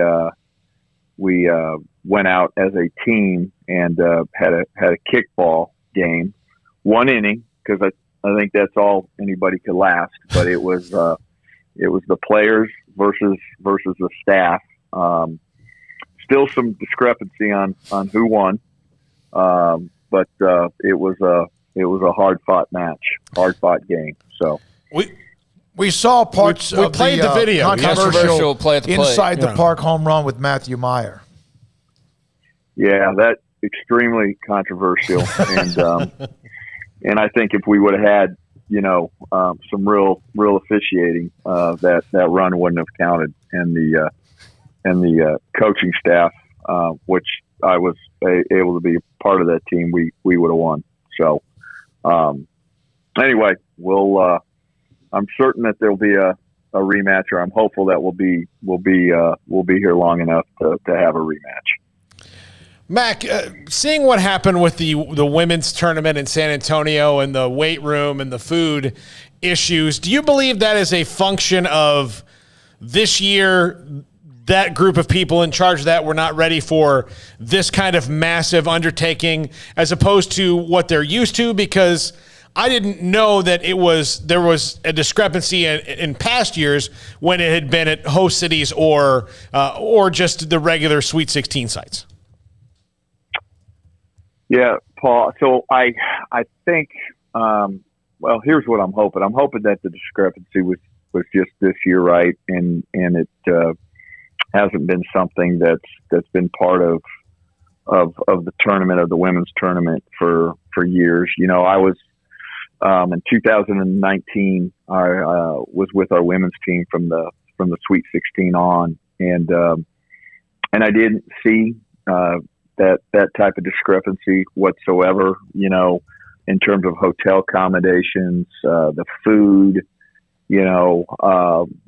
went out as a team and had a kickball game, 1 inning, because I think that's all anybody could last. But it was the players versus the staff. Still some discrepancy on who won, but it was a hard-fought match, hard-fought game. So
we saw parts
we
of
played the video.
controversial
play at the plate.
inside the park home run with Matthew Meyer.
Yeah, that's extremely controversial, and I think if we would have had some real officiating, that run wouldn't have counted, and the coaching staff, which I was able to be a part of that team, we would have won. So. Anyway, I'm certain that there'll be a rematch, or I'm hopeful that we'll be here long enough to have a rematch.
Mac, seeing what happened with the women's tournament in San Antonio and the weight room and the food issues, do you believe that is a function of this year? That group of people in charge of that were not ready for this kind of massive undertaking as opposed to what they're used to? Because I didn't know that there was a discrepancy in past years when it had been at host cities or just the regular Sweet 16 sites.
Yeah, Paul. So I think, well, here's what I'm hoping. I'm hoping that the discrepancy was just this year, right? And it, hasn't been something that's been part of the tournament, of the women's tournament for years. I was in 2019. I was with our women's team from the Sweet 16 on, and I didn't see that type of discrepancy whatsoever. In terms of hotel accommodations, the food, the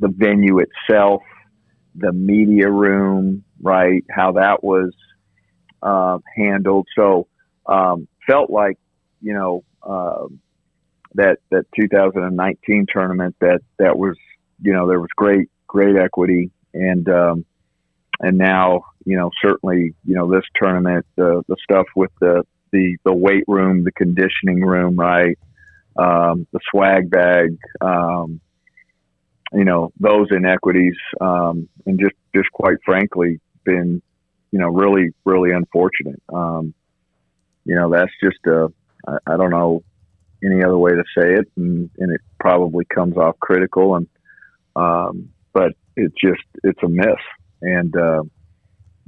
venue itself, the media room, right, how that was handled. So felt like, that 2019 tournament that was, there was great equity. And now, certainly, this tournament, the stuff with the weight room, the conditioning room, right, the swag bag, those inequities, and just quite frankly been, really, really unfortunate. That's just I don't know any other way to say it, and it probably comes off critical, and but it's a miss, and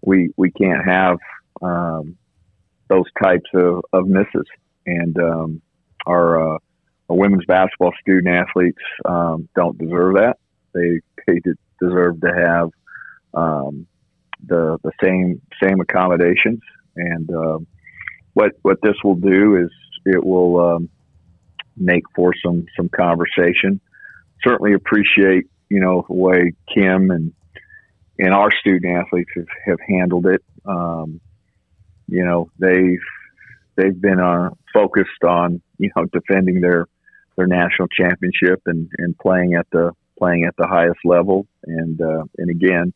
we can't have those types of misses, and our women's basketball student athletes don't deserve that. They deserve to have the same accommodations, and what this will do is it will make for some conversation. Certainly appreciate the way Kim and our student athletes have handled it. They've been focused on defending their national championship and playing at the highest level, and again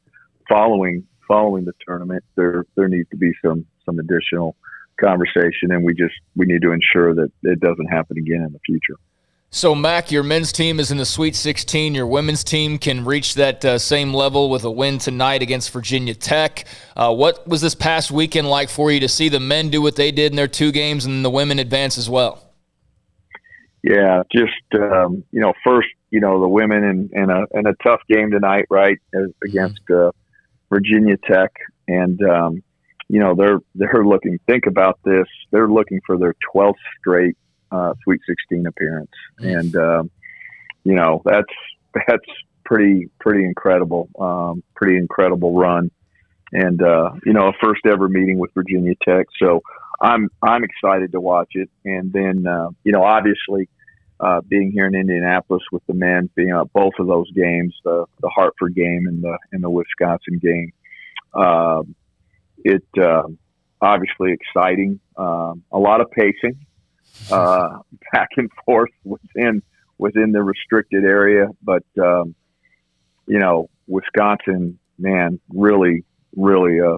following the tournament there needs to be some additional conversation, and we need to ensure that it doesn't happen again in the future.
So, Mac, your men's team is in the Sweet 16. Your women's team can reach that same level with a win tonight against Virginia Tech. What was this past weekend like for you to see the men do what they did in their 2 games and the women advance as well?
Yeah, just first, the women in a tough game tonight, right, against Virginia Tech, and they're looking. Think about this: they're looking for their 12th straight Sweet 16 appearance, and that's pretty incredible, pretty incredible run, and a first ever meeting with Virginia Tech. So I'm excited to watch it, and then obviously being here in Indianapolis with the men, being at both of those games, the Hartford game and the Wisconsin game, it obviously exciting. A lot of pacing, back and forth within the restricted area, but Wisconsin, man, really a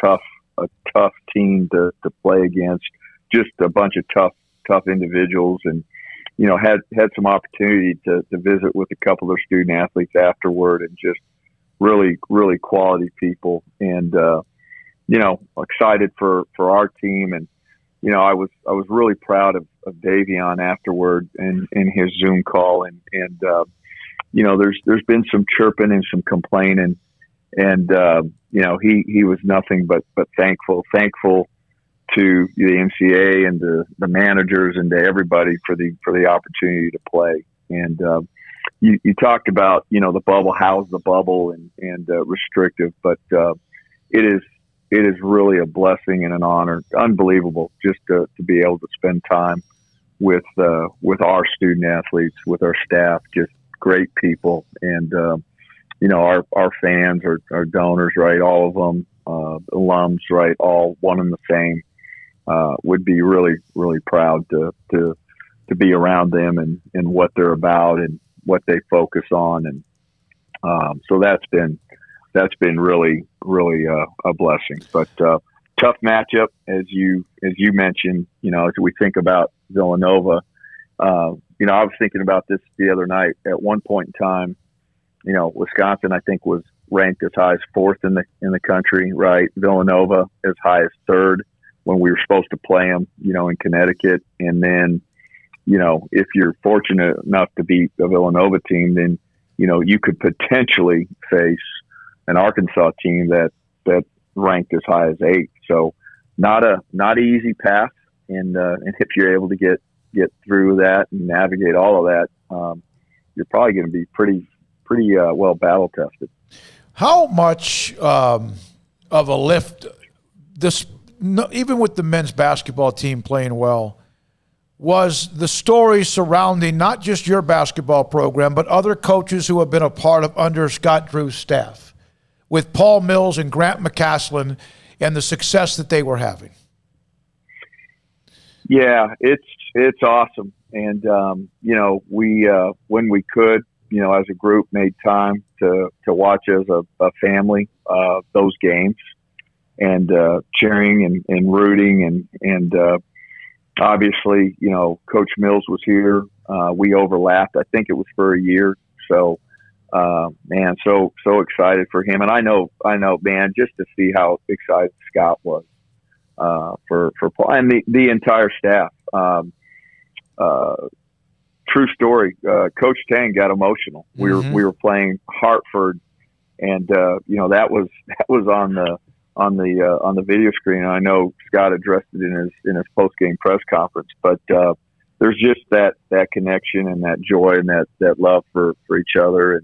tough team to play against. Just a bunch of tough individuals, and had some opportunity to visit with a couple of their student athletes afterward, and just really quality people, and excited for our team. And I was really proud of Davion afterward and his Zoom call, and there's been some chirping and some complaining, and he was nothing but thankful to the NCAA and the managers and to everybody for the opportunity to play. And you talked about the bubble, how's the bubble and restrictive, but it is really a blessing and an honor, unbelievable, just to be able to spend time with our student athletes, with our staff, just great people, and our fans, our donors, right, all of them, alums, right, all one and the same. Would be really proud to be around them and what they're about and what they focus on, and so that's been really a blessing. But tough matchup, as you mentioned. As we think about Villanova, I was thinking about this the other night. At one point in time, Wisconsin, I think, was ranked as high as 4th in the country, right? Villanova as high as 3rd when we were supposed to play them, in Connecticut. And then, if you're fortunate enough to beat the Villanova team, then, you could potentially face an Arkansas team that ranked as high as 8th. So not an easy path. And if you're able to get through that and navigate all of that, you're probably going to be pretty well battle tested.
How much of a lift even with the men's basketball team playing well, was the story surrounding not just your basketball program, but other coaches who have been a part of under Scott Drew's staff, with Paul Mills and Grant McCaslin and the success that they were having?
Yeah, it's awesome. And, we, when we could, as a group, made time to watch as a family those games, and cheering and rooting, and obviously, Coach Mills was here. We overlapped. I think it was for a year. So, man, so excited for him. And I know, man, just to see how excited Scott was for Paul and the entire staff. True story. Coach Tang got emotional. We were playing Hartford, and that was on the video screen. I know Scott addressed it in his post game press conference, but there's just that connection and that joy and that love for each other.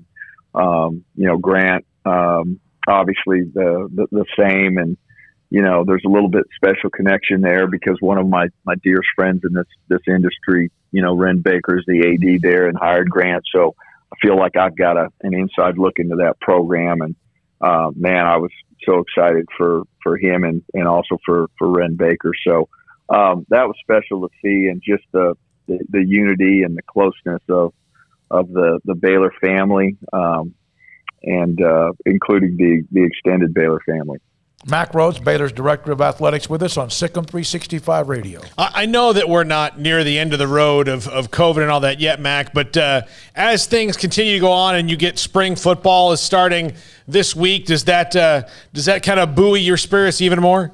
And Grant, obviously the same, and there's a little bit special connection there because one of my dearest friends in this industry, Ren Baker's the AD there and hired Grant, so I feel like I've got an inside look into that program. And man, I was so excited for him and also for Ren Baker. So that was special to see, and just the unity and the closeness of the Baylor family, and including the extended Baylor family.
Mac Rhodes, Baylor's Director of Athletics, with us on SicEm365 Radio.
I know that we're not near the end of the road of COVID and all that yet, Mac, but as things continue to go on and you get spring football is starting this week, does that kind of buoy your spirits even more?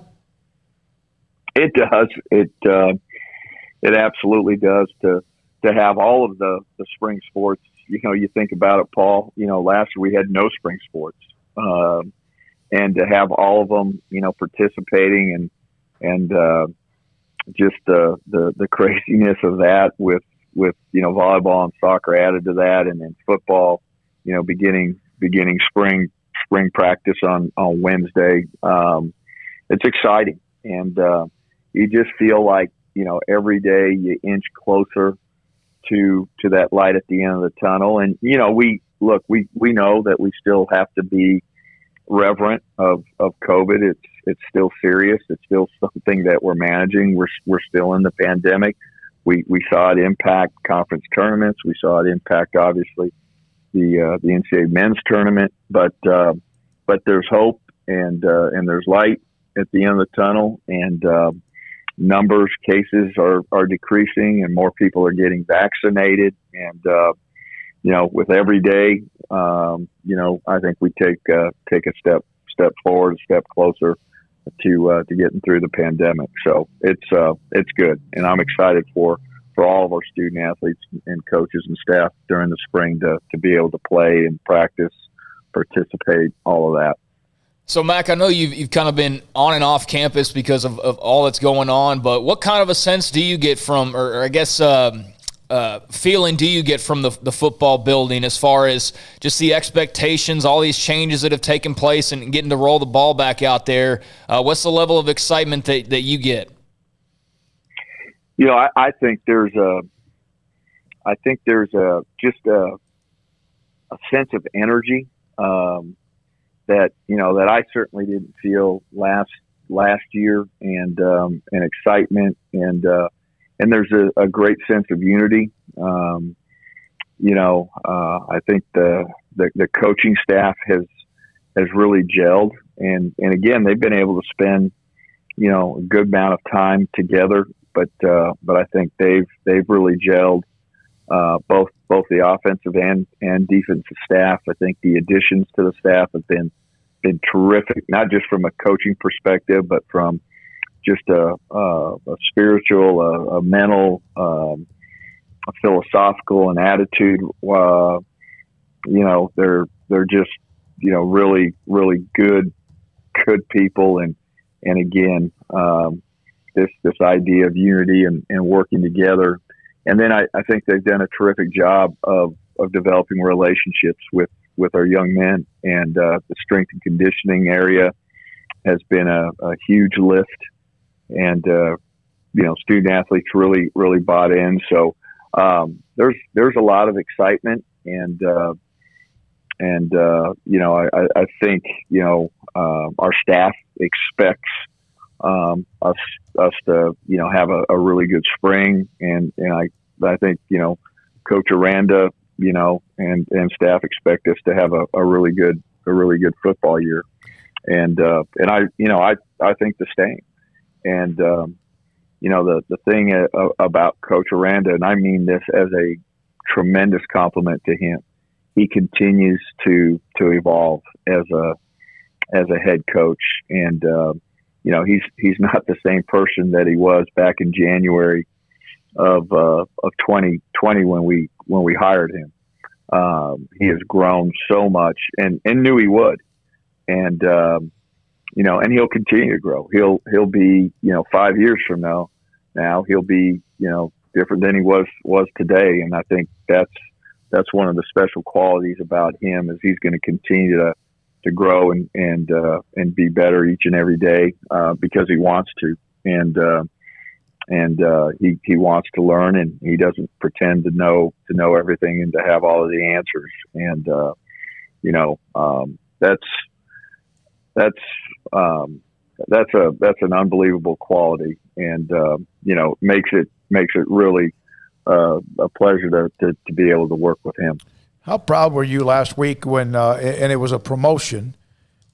It does. It absolutely does to have all of the spring sports. You think about it, Paul. Last year we had no spring sports. And to have all of them, participating and just the craziness of that with volleyball and soccer added to that, and then football, beginning spring practice on Wednesday. It's exciting, and you just feel like every day you inch closer to that light at the end of the tunnel. And we know that we still have to be reverent of COVID. It's still serious. It's still something that we're managing. We're still in the pandemic. We saw it impact conference tournaments. We saw it impact, obviously, the NCAA men's tournament. But there's hope and there's light at the end of the tunnel. And cases are decreasing, and more people are getting vaccinated. And with every day, I think we take a step forward, a step closer to getting through the pandemic. So it's good, and I'm excited for all of our student athletes and coaches and staff during the spring to be able to play and practice, participate, all of that.
So, Mac, I know you've kind of been on and off campus because of all that's going on, but what kind of a sense do you get from, or I guess feeling do you get from the football building as far as just the expectations, all these changes that have taken place and getting to roll the ball back out there? What's the level of excitement that you get?
I think there's just a sense of energy that I certainly didn't feel last year, and excitement, and there's a great sense of unity. I think the coaching staff has really gelled, and again, they've been able to spend a good amount of time together, but I think they've really gelled, both the offensive and defensive staff. I think the additions to the staff have been terrific, not just from a coaching perspective, but from just a spiritual, a mental, a philosophical, and attitude. They're just really, really good people, and again, this idea of unity and working together. And then I think they've done a terrific job of developing relationships with our young men, and the strength and conditioning area has been a huge lift, and student athletes really, really bought in. So there's a lot of excitement, and I think our staff expects us to have a really good spring, and I think Coach Aranda and staff expect us to have a really good football year, and I think the same. And the thing about Coach Aranda, and I mean this as a tremendous compliment to him, he continues to evolve as a head coach, and he's not the same person that he was back in January of 2020 when we hired him. He has grown so much, and knew he would, and and he'll continue to grow. He'll be 5 years from now he'll be different than he was today, and I think that's one of the special qualities about him, is he's going to continue to grow and be better each and every day, because he wants to, and he wants to learn, and he doesn't pretend to know everything and to have all of the answers. And that's an unbelievable quality, and makes it really a pleasure to be able to work with him.
How proud were you last week when and it was a promotion,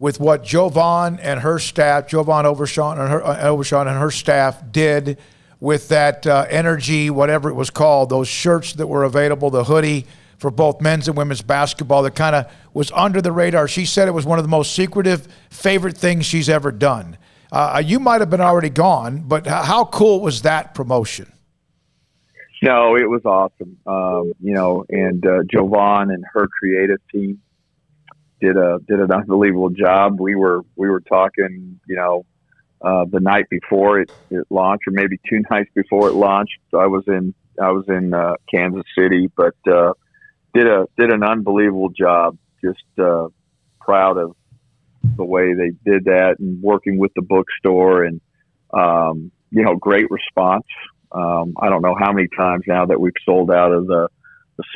with what Jovan and her staff, Jovan Overshawn and her staff did with that energy, whatever it was called, those shirts that were available, the hoodie for both men's and women's basketball that kind of was under the radar. She said it was one of the most secretive, favorite things she's ever done. You might have been already gone, but how cool was that promotion?
No, it was awesome. And Jovan and her creative team did an unbelievable job. We were talking, the night before it launched, or maybe 2 nights before it launched. So I was in Kansas City, but did an unbelievable job. Just proud of the way they did that, and working with the bookstore, and great response. I don't know how many times now that we've sold out of the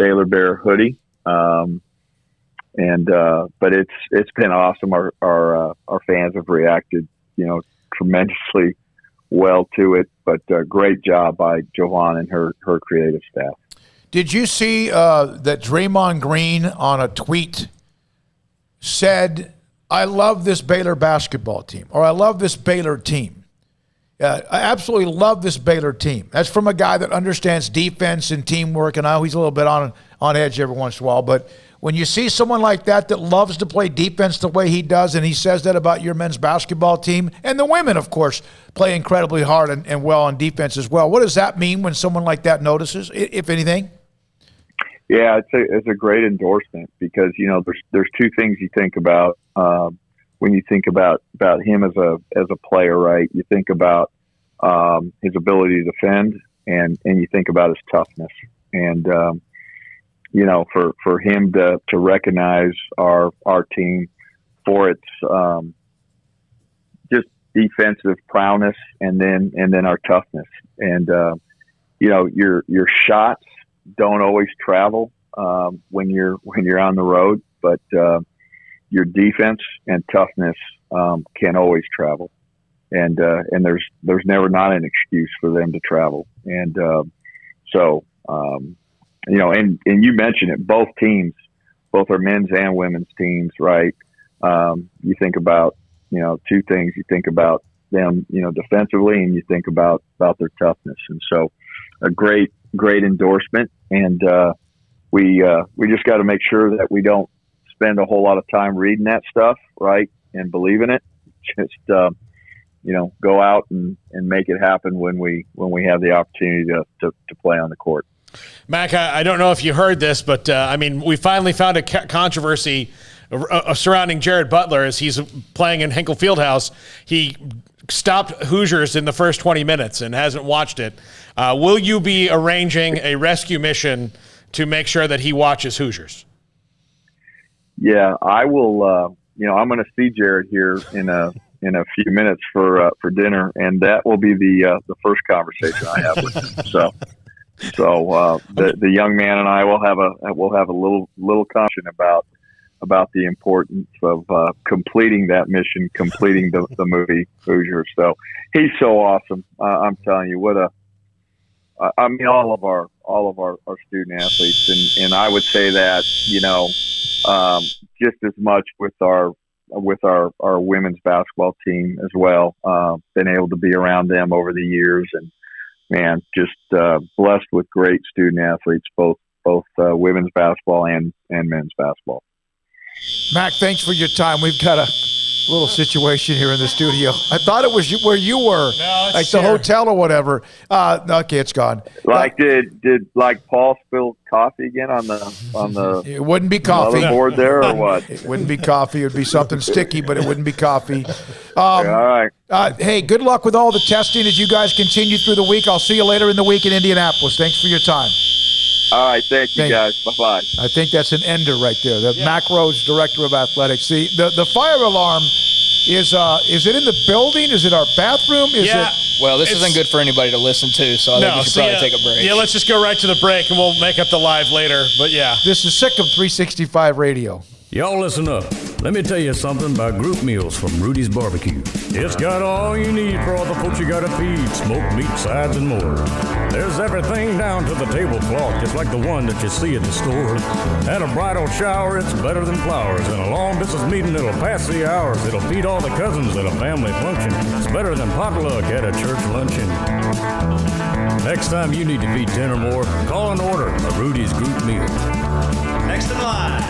Sailor Bear hoodie, but it's been awesome. Our fans have reacted, tremendously well to it. But great job by Jovan and her creative staff.
Did you see that Draymond Green on a tweet said, "I love this Baylor basketball team," or "I love this Baylor team"? I absolutely love this Baylor team. That's from a guy that understands defense and teamwork, and I know he's a little bit on edge every once in a while. But when you see someone like that loves to play defense the way he does, and he says that about your men's basketball team, and the women, of course, play incredibly hard and well on defense as well. What does that mean when someone like that notices, if anything?
Yeah, it's a great endorsement, because there's 2 things you think about when you think about him as a player, right? You think about his ability to defend, and you think about his toughness. And for him to recognize our team for its just defensive prowess, and then our toughness. And your shots don't always travel when you're on the road, but your defense and toughness can always travel, and there's never not an excuse for them to travel. And and you mentioned it, both teams, both our men's and women's teams, right? You think about 2 things. You think about them, defensively, and you think about their toughness. And so, a great endorsement. And we just got to make sure that we don't spend a whole lot of time reading that stuff, right, and believe in it. Just go out and make it happen when we have the opportunity to play on the court.
Mac, I don't know if you heard this, but we finally found a controversy surrounding Jared Butler as he's playing in Hinkle Fieldhouse. He stopped Hoosiers in the first 20 minutes and hasn't watched it. Will you be arranging a rescue mission to make sure that he watches Hoosiers?
Yeah, I will. I'm going to see Jared here in a few minutes for dinner, and that will be the first conversation I have with him. So the young man and I will have a little conversation about the importance of completing that mission, completing the movie Hoosiers. So he's so awesome. I'm telling you, all of our student athletes, and I would say that just as much with our women's basketball team as well. Been able to be around them over the years, and man, just blessed with great student athletes, both women's basketball and men's basketball.
Mac, thanks for your time. We've got a little situation here in the studio. I thought it was where you were, like the hotel or whatever. Okay, it's gone.
Did Paul spill coffee again on the?
It wouldn't be coffee.
Board there or what?
It wouldn't be coffee. It would be something sticky, but it wouldn't be coffee.
All right.
Hey, good luck with all the testing as you guys continue through the week. I'll see you later in the week in Indianapolis. Thanks for your time.
All right, thank you guys. Bye-bye.
I think that's an ender right there. Mac Rose, Director of Athletics. The fire alarm is it in the building? Is it our bathroom?
Well, this isn't good for anybody to listen to, so I think we should probably take a break.
Yeah, let's just go right to the break, and we'll make up the live later. But yeah.
This is SicEm365 Radio.
Y'all listen up. Let me tell you something about group meals from Rudy's Barbecue. It's got all you need for all the folks you gotta feed, smoked meat, sides, and more. There's everything down to the tablecloth, just like the one that you see at the store. At a bridal shower, it's better than flowers. In a long-distance meeting, it'll pass the hours. It'll feed all the cousins at a family function. It's better than potluck at a church luncheon. Next time you need to feed 10 or more, call and order a Rudy's group meal.
Next in line.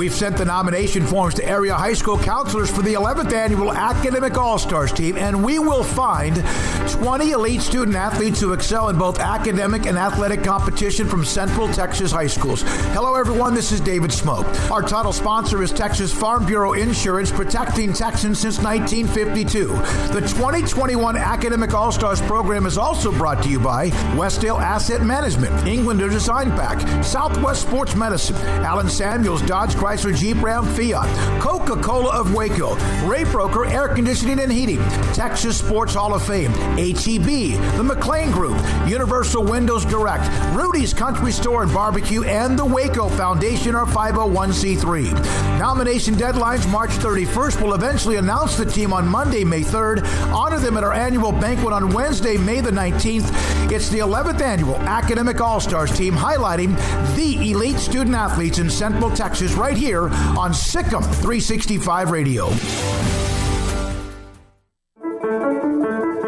We've sent the nomination forms to area high school counselors for the 11th annual Academic All-Stars team, and we will find 20 elite student athletes who excel in both academic and athletic competition from Central Texas high schools. Hello, everyone. This is David Smoak. Our title sponsor is Texas Farm Bureau Insurance, protecting Texans since 1952. The 2021 Academic All-Stars program is also brought to you by Westdale Asset Management, Englander Design Pack, Southwest Sports Medicine, Allen Samuels, Dodge Chrysler Jeep Ram Fiat, Coca-Cola of Waco, Ray Broker Air Conditioning and Heating, Texas Sports Hall of Fame, HEB, the McLean Group, Universal Windows Direct, Rudy's Country Store and Barbecue, and the Waco Foundation are 501c3. Nomination deadlines March 31st. We'll eventually announce the team on Monday, May 3rd. Honor them at our annual banquet on Wednesday, May the 19th. It's the 11th annual Academic All-Stars team highlighting the elite student athletes in Central Texas right here on SicEm365 Radio.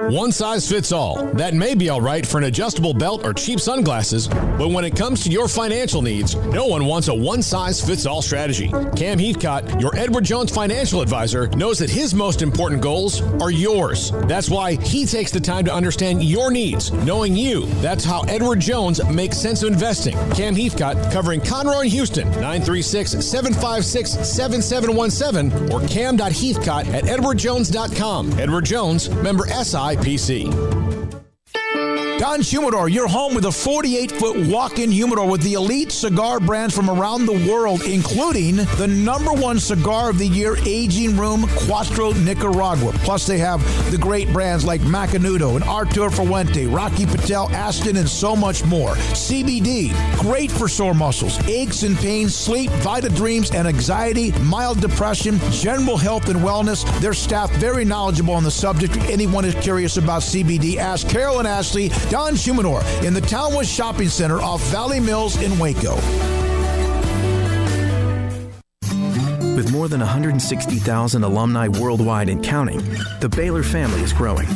One size fits all. That may be all right for an adjustable belt or cheap sunglasses, but when it comes to your financial needs, no one wants a one-size-fits-all strategy. Cam Heathcott, your Edward Jones financial advisor, knows that his most important goals are yours. That's why he takes the time to understand your needs, knowing you. That's how Edward Jones makes sense of investing. Cam Heathcott, covering Conroe and Houston, 936-756-7717 or cam.heathcott@edwardjones.com. Edward Jones, member SIPC.
Don Humidor, your home with a 48-foot walk-in humidor with the elite cigar brands from around the world, including the #1 cigar of the year, Aging Room Cuatro Nicaragua. Plus, they have the great brands like Macanudo and Artur Fuente, Rocky Patel, Aston, and so much more. CBD, great for sore muscles, aches and pains, sleep, Vita Dreams, and anxiety, mild depression, general health and wellness. Their staff very knowledgeable on the subject. If anyone is curious about CBD, ask Carol and Ashley. Don Humidor in the Townwest Shopping Center off Valley Mills in Waco.
With more than 160,000 alumni worldwide and counting, the Baylor family is growing.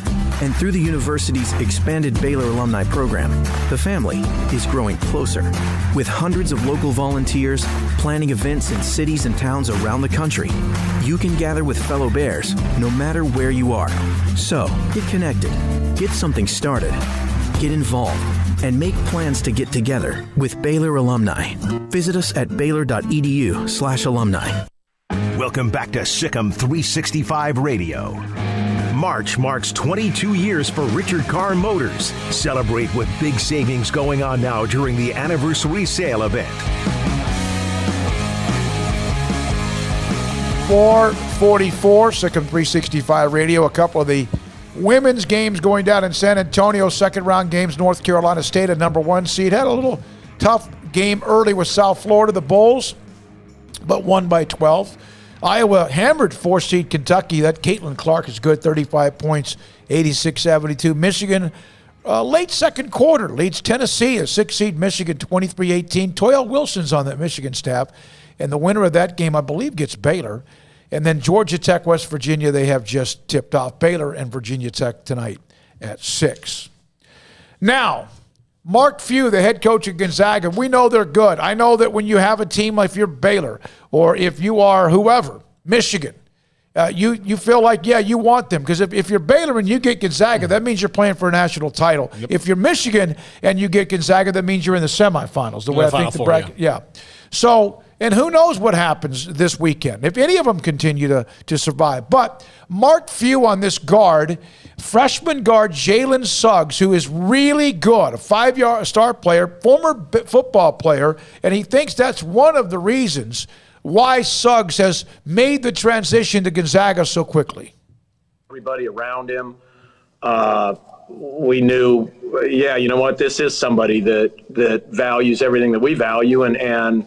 And through the university's expanded Baylor alumni program, the family is growing closer. With hundreds of local volunteers planning events in cities and towns around the country, you can gather with fellow Bears no matter where you are. So, get connected, get something started, get involved, and make plans to get together with Baylor alumni. Visit us at baylor.edu/alumni.
Welcome back to SicEm365 Radio. March marks 22 years for Richard Carr Motors. Celebrate with big savings going on now during the anniversary sale event.
444, SicEm365 Radio. A couple of the women's games going down in San Antonio. Second round games, North Carolina State, a #1 seed. Had a little tough game early with South Florida, the Bulls, but won by 12. Iowa hammered 4-seed Kentucky. That Caitlin Clark is good, 35 points, 86-72. Michigan, late second quarter, leads Tennessee, a 6-seed Michigan, 23-18. Toyle Wilson's on that Michigan staff, and the winner of that game, I believe, gets Baylor. And then Georgia Tech, West Virginia, they have just tipped off. Baylor and Virginia Tech tonight at 6. Now, Mark Few, the head coach of Gonzaga, we know they're good. I know that when you have a team like if you're Baylor or if you are whoever, Michigan, you feel like, yeah, you want them. Because if you're Baylor and you get Gonzaga, that means you're playing for a national title. Yep. If you're Michigan and you get Gonzaga, that means you're in the semifinals. The way I think the bracket, yeah. So, and who knows what happens this weekend, if any of them continue to survive. But Mark Few on this guard, freshman guard Jalen Suggs, who is really good, a 5-star player, former football player, and he thinks that's one of the reasons why Suggs has made the transition to Gonzaga so quickly.
Everybody around him, we knew, yeah, you know what, this is somebody that values everything that we value, and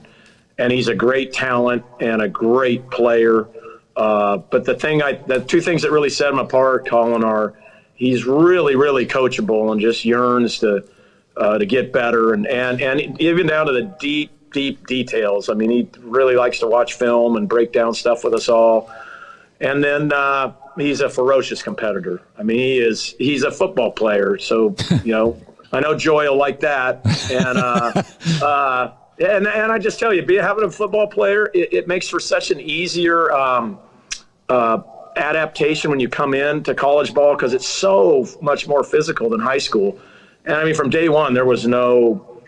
he's a great talent and a great player. But the two things that really set him apart, Colin, are he's really, really coachable and just yearns to get better, and even down to the deep details. I mean, he really likes to watch film and break down stuff with us all. And then he's a ferocious competitor. I mean, he's a football player. So, you know, I know Joy will like that. And and I just tell you, having a football player, it makes for such an easier adaptation when you come in to college ball, because it's so much more physical than high school. And I mean, from day one,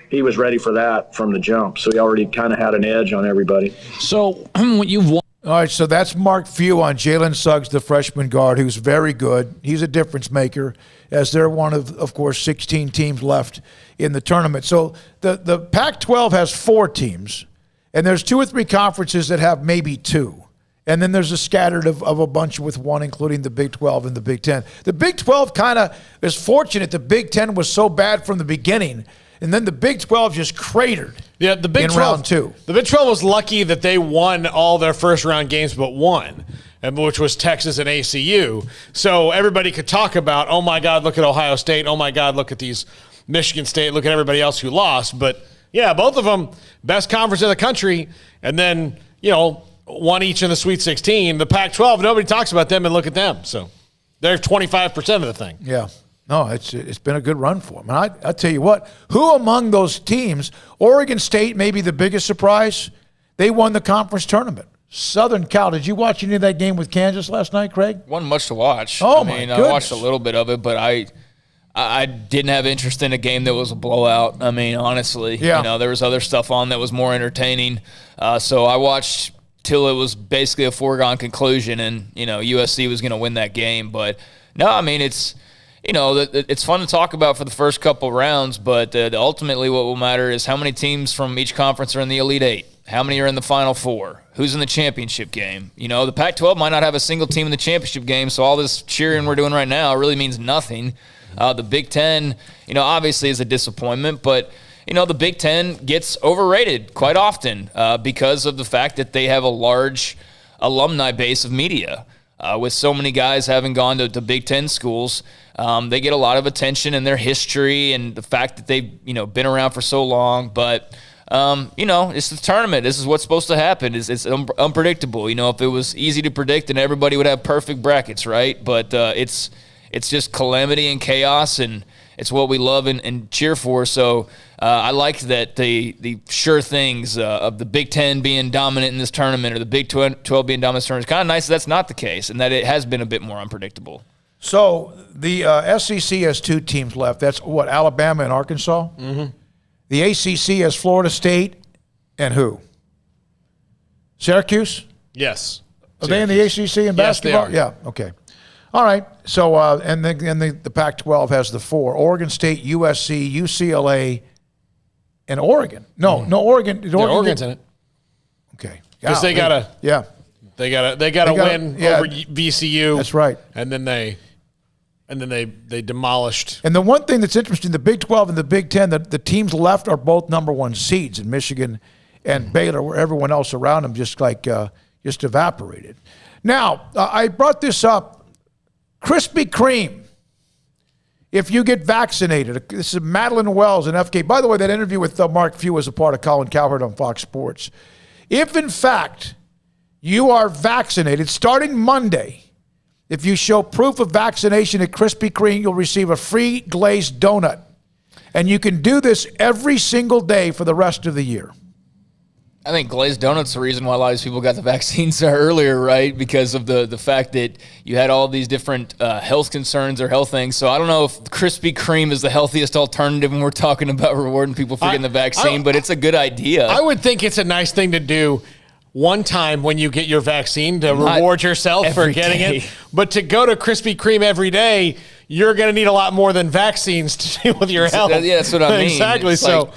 he was ready for that from the jump. So he already kind of had an edge on everybody.
So you've won.
All right, so that's Mark Few on Jalen Suggs, the freshman guard, who's very good. He's a difference maker, as they're one of course, 16 teams left in the tournament. So the Pac-12 has 4 teams, and there's 2 or 3 conferences that have maybe 2. And then there's a scattered of a bunch with 1, including the Big 12 and the Big 10. The Big 12 kind of is fortunate. The Big 10 was so bad from the beginning, and then the Big 12 just cratered.
Yeah, the Big 12,
round 2.
The Big 12 was lucky that they won all their first round games but one, which was Texas and ACU. So everybody could talk about, oh my God, look at Ohio State. Oh my God, look at these Michigan State. Look at everybody else who lost. But yeah, both of them, best conference in the country. And then, one each in the Sweet 16. The Pac-12, nobody talks about them, and look at them. So they're 25% of the thing.
Yeah. No, it's been a good run for them. And I tell you what, who among those teams, Oregon State may be the biggest surprise, they won the conference tournament. Southern Cal, did you watch any of that game with Kansas last night, Craig?
Wasn't much to watch.
Oh,
my goodness.
I
watched a little bit of it, but I didn't have interest in a game that was a blowout. I mean, honestly, there was other stuff on that was more entertaining. So I watched till it was basically a foregone conclusion, and USC was going to win that game. But no, I mean it's fun to talk about for the first couple rounds, but ultimately what will matter is how many teams from each conference are in the Elite Eight, how many are in the Final Four, who's in the championship game. The Pac-12 might not have a single team in the championship game, so all this cheering we're doing right now really means nothing. The Big Ten, obviously is a disappointment, but the Big Ten gets overrated quite often because of the fact that they have a large alumni base of media. With so many guys having gone to Big Ten schools, they get a lot of attention in their history and the fact that they've been around for so long. But it's the tournament. This is what's supposed to happen. It's unpredictable. If it was easy to predict, then everybody would have perfect brackets, right? But it's just calamity and chaos, and it's what we love and cheer for. So I like that the sure things of the Big Ten being dominant in this tournament or the Big 12 being dominant in this tournament. It's kind of nice that that's not the case and that it has been a bit more unpredictable.
So the SEC has 2 teams left. That's what, Alabama and Arkansas?
Mm-hmm.
The ACC has Florida State and who? Syracuse?
Yes.
Are they in the ACC in basketball?
Yes, they are.
Yeah, okay. All right. So, and the Pac-12 has the 4. Oregon State, USC, UCLA, and Oregon. No, Oregon.
Oregon's in it.
Okay.
Because they gotta win over VCU.
That's right.
And then they demolished.
And the one thing that's interesting, the Big 12 and the Big 10, the teams left are both number 1 seeds in Michigan and Baylor, where everyone else around them just evaporated. Now, I brought this up. Krispy Kreme, if you get vaccinated, this is Madeline Wells and FK. By the way, that interview with Mark Few was a part of Colin Cowherd on Fox Sports. If, in fact, you are vaccinated, starting Monday, if you show proof of vaccination at Krispy Kreme, you'll receive a free glazed donut. And you can do this every single day for the rest of the year.
I think glazed donuts is the reason why a lot of these people got the vaccines earlier, right? Because of the fact that you had all these different health concerns or health things. So I don't know if Krispy Kreme is the healthiest alternative when we're talking about rewarding people for getting the vaccine, but it's a good idea.
I would think it's a nice thing to do one time when you get your vaccine to reward yourself for getting it. But to go to Krispy Kreme every day, you're going to need a lot more than vaccines to deal with your health.
Yeah, that's what I mean.
Exactly.
It's
so.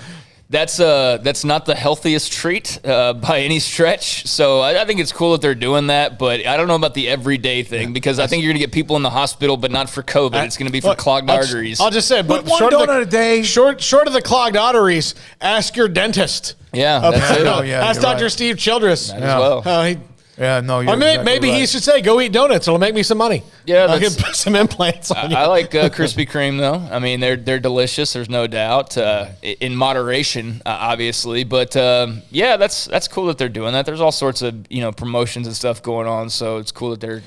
That's not the healthiest treat by any stretch. So I think it's cool that they're doing that, but I don't know about the everyday thing because I think you're going to get people in the hospital, but not for COVID. It's going to be for clogged arteries.
I'll just say, but
one donut a day.
Short of the clogged arteries, ask your dentist.
Yeah, that's it.
Ask Dr. Right. Steve Childress.
As well.
Maybe he should say, go eat donuts. It'll make me some money.
Yeah,
I'll get some implants on you.
I like Krispy Kreme, though. I mean, they're delicious. There's no doubt. In moderation, obviously. But, that's cool that they're doing that. There's all sorts of, promotions and stuff going on. So it's cool that they're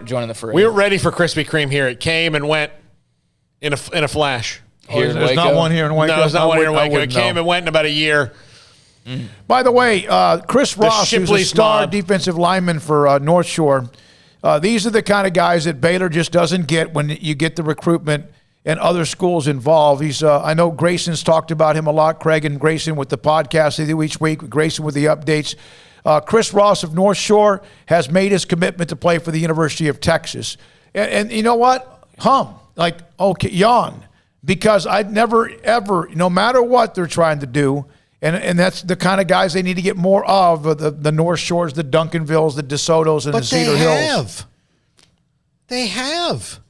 joining the fray.
We were ready for Krispy Kreme here. It came and went in a flash.
Here in
there's
Waco?
not one here in Waco.
No, there's not one here in Waco. It came
know.
and went in about a year.
By the way, Chris Ross, who's a
Shipley's
star
mob.
defensive lineman for North Shore, these are the kind of guys that Baylor just doesn't get when you get the recruitment and other schools involved. He's, I know Grayson's talked about him a lot, Craig and Grayson with the podcast they do each week, Grayson with the updates. Chris Ross of North Shore has made his commitment to play for the University of Texas. And you know what? Yawn. Because I'd never, ever, no matter what they're trying to do, and that's the kind of guys they need to get more of, the North Shores, the Duncanvilles, the DeSotos, and the Cedar Hills.
They have.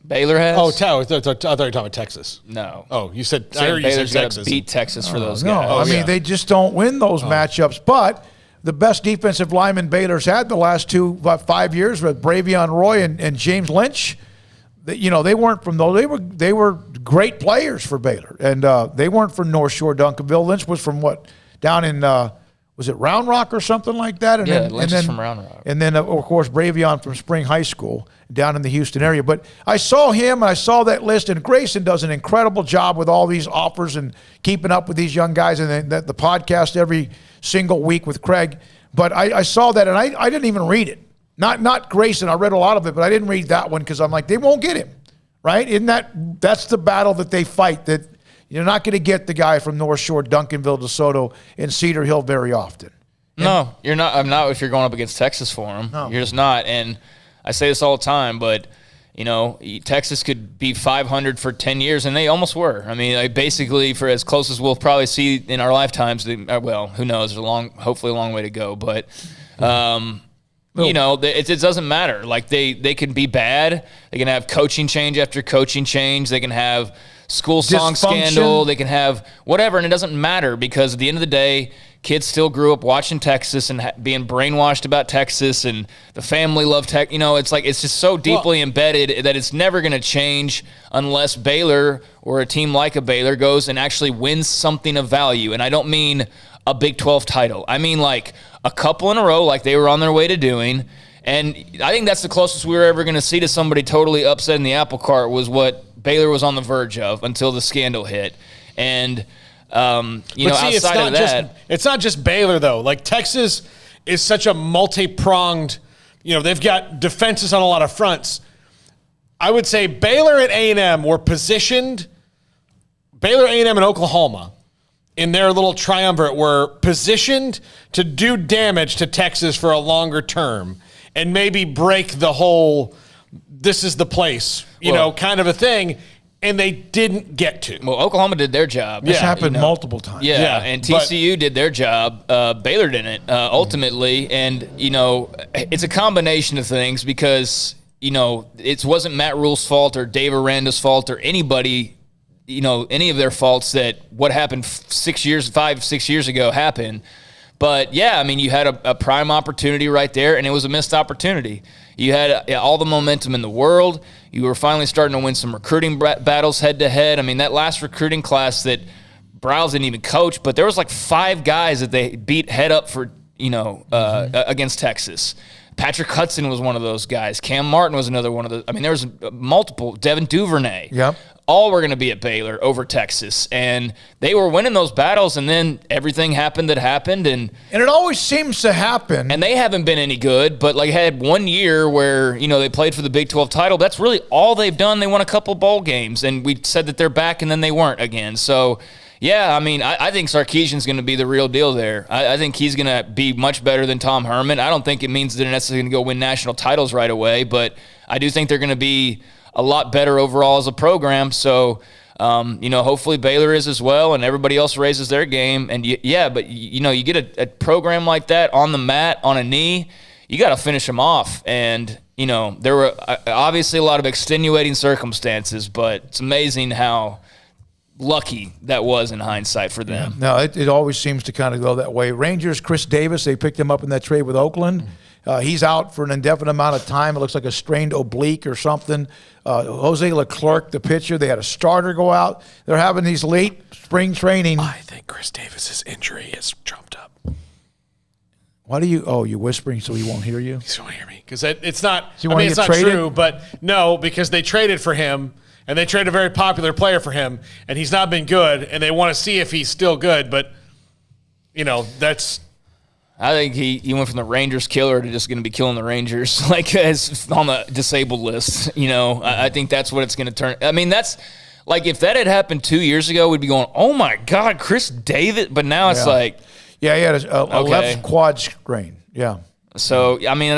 Baylor has?
Oh, I thought you were talking about Texas.
No.
Oh, you said, I
So
heard you said
Baylor's got
Texas.
to beat Texas for those
No,
guys.
I mean, they just don't win those matchups. But the best defensive lineman Baylor's had the last 5 years with Bravion Roy and James Lynch. They weren't from those. They were great players for Baylor, and they weren't from North Shore Duncanville. Lynch was from down in was it Round Rock or something like that? And
Lynch is from Round Rock.
And then of course Bravion from Spring High School down in the Houston area. But I saw him and I saw that list, and Grayson does an incredible job with all these offers and keeping up with these young guys, and the podcast every single week with Craig. But I saw that, and I didn't even read it. Not Grayson. I read a lot of it, but I didn't read that one because I'm like, they won't get him, right? That's the battle that they fight, that you're not going to get the guy from North Shore, Duncanville, DeSoto, and Cedar Hill very often.
No, you're not. I'm not if you're going up against Texas for him.
No.
You're just not. And I say this all the time, but, Texas could be 500 for 10 years, and they almost were. I mean, basically, for as close as we'll probably see in our lifetimes, who knows? There's hopefully a long way to go. But, it doesn't matter. Like, they can be bad. They can have coaching change after coaching change. They can have school song scandal. They can have whatever, and it doesn't matter because at the end of the day, kids still grew up watching Texas and being brainwashed about Texas, and the family loved Tech. It's just so deeply embedded that it's never going to change unless Baylor or a team like a Baylor goes and actually wins something of value. And I don't mean a Big 12 title. I mean like a couple in a row like they were on their way to doing. And I think that's the closest we were ever going to see to somebody totally upsetting the apple cart was what Baylor was on the verge of until the scandal hit. And outside of that,
it's not just Baylor though. Like Texas is such a multi-pronged. They've got defenses on a lot of fronts. I would say Baylor and A&M were positioned. Baylor, A&M, and Oklahoma in their little triumvirate were positioned to do damage to Texas for a longer term and maybe break the whole. This is the place, kind of a thing. And they didn't get to.
Well, Oklahoma did their job.
This happened multiple times.
Yeah, and TCU did their job. Baylor didn't, ultimately. And, it's a combination of things because, it wasn't Matt Rule's fault or Dave Aranda's fault or anybody, any of their faults that what happened 5, 6 years ago happened. But, yeah, I mean, you had a prime opportunity right there, and it was a missed opportunity. You had all the momentum in the world. You were finally starting to win some recruiting battles head-to-head. I mean, that last recruiting class that Browse didn't even coach, but there was like 5 guys that they beat head up for, against Texas. Patrick Hudson was one of those guys. Cam Martin was another one of those. I mean, there was multiple. Devin Duvernay.
Yep.
All were going to be at Baylor over Texas. And they were winning those battles, and then everything happened that happened. And
it always seems to happen.
And they haven't been any good, but had 1 year where, they played for the Big 12 title. That's really all they've done. They won a couple bowl games, and we said that they're back, and then they weren't again. So, yeah, I mean, I think Sarkisian's going to be the real deal there. I think he's going to be much better than Tom Herman. I don't think it means they're necessarily going to go win national titles right away, but I do think they're going to be a lot better overall as a program. So, hopefully Baylor is as well, and everybody else raises their game. And you get a program like that on the mat, on a knee, you got to finish them off. And, there were obviously a lot of extenuating circumstances, but it's amazing how lucky that was in hindsight for them.
No, it always seems to kind of go that way. Rangers, Chris Davis, they picked him up in that trade with Oakland. He's out for an indefinite amount of time. It looks like a strained oblique or something. Jose Leclerc, the pitcher, they had a starter go out. They're having these late spring training.
I think Chris Davis's injury is trumped up.
Why do you? Oh, you're whispering so he won't hear you?
He won't hear me because it's not.
So it's not
true, but no, because they traded for him and they trade a very popular player for him, and he's not been good, and they want to see if he's still good. But, that's...
I think he went from the Rangers killer to just going to be killing the Rangers, like as on the disabled list. I think that's what it's going to turn. I mean, that's like if that had happened 2 years ago, we'd be going, "Oh my God, Chris David!" But now it's like,
he had a left quad strain. Yeah.
So I mean,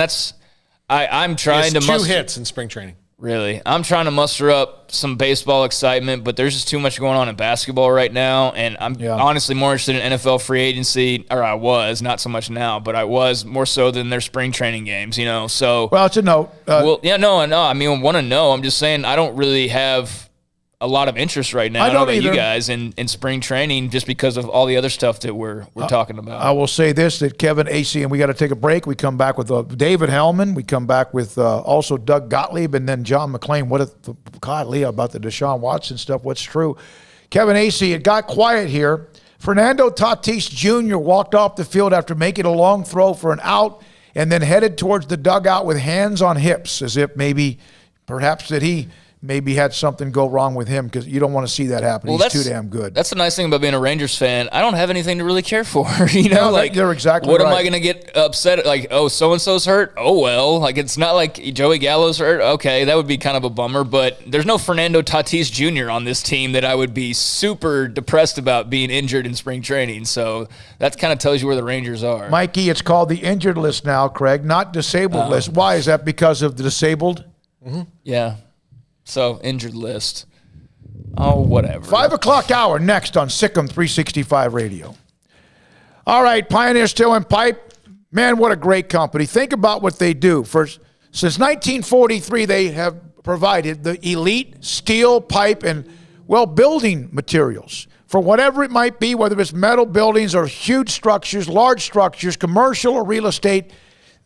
I'm trying to
muster 2 hits in spring training.
Really, I'm trying to muster up some baseball excitement, but there's just too much going on in basketball right now, and I'm honestly more interested in NFL free agency, or I was, not so much now, but I was more so than their spring training games, So
well, it's a note.
I want to know. I'm just saying I don't really have a lot of interest right now. I don't know about you guys in spring training just because of all the other stuff that we're talking about.
I will say this, that Kevin AC, and we got to take a break. We come back with David Hellman. We come back with also Doug Gottlieb and then John McClain. What if Gottlieb about the Deshaun Watson stuff? What's true? Kevin AC, it got quiet here. Fernando Tatis Jr. walked off the field after making a long throw for an out and then headed towards the dugout with hands on hips as if perhaps that he maybe had something go wrong with him because you don't want to see that happen. Well, he's too damn good.
That's the nice thing about being a Rangers fan. I don't have anything to really care for.
They're exactly
what
right.
Am I going to get upset? Like, oh, so-and-so's hurt? Oh, well. Like, it's not like Joey Gallo's hurt. Okay, that would be kind of a bummer. But there's no Fernando Tatis Jr. on this team that I would be super depressed about being injured in spring training. So that kind of tells you where the Rangers are.
Mikey, it's called the injured list now, Craig, not disabled list. Why? Is that because of the disabled?
Mm-hmm. Yeah. So, injured list. Oh, whatever.
5 o'clock hour next on SicEm365 Radio. All right, Pioneer Steel and Pipe. Man, what a great company. Think about what they do. Since 1943, they have provided the elite steel, pipe, and, building materials for whatever it might be, whether it's metal buildings or huge structures, large structures, commercial or real estate.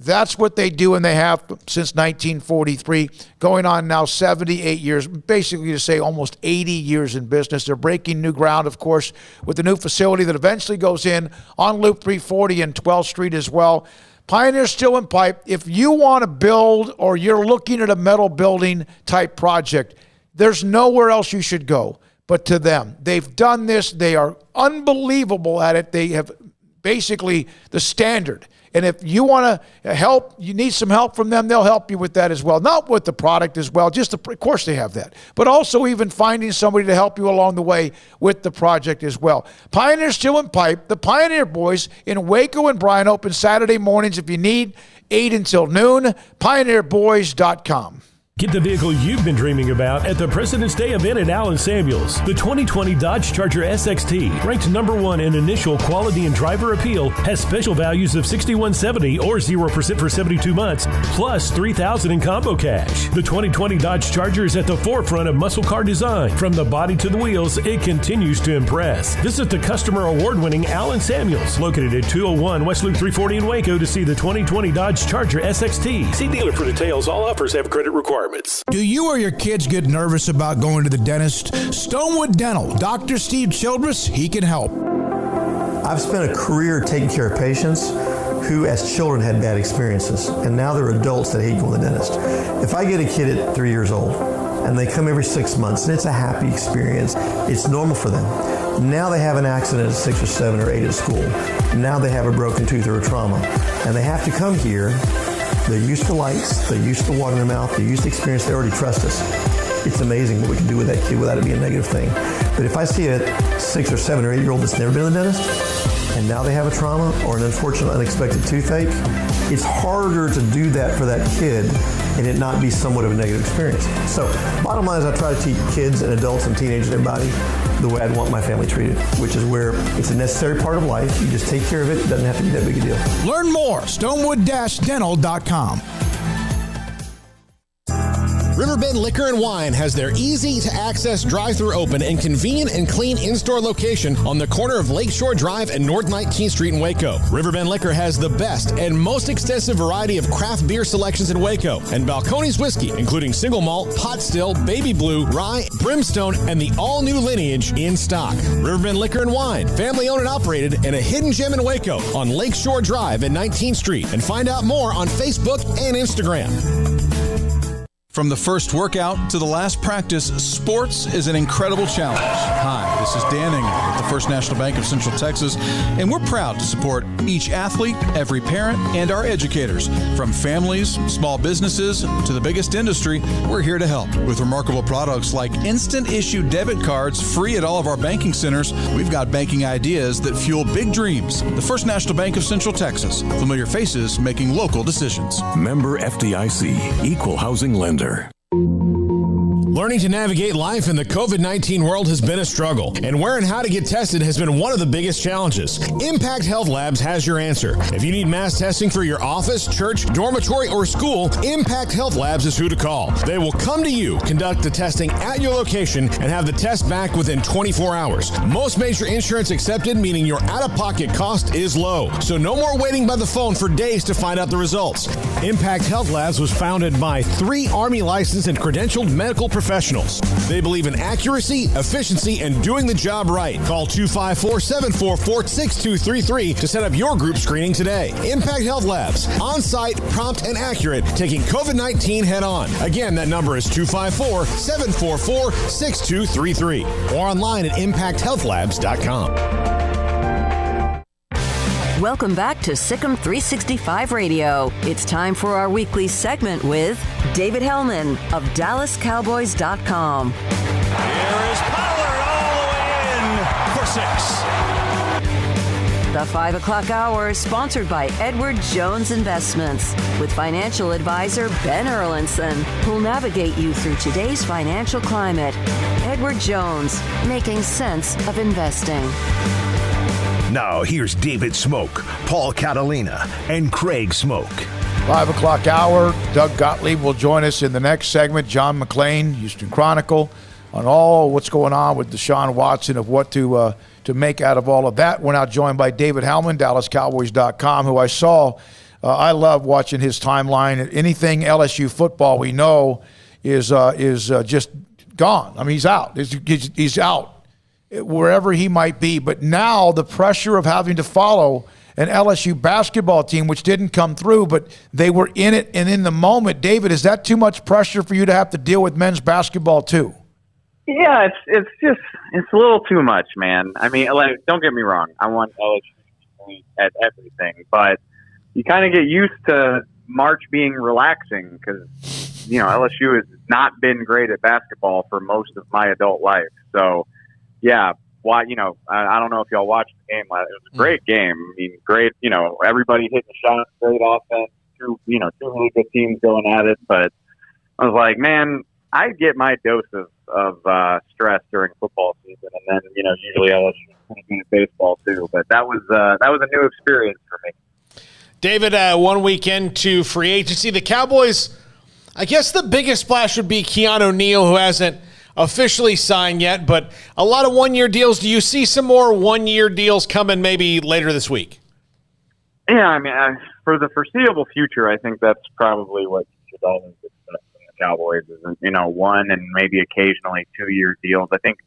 That's what they do, and they have since 1943, going on now 78 years, basically to say almost 80 years in business. They're breaking new ground, of course, with the new facility that eventually goes in on Loop 340 and 12th Street as well. Pioneer Steel and Pipe, if you want to build or you're looking at a metal building type project, there's nowhere else you should go but to them. They've done this. They are unbelievable at it. They have basically the standard. And if you want to help, you need some help from them, they'll help you with that as well. Not with the product as well, of course they have that, but also even finding somebody to help you along the way with the project as well. Pioneer Steel and Pipe, the Pioneer Boys in Waco and Bryan, open Saturday mornings if you need, 8 until noon, pioneerboys.com.
Get the vehicle you've been dreaming about at the President's Day event at Allen Samuels. The 2020 Dodge Charger SXT, ranked #1 in initial quality and driver appeal, has special values of $6,170 or 0% for 72 months, plus $3,000 in combo cash. The 2020 Dodge Charger is at the forefront of muscle car design. From the body to the wheels, it continues to impress. Visit the customer award-winning Allen Samuels, located at 201 West Loop 340 in Waco, to see the 2020 Dodge Charger SXT. See dealer for details. All offers have credit requirements.
Do you or your kids get nervous about going to the dentist? Stonewood Dental, Dr. Steve Childress, he can help.
I've spent a career taking care of patients who as children had bad experiences, and now they're adults that hate going to the dentist. If I get a kid at 3 years old and they come every 6 months and it's a happy experience, it's normal for them. Now they have an accident at 6 or 7 or 8 at school. Now they have a broken tooth or a trauma, and they have to come here. They're used to lights, they're used to water in their mouth, they're used to experience, they already trust us. It's amazing what we can do with that kid without it being a negative thing. But if I see a 6 or 7 or 8 year old that's never been to the dentist, and now they have a trauma or an unfortunate unexpected toothache, it's harder to do that for that kid and it not be somewhat of a negative experience. So bottom line is I try to teach kids and adults and teenagers and everybody the way I'd want my family treated, which is where it's a necessary part of life. You just take care of it. It doesn't have to be that big a deal.
Learn more, stonewood-dental.com.
Riverbend Liquor and Wine has their easy-to-access drive-thru open and convenient and clean in-store location on the corner of Lakeshore Drive and North 19th Street in Waco. Riverbend Liquor has the best and most extensive variety of craft beer selections in Waco, and Balcones whiskey, including single malt, pot still, baby blue, rye, brimstone, and the all-new lineage in stock. Riverbend Liquor and Wine, family-owned and operated, and a hidden gem in Waco on Lakeshore Drive and 19th Street. And find out more on Facebook and Instagram.
From the first workout to the last practice, sports is an incredible challenge. Hi, this is Dan Ingham with the First National Bank of Central Texas, and we're proud to support each athlete, every parent, and our educators. From families, small businesses, to the biggest industry, we're here to help. With remarkable products like instant issue debit cards free at all of our banking centers, we've got banking ideas that fuel big dreams. The First National Bank of Central Texas. Familiar faces making local decisions.
Member FDIC, Equal Housing Lender.
Learning to navigate life in the COVID-19 world has been a struggle, and where and how to get tested has been one of the biggest challenges. Impact Health Labs has your answer. If you need mass testing for your office, church, dormitory, or school, Impact Health Labs is who to call. They will come to you, conduct the testing at your location, and have the test back within 24 hours. Most major insurance accepted, meaning your out-of-pocket cost is low. So no more waiting by the phone for days to find out the results. Impact Health Labs was founded by 3 Army licensed and credentialed medical professionals. They believe in accuracy, efficiency, and doing the job right. Call 254-744-6233 to set up your group screening today. Impact Health Labs, on-site, prompt, and accurate, taking COVID-19 head-on. Again, that number is 254-744-6233 or online at impacthealthlabs.com.
Welcome back to SicEm365 Radio. It's time for our weekly segment with David Hellman of DallasCowboys.com.
Here is Pollard all the way in for 6.
The 5 o'clock hour is sponsored by Edward Jones Investments with financial advisor Ben Erlinson, who'll navigate you through today's financial climate. Edward Jones, making sense of investing.
Now, here's David Smoak, Paul Catalina, and Craig Smoak.
5 o'clock hour. Doug Gottlieb will join us in the next segment. John McClain, Houston Chronicle, on all what's going on with Deshaun Watson, of what to make out of all of that. We're now joined by David Hellman, DallasCowboys.com, who I saw. I love watching his timeline. Anything LSU football we know is just gone. I mean, he's out. He's out wherever he might be. But now the pressure of having to follow an LSU basketball team, which didn't come through, but they were in it and in the moment. David, is that too much pressure for you to have to deal with men's basketball too?
Yeah, it's a little too much, man. I mean, like, don't get me wrong. I want LSU to win at everything, but you kind of get used to March being relaxing because, LSU has not been great at basketball for most of my adult life. So, yeah, I don't know if y'all watched the game last. It was a great game. I mean, great. Everybody hitting shots, great offense. Two really good teams going at it. But I was like, man, I get my dose of stress during football season, and then usually LSU is pretty good at baseball too. But that was a new experience for me.
David, 1 week into free agency, the Cowboys. I guess the biggest splash would be Keanu Neal, who hasn't officially signed yet, but a lot of one-year deals. Do you see some more one-year deals coming maybe later this week?
Yeah, I mean, for the foreseeable future, I think that's probably what you should always expect from the Cowboys is, 1 and maybe occasionally 2-year deals. I think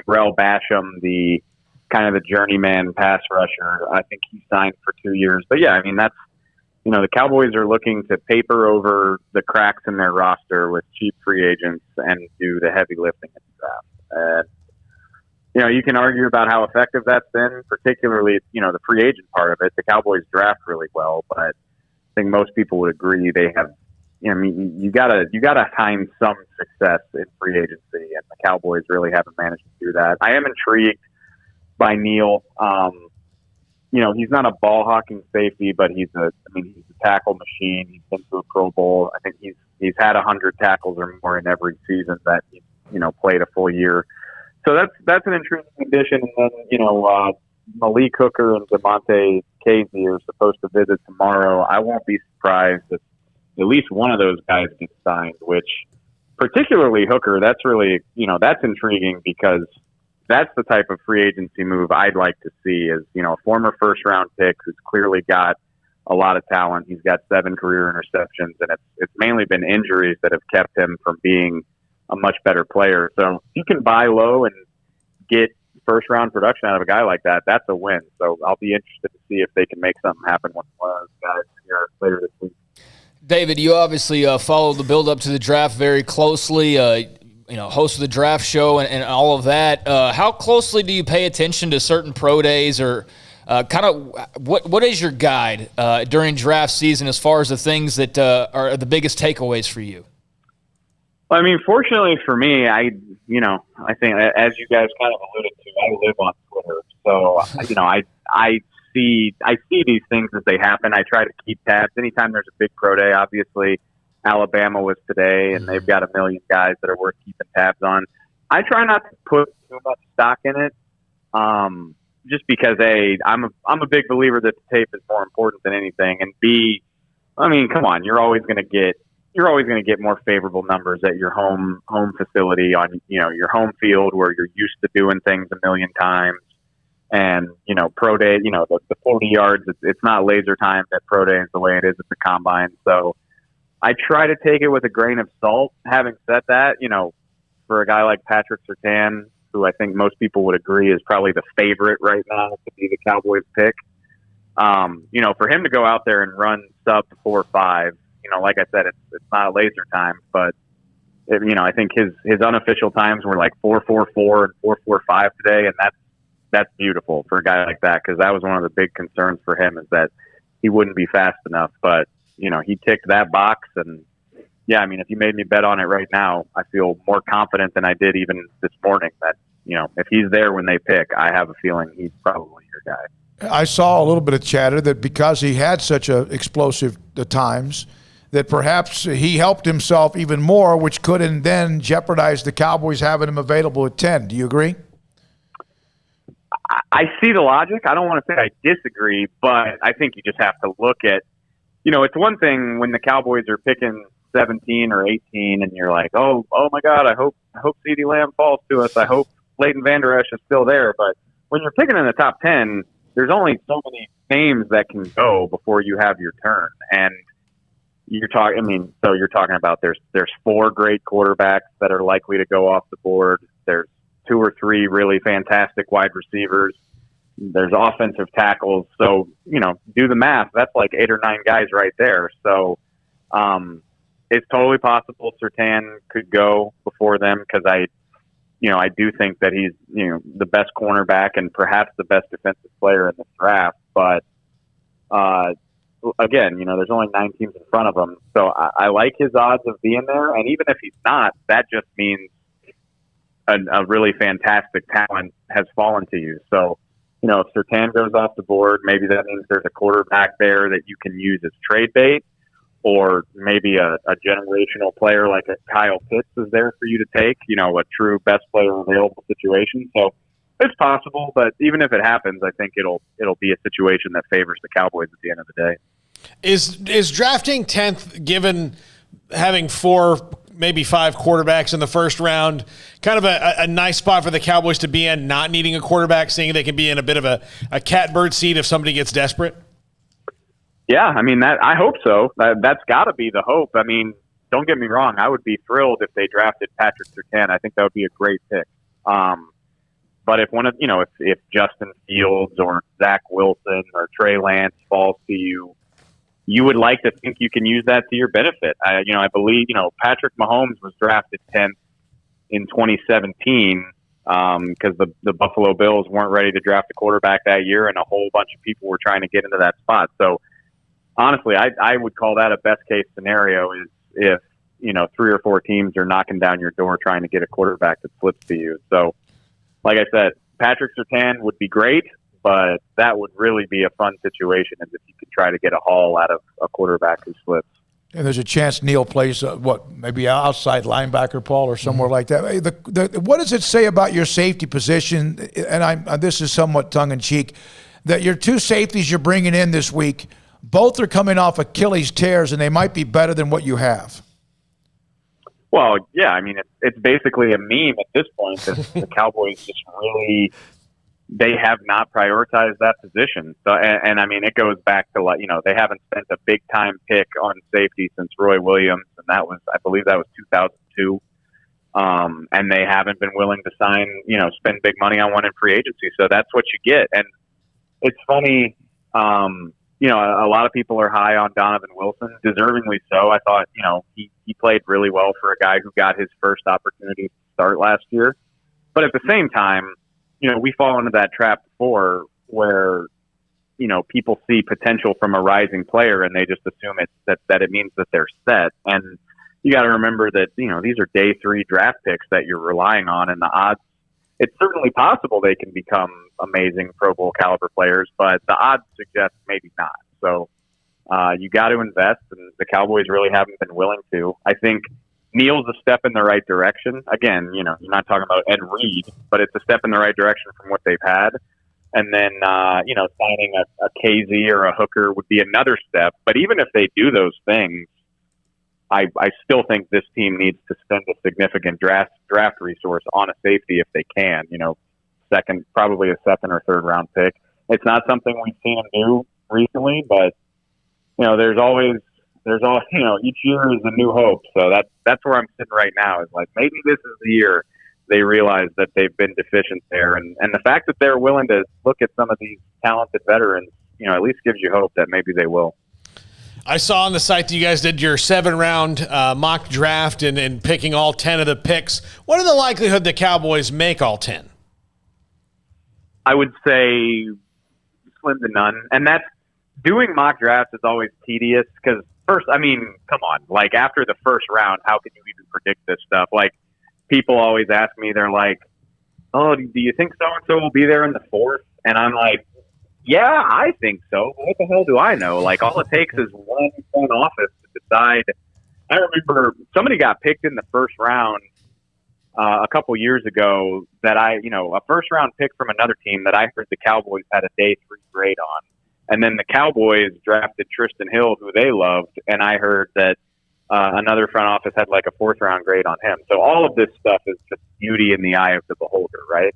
Terrell Basham, the kind of the journeyman pass rusher, I think he signed for 2 years. But yeah, I mean, that's, the Cowboys are looking to paper over the cracks in their roster with cheap free agents and do the heavy lifting in the draft. And, you can argue about how effective that's been, particularly, the free agent part of it. The Cowboys draft really well, but I think most people would agree they have, you gotta find some success in free agency, and the Cowboys really haven't managed to do that. I am intrigued by Neal. He's not a ball hawking safety, but he's a tackle machine. He's been to a Pro Bowl. I think he's had 100 tackles or more in every season that he's, played a full year. So that's an intriguing addition. And then, Malik Hooker and Devontae Casey are supposed to visit tomorrow. I won't be surprised if at least one of those guys gets signed, which particularly Hooker, that's really, that's intriguing because that's the type of free agency move I'd like to see is, a former first-round pick who's clearly got a lot of talent. He's got 7 career interceptions, and it's mainly been injuries that have kept him from being a much better player. So you can buy low and get first-round production out of a guy like that. That's a win. So I'll be interested to see if they can make something happen with one of those guys here later this week.
David, you obviously follow the build-up to the draft very closely, host of the draft show and all of that. How closely do you pay attention to certain pro days, or kind of what is your guide during draft season as far as the things that are the biggest takeaways for you?
Well, I mean, fortunately for me, I think, as you guys kind of alluded to, I live on Twitter. So, I see these things as they happen. I try to keep tabs. Anytime there's a big pro day, obviously, Alabama was today, and they've got a million guys that are worth keeping tabs on. I try not to put too much stock in it, just because I'm a big believer that the tape is more important than anything, and B, I mean, come on, you're always going to get more favorable numbers at your home facility on your home field where you're used to doing things a million times. And, pro day, the 40 yards, it's not laser time at pro day is the way it is at the combine. So I try to take it with a grain of salt. Having said that, for a guy like Patrick Surtain, who I think most people would agree is probably the favorite right now to be the Cowboys pick, for him to go out there and run sub 4.5, like I said, it's not laser time, but I think his unofficial times were like 4.44 and 4.45 today, and that's beautiful for a guy like that, because that was one of the big concerns for him, is that he wouldn't be fast enough. But he ticked that box, and yeah, I mean, if you made me bet on it right now, I feel more confident than I did even this morning that if he's there when they pick, I have a feeling he's probably your guy.
I saw a little bit of chatter that because he had such a explosive times, that perhaps he helped himself even more, which could and then jeopardize the Cowboys having him available at 10. Do you agree?
I see the logic. I don't want to say I disagree, but I think you just have to look at, it's one thing when the Cowboys are picking 17 or 18 and you're like, oh my God, I hope CeeDee Lamb falls to us. I hope Leighton Vander Esch is still there. But when you're picking in the top 10, there's only so many names that can go before you have your turn. And you're talking about there's 4 great quarterbacks that are likely to go off the board. There's 2 or 3 really fantastic wide receivers. There's offensive tackles. So, do the math. That's like 8 or 9 guys right there. So, it's totally possible Surtain could go before them, because I do think that he's, the best cornerback and perhaps the best defensive player in the draft. But, again, there's only 9 teams in front of him. So I like his odds of being there. And even if he's not, that just means a really fantastic talent has fallen to you. So, if Surtain goes off the board, maybe that means there's a quarterback there that you can use as trade bait, or maybe a generational player like a Kyle Pitts is there for you to take, a true best player available situation. So it's possible, but even if it happens, I think it'll be a situation that favors the Cowboys at the end of the day.
Is drafting 10th, given having 4, maybe 5 quarterbacks in the first round, kind of a nice spot for the Cowboys to be in, not needing a quarterback, seeing they can be in a bit of a catbird seat if somebody gets desperate?
Yeah, I mean, I hope so. That's got to be the hope. I mean, don't get me wrong. I would be thrilled if they drafted Patrick Surtain. I think that would be a great pick. But if if Justin Fields or Zach Wilson or Trey Lance falls to you, you would like to think you can use that to your benefit. I believe, Patrick Mahomes was drafted 10th in 2017 because the Buffalo Bills weren't ready to draft a quarterback that year, and a whole bunch of people were trying to get into that spot. So, honestly, I would call that a best-case scenario is if, 3 or 4 teams are knocking down your door trying to get a quarterback that flips to you. So, like I said, Patrick Surtain would be great, but that would really be a fun situation if you could try to get a haul out of a quarterback who slips.
And there's a chance Neal plays, maybe outside linebacker, Paul, or somewhere like that. What does it say about your safety position? And this is somewhat tongue-in-cheek, that your 2 safeties you're bringing in this week, both are coming off Achilles tears, and they might be better than what you have.
Well, yeah, I mean, it's basically a meme at this point that the Cowboys just really – they have not prioritized that position. So, and I mean, it goes back to they haven't spent a big time pick on safety since Roy Williams, and I believe that was 2002. And they haven't been willing to spend big money on one in free agency. So that's what you get. And it's funny, a lot of people are high on Donovan Wilson, deservingly so. I thought, he played really well for a guy who got his first opportunity to start last year. But at the same time, we fall into that trap before where, people see potential from a rising player and they just assume that it means that they're set. And you got to remember that, these are day 3 draft picks that you're relying on, and the odds, it's certainly possible they can become amazing Pro Bowl caliber players, but the odds suggest maybe not. So you got to invest, and the Cowboys really haven't been willing to. I think Neal's a step in the right direction. Again, you're not talking about Ed Reed, but it's a step in the right direction from what they've had. And then, signing a KZ or a Hooker would be another step. But even if they do those things, I still think this team needs to spend a significant draft resource on a safety if they can. Probably a second or third round pick. It's not something we've seen them do recently, but there's always each year is a new hope. So that's where I'm sitting right now. Is like maybe this is the year they realize that they've been deficient there, and the fact that they're willing to look at some of these talented veterans, at least gives you hope that maybe they will.
I saw on the site that you guys did your 7-round mock draft and picking all 10 of the picks. What are the likelihood the Cowboys make all 10?
I would say slim to none. And that's doing mock drafts is always tedious because first, come on, like after the first round, how can you even predict this stuff? Like people always ask me, they're like, oh, do you think so-and-so will be there in the 4th? And I'm like, yeah, I think so. What the hell do I know? Like, all it takes is one front office to decide. I remember somebody got picked in the first round a couple years ago that a first-round pick from another team that I heard the Cowboys had a day 3 grade on. And then the Cowboys drafted Tristan Hill, who they loved, and I heard that another front office had like a 4th-round grade on him. So all of this stuff is just beauty in the eye of the beholder, right?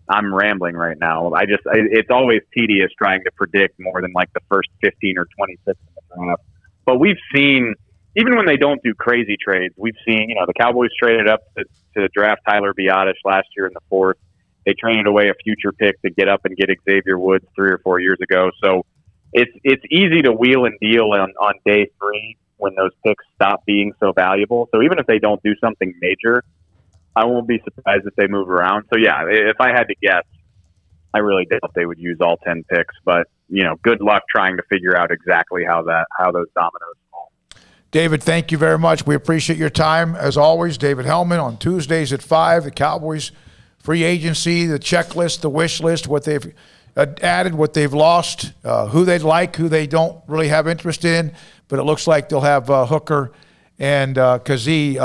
I'm rambling right now. It's always tedious trying to predict more than like the first 15 or 26 in the draft. But we've seen, even when they don't do crazy trades, we've seen, the Cowboys traded up to draft Tyler Biadasz last year in the 4th. They traded away a future pick to get up and get Xavier Woods 3 or 4 years ago. So it's easy to wheel and deal on day 3 when those picks stop being so valuable. So even if they don't do something major, I won't be surprised if they move around. So yeah, if I had to guess, I really doubt they would use all 10 picks. But good luck trying to figure out exactly how those dominoes fall.
David, thank you very much. We appreciate your time as always. David Hellman on Tuesdays at 5. The Cowboys free agency, the checklist, the wish list, what they've added, what they've lost, who they'd like, who they don't really have interest in. But it looks like they'll have Hooker and Kazee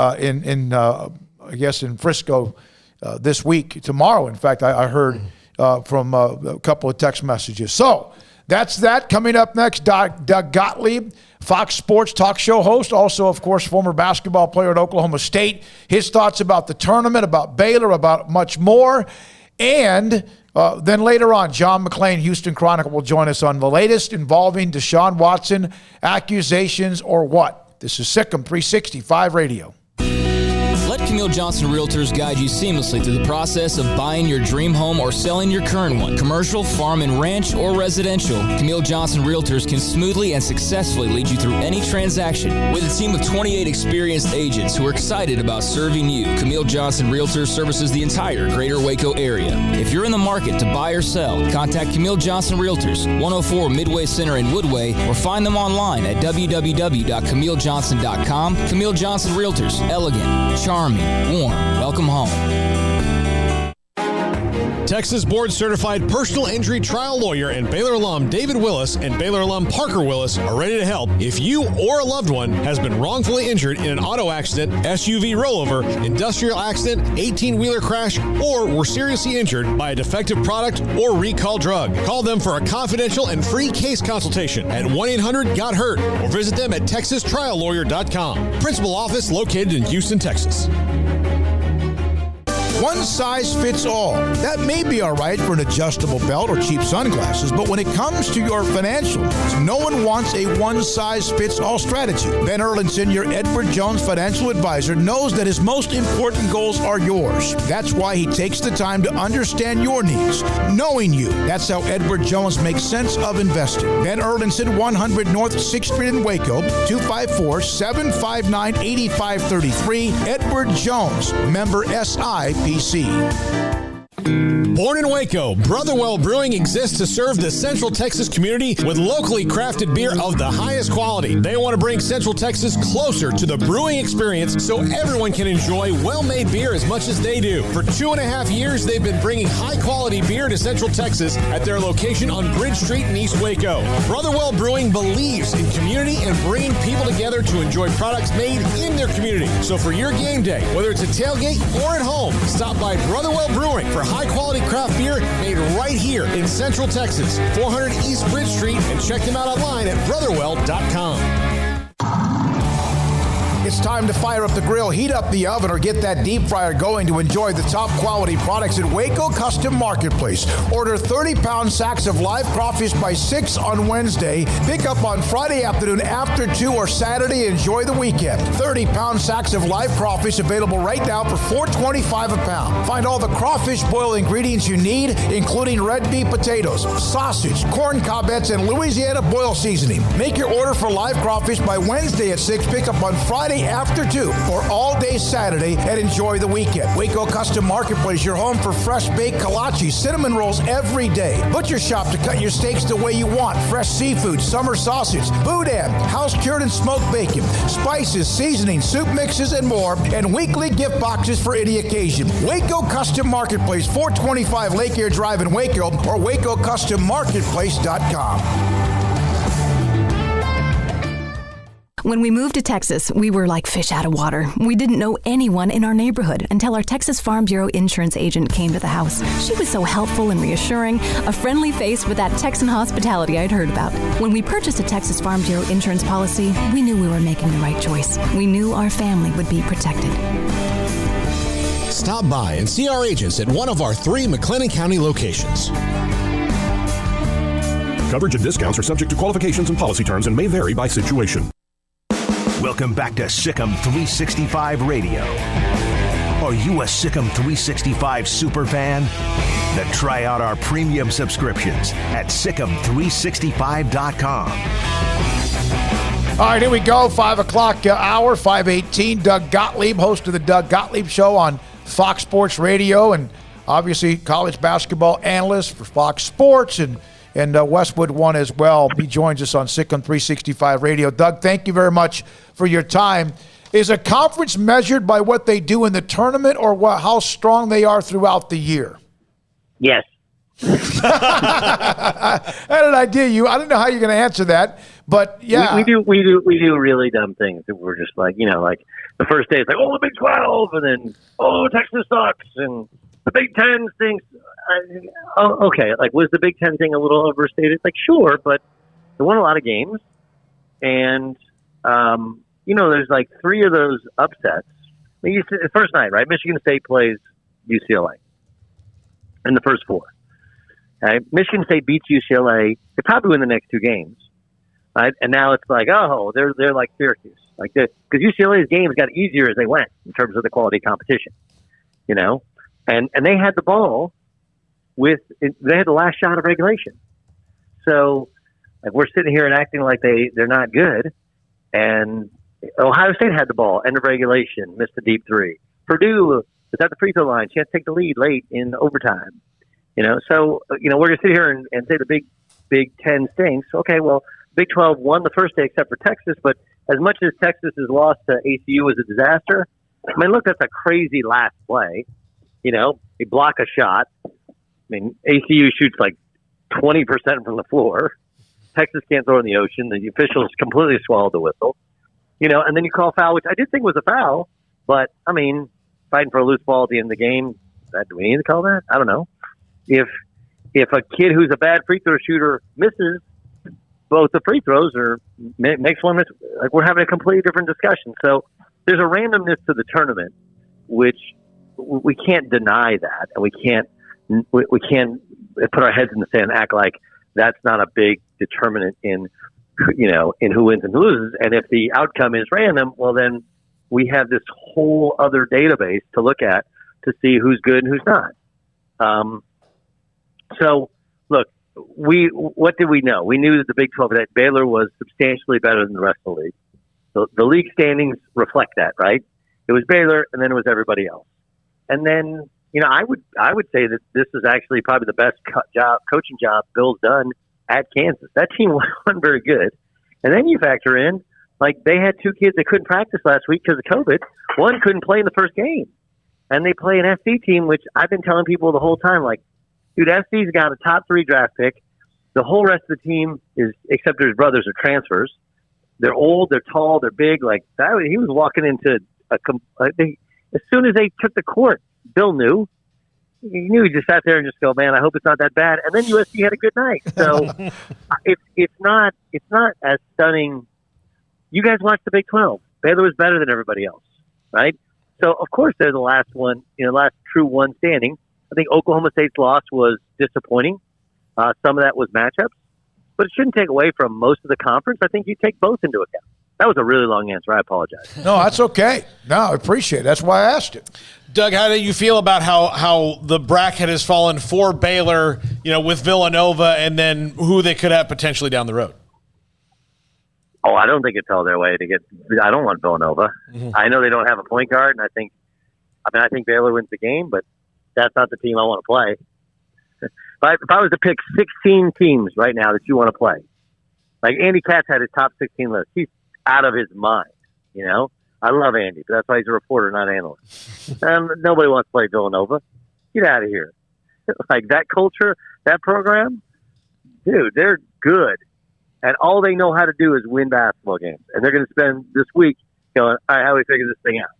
I guess in Frisco this week, tomorrow. In fact, I heard from a couple of text messages. So that's that. Coming up next, Doug Gottlieb, Fox Sports talk show host, also, of course, former basketball player at Oklahoma State. His thoughts about the tournament, about Baylor, about much more. And then later on, John McClain, Houston Chronicle, will join us on the latest involving Deshaun Watson, accusations or what. This is SicEm365 Radio.
Let Camille Johnson Realtors guide you seamlessly through the process of buying your dream home or selling your current one. Commercial, farm and ranch, or residential, Camille Johnson Realtors can smoothly and successfully lead you through any transaction. With a team of 28 experienced agents who are excited about serving you, Camille Johnson Realtors services the entire greater Waco area. If you're in the market to buy or sell, contact Camille Johnson Realtors, 104 Midway Center in Woodway, or find them online at www.camillejohnson.com. Camille Johnson Realtors, elegant, charming, warm. Welcome home.
Texas board-certified personal injury trial lawyer and Baylor alum David Willis and Baylor alum Parker Willis are ready to help if you or a loved one has been wrongfully injured in an auto accident, SUV rollover, industrial accident, 18-wheeler crash, or were seriously injured by a defective product or recall drug. Call them for a confidential and free case consultation at 1-800-GOT-HURT or visit them at texastriallawyer.com. Principal office located in Houston, Texas.
One size fits all. That may be all right for an adjustable belt or cheap sunglasses, but when it comes to your financials, no one wants a one-size-fits-all strategy. Ben Erlinson, your Edward Jones financial advisor, knows that his most important goals are yours. That's why he takes the time to understand your needs, knowing you. That's how Edward Jones makes sense of investing. Ben Erlinson, 100 North 6th Street in Waco, 254-759-8533. Edward Jones, member SIPC.
Born in Waco, Brotherwell Brewing exists to serve the Central Texas community with locally crafted beer of the highest quality. They want to bring Central Texas closer to the brewing experience so everyone can enjoy well-made beer as much as they do. For 2.5 years, they've been bringing high-quality beer to Central Texas at their location on Bridge Street in East Waco. Brotherwell Brewing believes in community and bringing people together to enjoy products made in their community. So for your game day, whether it's a tailgate or at home, stop by Brotherwell Brewing for high-quality craft beer made right here in Central Texas, 400 East Bridge Street, and check them out online at brotherwell.com.
It's time to fire up the grill, heat up the oven, or get that deep fryer going to enjoy the top quality products at Waco Custom Marketplace. Order 30-pound sacks of live crawfish by 6 on Wednesday. Pick up on Friday afternoon after 2 or Saturday. Enjoy the weekend. 30-pound sacks of live crawfish available right now for $4.25 a pound. Find all the crawfish boil ingredients you need, including red beef potatoes, sausage, corn cobbettes, and Louisiana boil seasoning. Make your order for live crawfish by Wednesday at 6. Pick up on Friday after 2 or all day Saturday, and enjoy the weekend. Waco Custom Marketplace, your home for fresh baked kolache, cinnamon rolls every day. Butcher shop to cut your steaks the way you want. Fresh seafood, summer sausage, boudin, house cured and smoked bacon, spices, seasoning, soup mixes, and more, and weekly gift boxes for any occasion. Waco Custom Marketplace, 425 Lake Air Drive in Waco, or WacoCustomMarketplace.com.
When we moved to Texas, we were like fish out of water. We didn't know anyone in our neighborhood until our Texas Farm Bureau insurance agent came to the house. She was so helpful and reassuring, a friendly face with that Texan hospitality I'd heard about. When we purchased a Texas Farm Bureau insurance policy, we knew we were making the right choice. We knew our family would be protected.
Stop by and see our agents at one of our 3 McLennan County locations.
Coverage and discounts are subject to qualifications and policy terms and may vary by situation.
Welcome back to SicEm365 Radio. Are you a SicEm365 super fan? Then try out our premium subscriptions at SicEm365.com.
All right, here we go. 5 o'clock hour, 5:18. Doug Gottlieb, host of the Doug Gottlieb Show on Fox Sports Radio, and obviously college basketball analyst for Fox Sports and Westwood One as well. He joins us on SicEm365 Radio. Doug, thank you very much for your time. Is a conference measured by what they do in the tournament or how strong they are throughout the year?
Yes.
I had an idea. I don't know how you're going to answer that, but yeah,
we do really dumb things. We're just like the first day it's like, oh, the Big 12, and then Texas sucks, and the Big 10 stinks. Okay, was the Big 10 thing a little overstated? Sure, but they won a lot of games, and there's 3 of those upsets. The first night, right? Michigan State plays UCLA in the first 4. Okay? Michigan State beats UCLA. They probably win the next 2 games, right? And now it's they're like Syracuse, because UCLA's games got easier as they went in terms of the quality of competition, and they had the ball. They had the last shot of regulation. So we're sitting here and acting like they're not good. And Ohio State had the ball, end of regulation, missed a deep 3. Purdue was at the free throw line. She had to take the lead late in overtime. So we're going to sit here and say the Big 10 stinks. Okay, well, Big 12 won the first day except for Texas, but as much as Texas's loss to ACU was a disaster, look, that's a crazy last play. You block a shot. ACU shoots 20% from the floor. Texas can't throw in the ocean. The officials completely swallowed the whistle. And then you call a foul, which I did think was a foul, but, fighting for a loose ball at the end of the game, do we need to call that? I don't know. If a kid who's a bad free throw shooter misses both the free throws or makes one miss, we're having a completely different discussion. So there's a randomness to the tournament, which we can't deny that, and we can't put our heads in the sand and act like that's not a big determinant in who wins and who loses. And if the outcome is random, well, then we have this whole other database to look at to see who's good and who's not. So look, what did we know? We knew that the Big 12, that Baylor was substantially better than the rest of the league. So the league standings reflect that, right? It was Baylor, and then it was everybody else. And then, I would say that this is actually probably the best coaching job Bill's done at Kansas. That team wasn't very good. And then you factor in, like, they had two kids that couldn't practice last week because of COVID. One couldn't play in the first game. And they play an SC team, which I've been telling people the whole time, like, dude, SC's got a top 3 draft pick. The whole rest of the team is, except his brothers, are transfers. They're old, they're tall, they're big. Like, he was walking into as soon as they took the court, Bill knew. He knew. He just sat there and just go, man, I hope it's not that bad. And then USC had a good night. So it's not as stunning. You guys watched the Big 12. Baylor was better than everybody else, right? So of course they're the last one, last true one standing. I think Oklahoma State's loss was disappointing. Some of that was matchups, but it shouldn't take away from most of the conference. I think you take both into account. That was a really long answer. I apologize.
No, that's okay. No, I appreciate it. That's why I asked it.
Doug, how do you feel about how the bracket has fallen for Baylor, with Villanova, and then who they could have potentially down the road?
Oh, I don't think it fell their way to get. I don't want Villanova. Mm-hmm. I know they don't have a point guard, and I think Baylor wins the game, but that's not the team I want to play. If I was to pick 16 teams right now that you want to play, like Andy Katz had his top 16 list. He's out of his mind, I love Andy, but that's why he's a reporter, not an analyst. Nobody wants to play Villanova. Get out of here. Like, that culture, that program, dude, they're good. And all they know how to do is win basketball games. And they're going to spend this week going, all right, how do we figure this thing out?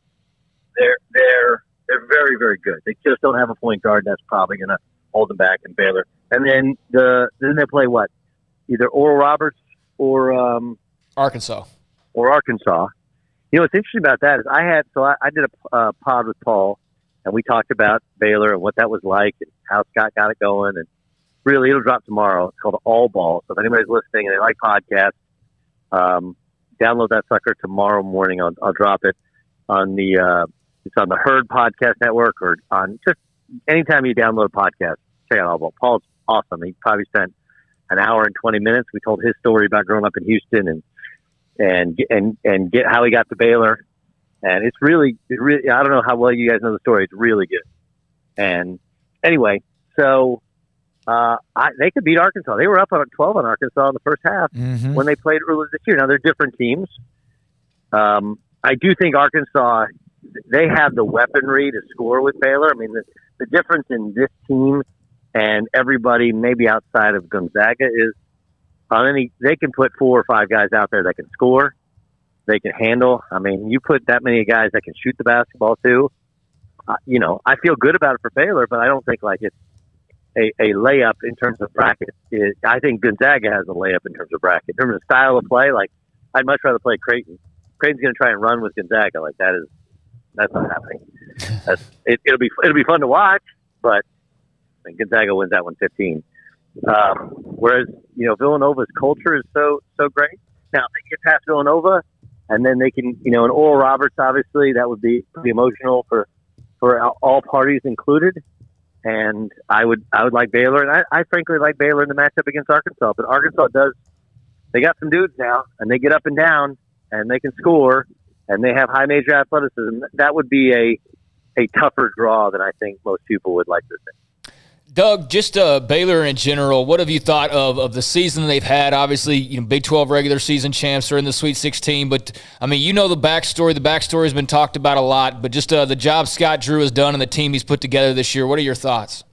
They're very, very good. They just don't have a point guard. That's probably going to hold them back in Baylor. And then they play what? Either Oral Roberts or
Arkansas.
What's interesting about that is I did a pod with Paul, and we talked about Baylor and what that was like and how Scott got it going. And really, it'll drop tomorrow. It's called All Ball. So if anybody's listening and they like podcasts, download that sucker tomorrow morning. I'll drop it on it's on the Herd Podcast Network, or on just anytime you download a podcast, check out All Ball. Paul's awesome. He probably spent an hour and 20 minutes. We told his story about growing up in Houston and get how he got to Baylor. And it's really, I don't know how well you guys know the story. It's really good. And anyway, so they could beat Arkansas. They were up on 12 on Arkansas in the first half when they played earlier this year. Now, they're different teams. I do think Arkansas, they have the weaponry to score with Baylor. I mean, the difference in this team and everybody maybe outside of Gonzaga is they can put 4 or 5 guys out there that can score. They can handle. I mean, you put that many guys that can shoot the basketball too. I feel good about it for Baylor, but I don't think like it's a layup in terms of bracket. I think Gonzaga has a layup in terms of bracket. In terms of style of play, like, I'd much rather play Creighton. Creighton's going to try and run with Gonzaga. Like, that's not happening. It'll be fun to watch, but I think Gonzaga wins that one 15. Whereas, Villanova's culture is so great. Now, they get past Villanova, and then they can, and Oral Roberts, obviously, that would be pretty emotional for all parties included. And I would like Baylor, and I frankly like Baylor in the matchup against Arkansas. But Arkansas they got some dudes now, and they get up and down, and they can score, and they have high major athleticism. That would be a tougher draw than I think most people would like to think.
Doug, just Baylor in general, what have you thought of the season they've had? Obviously, Big 12 regular season champs are in the Sweet 16, but, I mean, the backstory. The backstory has been talked about a lot, but just the job Scott Drew has done and the team he's put together this year, what are your thoughts?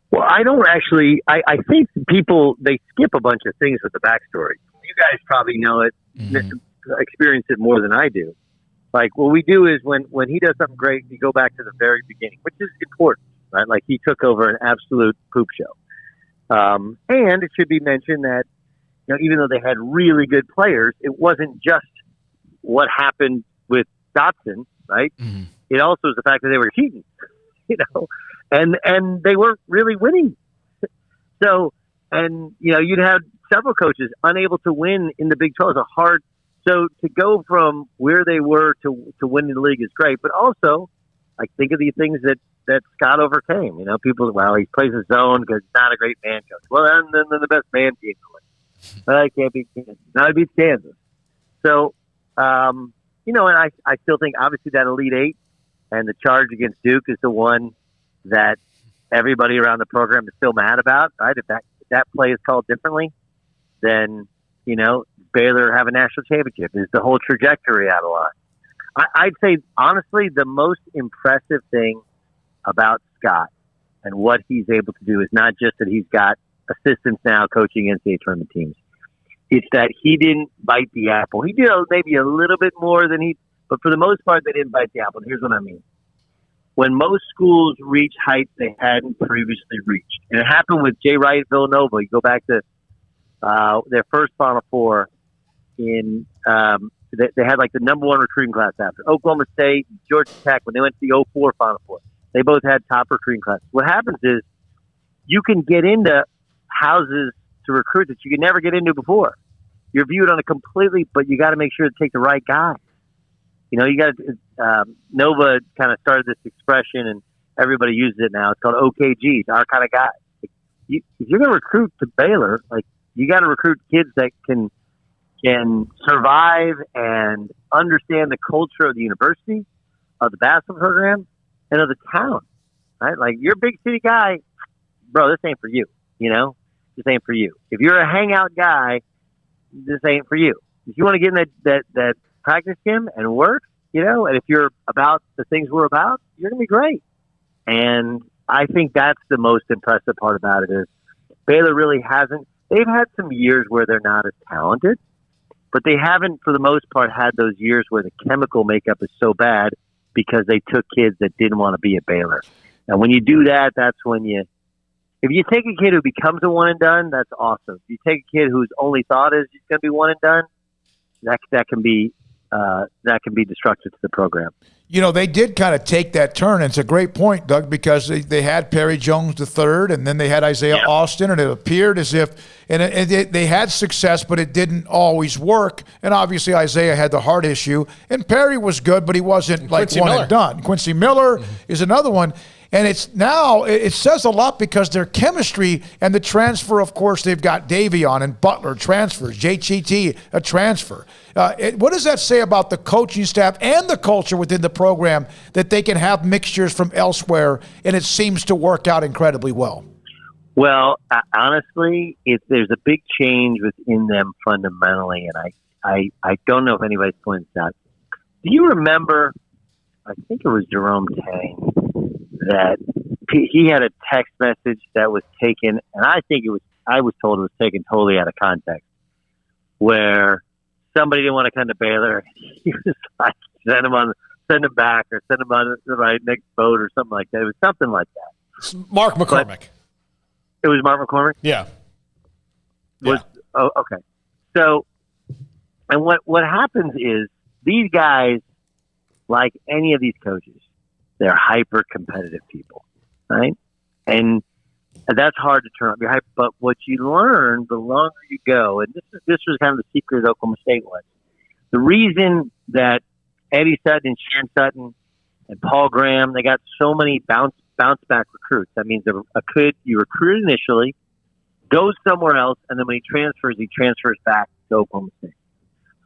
Well, I don't actually – I think people, they skip a bunch of things with the backstory. You guys probably know it, experience it more than I do. Like, what we do is when he does something great, we go back to the very beginning, which is important. Right, like he took over an absolute poop show. And it should be mentioned that, even though they had really good players, it wasn't just what happened with Dotson, right? Mm-hmm. it also was the fact that they were cheating, and they weren't really winning. So, and you'd have several coaches unable to win in the Big 12 is hard. So to go from where they were to winning the league is great, but also think of the things that Scott overcame. People, he plays his zone because he's not a great man coach. Well, then the best man team wins. But I can't beat Kansas. Now I beat Kansas. So, and I still think obviously that Elite Eight and the charge against Duke is the one that everybody around the program is still mad about, right? If that play is called differently, then, Baylor have a national championship. Is the whole trajectory out of line? I'd say, honestly, the most impressive thing about Scott and what he's able to do is not just that he's got assistants now coaching NCAA tournament teams. It's that he didn't bite the apple. He did maybe a little bit more than but for the most part, they didn't bite the apple. And here's what I mean. When most schools reach heights they hadn't previously reached, and it happened with Jay Wright at Villanova. You go back to their first Final Four they had the number one recruiting class after Oklahoma State, Georgia Tech. When they went to the 04 Final Four, they both had top recruiting classes. What happens is you can get into houses to recruit that you could never get into before. You're viewed on a completely, but you got to make sure to take the right guy. You got to, Nova kind of started this expression and everybody uses it now. It's called OKGs, our kind of guy. If you're going to recruit to Baylor, you got to recruit kids that can survive and understand the culture of the university, of the basketball program, and of the town, right? You're a big city guy, bro, this ain't for you, This ain't for you. If you're a hangout guy, this ain't for you. If you want to get in that practice gym and work, and if you're about the things we're about, you're going to be great. And I think that's the most impressive part about it is Baylor really hasn't. They've had some years where they're not as talented, but they haven't, for the most part, had those years where the chemical makeup is so bad because they took kids that didn't want to be at Baylor. And when you do that, that's when if you take a kid who becomes a one and done, that's awesome. If you take a kid whose only thought is he's going to be one and done, that can be destructive to the program.
They did kind of take that turn. And it's a great point, Doug, because they had Perry Jones III, and then they had Isaiah Austin, and it appeared as if they had success, but it didn't always work. And obviously Isaiah had the heart issue, and Perry was good, but he wasn't one and done. Quincy Miller is another one. And it says a lot because their chemistry and the transfer, of course, they've got Davion and Butler transfers, JTT a transfer. What does that say about the coaching staff and the culture within the program that they can have mixtures from elsewhere and it seems to work out incredibly well?
Well, honestly, there's a big change within them fundamentally, and I don't know if anybody's pointed this out. Do you remember, I think it was Jerome Tang, that he had a text message that was taken, and I was told it was taken totally out of context, where somebody didn't want to come to Baylor. He was like, send him back, or send him on the right next boat, or something like that. It was something like that.
Mark McCormick.
It was Mark McCormick?
Yeah.
Oh, okay. So, and what happens is these guys, like any of these coaches, they're hyper competitive people, right? And that's hard to turn up. But what you learn the longer you go, and this was kind of the secret of Oklahoma State was, the reason that Eddie Sutton and Sharon Sutton and Paul Graham, they got so many bounce back recruits. That means a kid you recruit initially, goes somewhere else, and then when he transfers back to Oklahoma State.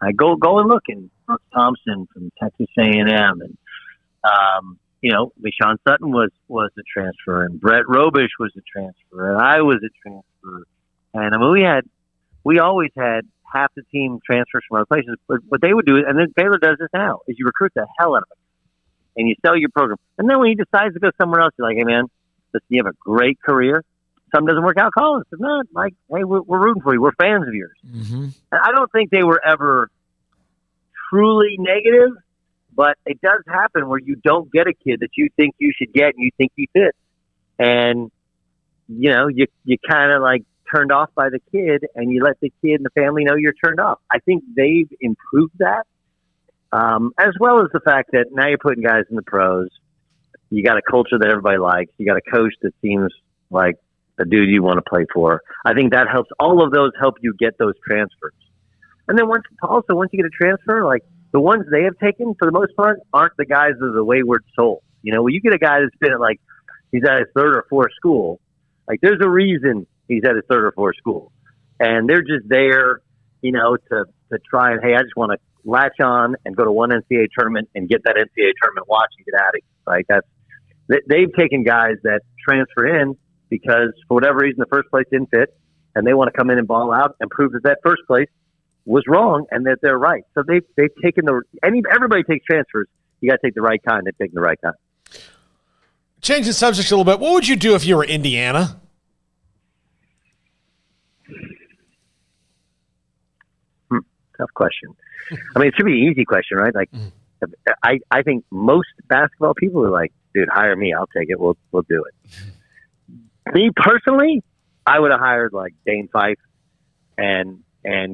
I go and look, and Brooks Thompson from Texas A&M, and Sean Sutton was a transfer, and Brett Robish was a transfer, and I was a transfer, and I mean we always had half the team transfers from other places. But what they would do, and then Baylor does this now, is you recruit the hell out of them, and you sell your program, and then when he decides to go somewhere else, you're like, hey man, listen, you have a great career. Something doesn't work out, call us. If not, like, hey, we're rooting for you. We're fans of yours. Mm-hmm. And I don't think they were ever truly negative, but it does happen where you don't get a kid that you think you should get and you think he fits. And, you kind of like turned off by the kid, and you let the kid and the family know you're turned off. I think they've improved that. as well as the fact that now you're putting guys in the pros. You got a culture that everybody likes. You got a coach that seems like the dude you want to play for. I think that helps. All of those help you get those transfers. And then once you get a transfer, like the ones they have taken for the most part aren't the guys that are the wayward soul. You know, when you get a guy that's been at like he's at his third or fourth school, like there's a reason he's at his third or fourth school, and they're just there, you know, to try and hey, I just want to latch on and go to one NCAA tournament and get that NCAA tournament watch and get out of it. Right? They've taken guys that transfer in because for whatever reason the first place didn't fit, and they want to come in and ball out and prove that first place was wrong and that they're right. So they've taken everybody takes transfers. You got to take the right kind. They've taken the right kind.
Change the subject a little bit. What would you do if you were Indiana?
Tough question. I mean, it should be an easy question, right? Like, I think most basketball people are like, dude, hire me. I'll take it. We'll do it. Me personally, I would have hired like Dane Fife and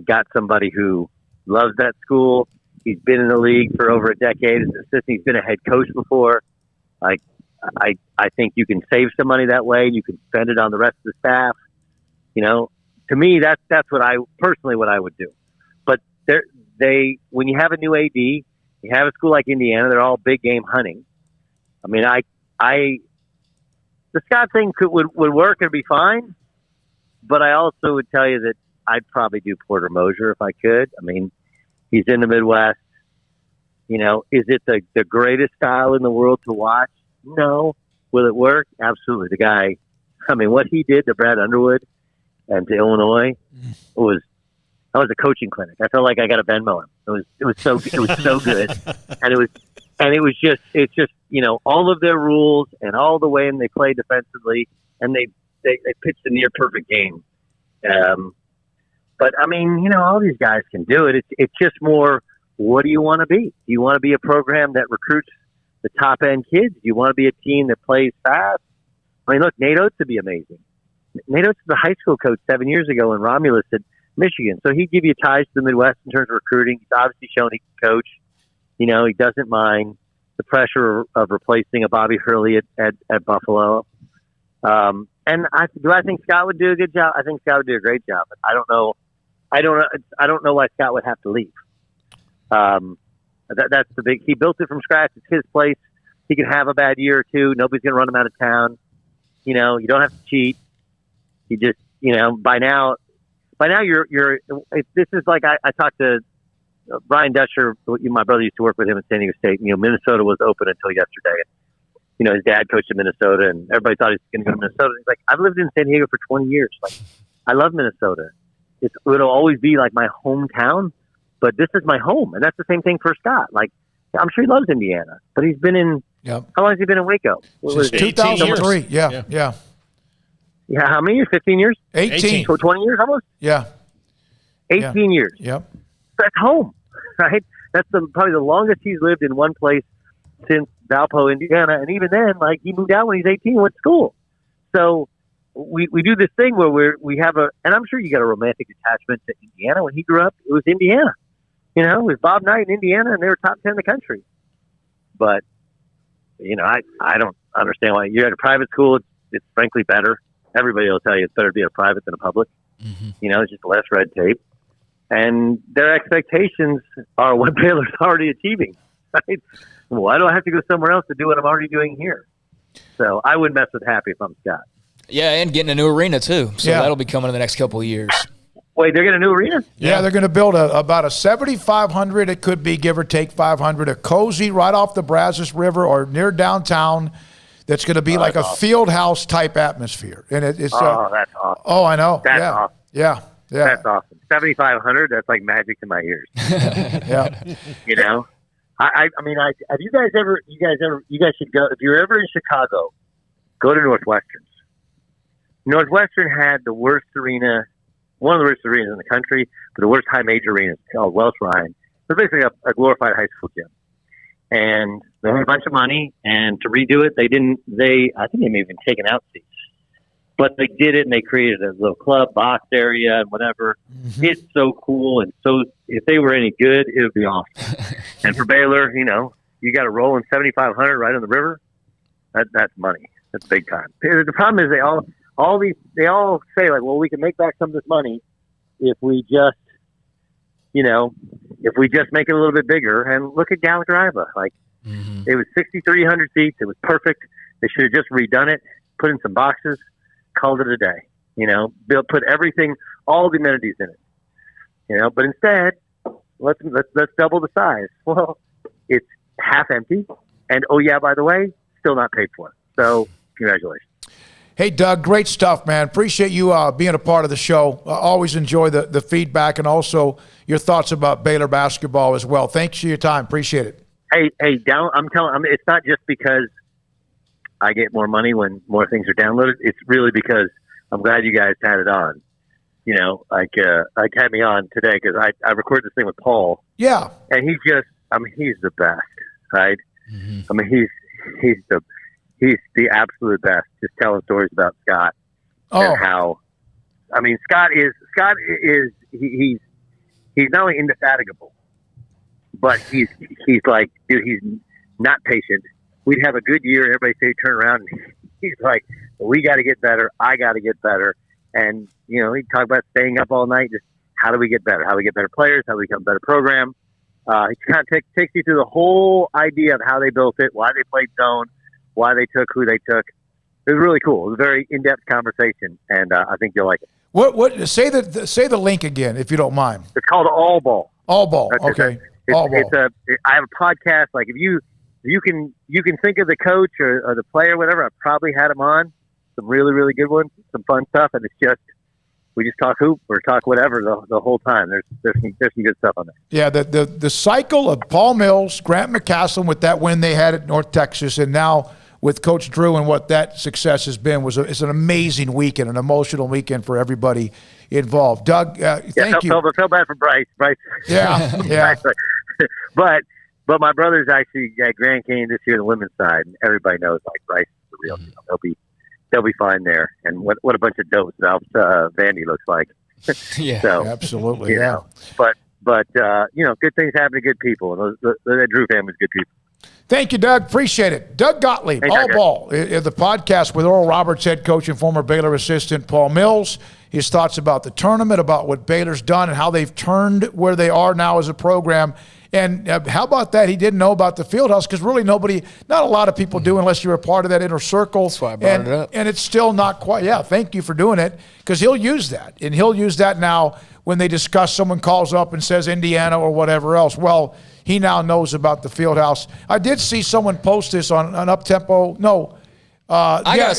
got somebody who loves that school. He's been in the league for over a decade as an assistant. He's been a head coach before. Like, I think you can save some money that way. You can spend it on the rest of the staff. You know, to me, that's what I would do. But when you have a new AD, you have a school like Indiana, they're all big game hunting. I mean, the Scott thing would work and be fine, but I also would tell you that I'd probably do Porter Moser if I could. I mean, he's in the Midwest. You know, is it the greatest style in the world to watch? No. Will it work? Absolutely. The guy, I mean, what he did to Brad Underwood and to Illinois was a coaching clinic. I felt like I got to Venmo him. It was so good, and it's just you know, all of their rules and all the way they play defensively, and they pitched a near perfect game. But I mean, you know, all these guys can do it. It's just more, what do you want to be? Do you want to be a program that recruits the top end kids? Do you want to be a team that plays fast? I mean, look, Nate Oates would be amazing. Nate Oates was a high school coach 7 years ago in Romulus at Michigan, so he'd give you ties to the Midwest in terms of recruiting. He's obviously shown he can coach. You know, he doesn't mind the pressure of replacing a Bobby Hurley at Buffalo. And do I think Scott would do a good job? I think Scott would do a great job. But I don't know. I don't know why Scott would have to leave. That's the big. He built it from scratch. It's his place. He can have a bad year or two. Nobody's going to run him out of town. You know, you don't have to cheat. You just, you know, by now you're. This is like I talked to Brian Dutcher. My brother used to work with him at San Diego State. You know, Minnesota was open until yesterday. You know, his dad coached in Minnesota, and everybody thought he was going to go to Minnesota. He's like, I've lived in San Diego for 20 years. Like, I love Minnesota. It'll always be like my hometown, but this is my home, and that's the same thing for Scott. Like, I'm sure he loves Indiana, but he's been in. Yep. How long has he been in Waco?
Since 2003. Yeah.
Yeah. How many years? 15 years?
18.
20 years almost?
Yeah.
18 years.
Yep.
That's home, right? That's probably the longest he's lived in one place since Valpo, Indiana. And even then, like, he moved out when he's 18, went to school. So we do this thing where we have and I'm sure you got a romantic attachment to Indiana. When he grew up, it was Indiana. You know, it was Bob Knight in Indiana, and they were top 10 in the country. But, you know, I don't understand why. You're at a private school, it's frankly better. Everybody will tell you it's better to be a private than a public. Mm-hmm. You know, it's just less red tape. And their expectations are what Baylor's already achieving. Right? Why do I have to go somewhere else to do what I'm already doing here? So I wouldn't mess with Happy if I'm Scott.
Yeah, and getting a new arena, too. So that'll be coming in the next couple of years.
Wait, they're getting a new arena?
Yeah, they're going to build about a 7,500, it could be, give or take 500, a cozy right off the Brazos River or near downtown. That's going to be like a field house type atmosphere. And it's
that's awesome.
Oh, I know.
That's awesome.
Yeah.
That's awesome. 7,500, that's like magic to my ears.
Yeah.
You know? I mean, have you guys should go, if you're ever in Chicago, go to Northwestern. Northwestern had the worst arena, one of the worst arenas in the country, but the worst high major arena. It's called Welsh Ryan. It's basically a glorified high school gym. And they had a bunch of money, and to redo it, I think they may have even taken out seats. But they did it, and they created a little club, box area, and whatever. Mm-hmm. It's so cool, and so if they were any good, it would be awesome. And for Baylor, you got to roll in 7,500 right on the river. That's money. That's big time. The problem is they all say like, well, we can make back some of this money if we just, make it a little bit bigger. And look at Gallagher-Iba. Like, it was 6,300 seats. It was perfect. They should have just redone it, put in some boxes, called it a day. Put everything, all the amenities in it. But instead, let's double the size. Well, it's half empty, and oh yeah, by the way, still not paid for. So congratulations.
Hey, Doug, great stuff, man. Appreciate you being a part of the show. Always enjoy the feedback and also your thoughts about Baylor basketball as well. Thanks for your time. Appreciate it. Hey,
it's not just because I get more money when more things are downloaded. It's really because I'm glad you guys had it on. Had me on today because I recorded this thing with Paul.
Yeah.
And he's the best, right? Mm-hmm. He's the absolute best. Just telling stories about Scott and how. Scott is he's not only indefatigable, but he's like, dude, he's not patient. We'd have a good year, and everybody say turn around, and he's like, well, we got to get better. I got to get better, and he'd talk about staying up all night. Just how do we get better? How do we get better players? How do we become a better program? He kind of takes you through the whole idea of how they built it, why they played zone, why they took who they took. It was really cool. It was a very in-depth conversation, and I think you'll like it. What? Say the link again, if you don't mind. It's called All Ball. All Ball. Okay. All Ball. I have a podcast. Like if you can think of the coach or the player, whatever. I've probably had him on. Some really, really good ones, some fun stuff, and it's just we just talk hoop or talk whatever the whole time. There's some good stuff on there. Yeah, the cycle of Paul Mills, Grant McCaslin with that win they had at North Texas, and now with Coach Drew and what that success has been it's an amazing weekend, an emotional weekend for everybody involved. Doug, thank you. Feel bad for Bryce. Yeah. But my brother's actually Grand Canyon this year, the women's side, and everybody knows like Bryce is the real deal. They'll be fine there. And what a bunch of dopes Vandy looks like. Yeah, so, absolutely. But good things happen to good people. And that Drew family's good people. Thank you, Doug. Appreciate it. Doug Gottlieb, All Ball, the podcast with Oral Roberts, head coach and former Baylor assistant Paul Mills. His thoughts about the tournament, about what Baylor's done and how they've turned where they are now as a program. And how about that? He didn't know about the field house because really not a lot of people do unless you're a part of that inner circle. That's why I brought it up. And it's still not quite. Yeah, thank you for doing it because he'll use that. And he'll use that now when they discuss, someone calls up and says Indiana or whatever else. Well, he now knows about the field house. I did see someone post this on Uptempo. No. I got to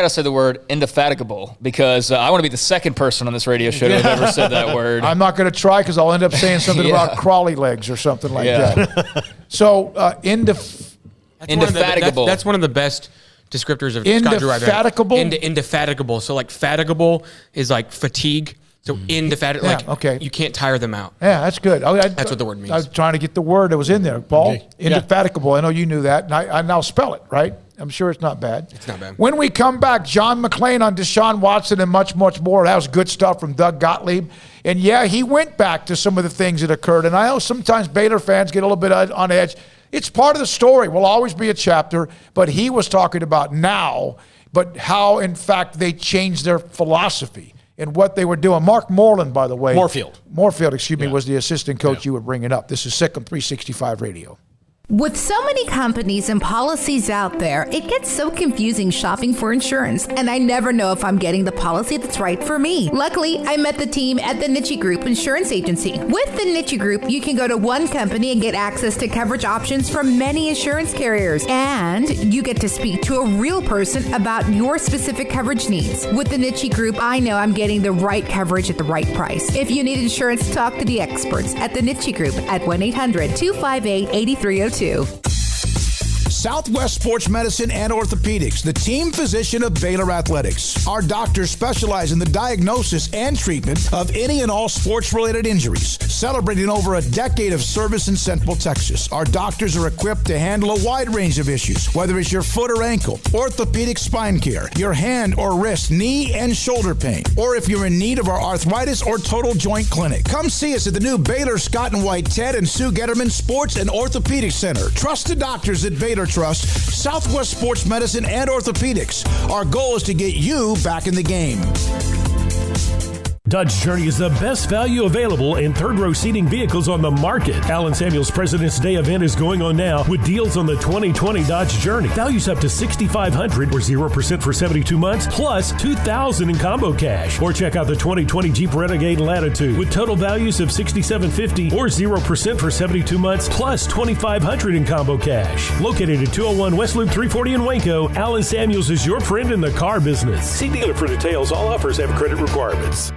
say the word indefatigable because I want to be the second person on this radio show to have ever said that word. I'm not going to try because I'll end up saying something about crawly legs or something like that. So, indefatigable.
That's one of the best descriptors of Scott Drew. Indefatigable? Indefatigable. So, like, fatigable is like fatigue. So, indefatigable. Okay. You can't tire them out. Yeah, that's good. That's what the word means. I was trying to get the word that was in there, Paul. Okay. Indefatigable. I know you knew that. And I now spell it, right? I'm sure it's not bad. It's not bad. When we come back, John McClain on Deshaun Watson and much, much more. That was good stuff from Doug Gottlieb. And, yeah, he went back to some of the things that occurred. And I know sometimes Baylor fans get a little bit on edge. It's part of the story. Will always be a chapter. But he was talking about now, but how, in fact, they changed their philosophy and what they were doing. Mark Moreland, by the way. Moorfield, excuse me, was the assistant coach you were bringing up. This is SicEm365 Radio.
With so many companies and policies out there, it gets so confusing shopping for insurance, and I never know if I'm getting the policy that's right for me. Luckily, I met the team at the Niche Group Insurance Agency. With the Niche Group, you can go to one company and get access to coverage options from many insurance carriers, and you get to speak to a real person about your specific coverage needs. With the Niche Group, I know I'm getting the right coverage at the right price. If you need insurance, talk to the experts at the Niche Group at 1-800-258-8302.
Southwest Sports Medicine and Orthopedics, the team physician of Baylor Athletics. Our doctors specialize in the diagnosis and treatment of any and all sports-related injuries. Celebrating over a decade of service in Central Texas, our doctors are equipped to handle a wide range of issues, whether it's your foot or ankle, orthopedic spine care, your hand or wrist, knee and shoulder pain, or if you're in need of our arthritis or total joint clinic. Come see us at the new Baylor Scott and White Ted and Sue Getterman Sports and Orthopedic Center. Trusted doctors at Baylor trust Southwest Sports Medicine and Orthopedics. Our goal is to get you back in the game.
Dodge Journey is the best value available in third-row seating vehicles on the market. Allen Samuels President's Day event is going on now with deals on the 2020 Dodge Journey. Values up to $6,500 or 0% for 72 months, plus $2,000 in combo cash. Or check out the 2020 Jeep Renegade Latitude with total values of $6,750 or 0% for 72 months, plus $2,500 in combo cash. Located at 201 West Loop 340 in Waco, Allen Samuels is your friend in the car business. See dealer for details. All offers have credit requirements.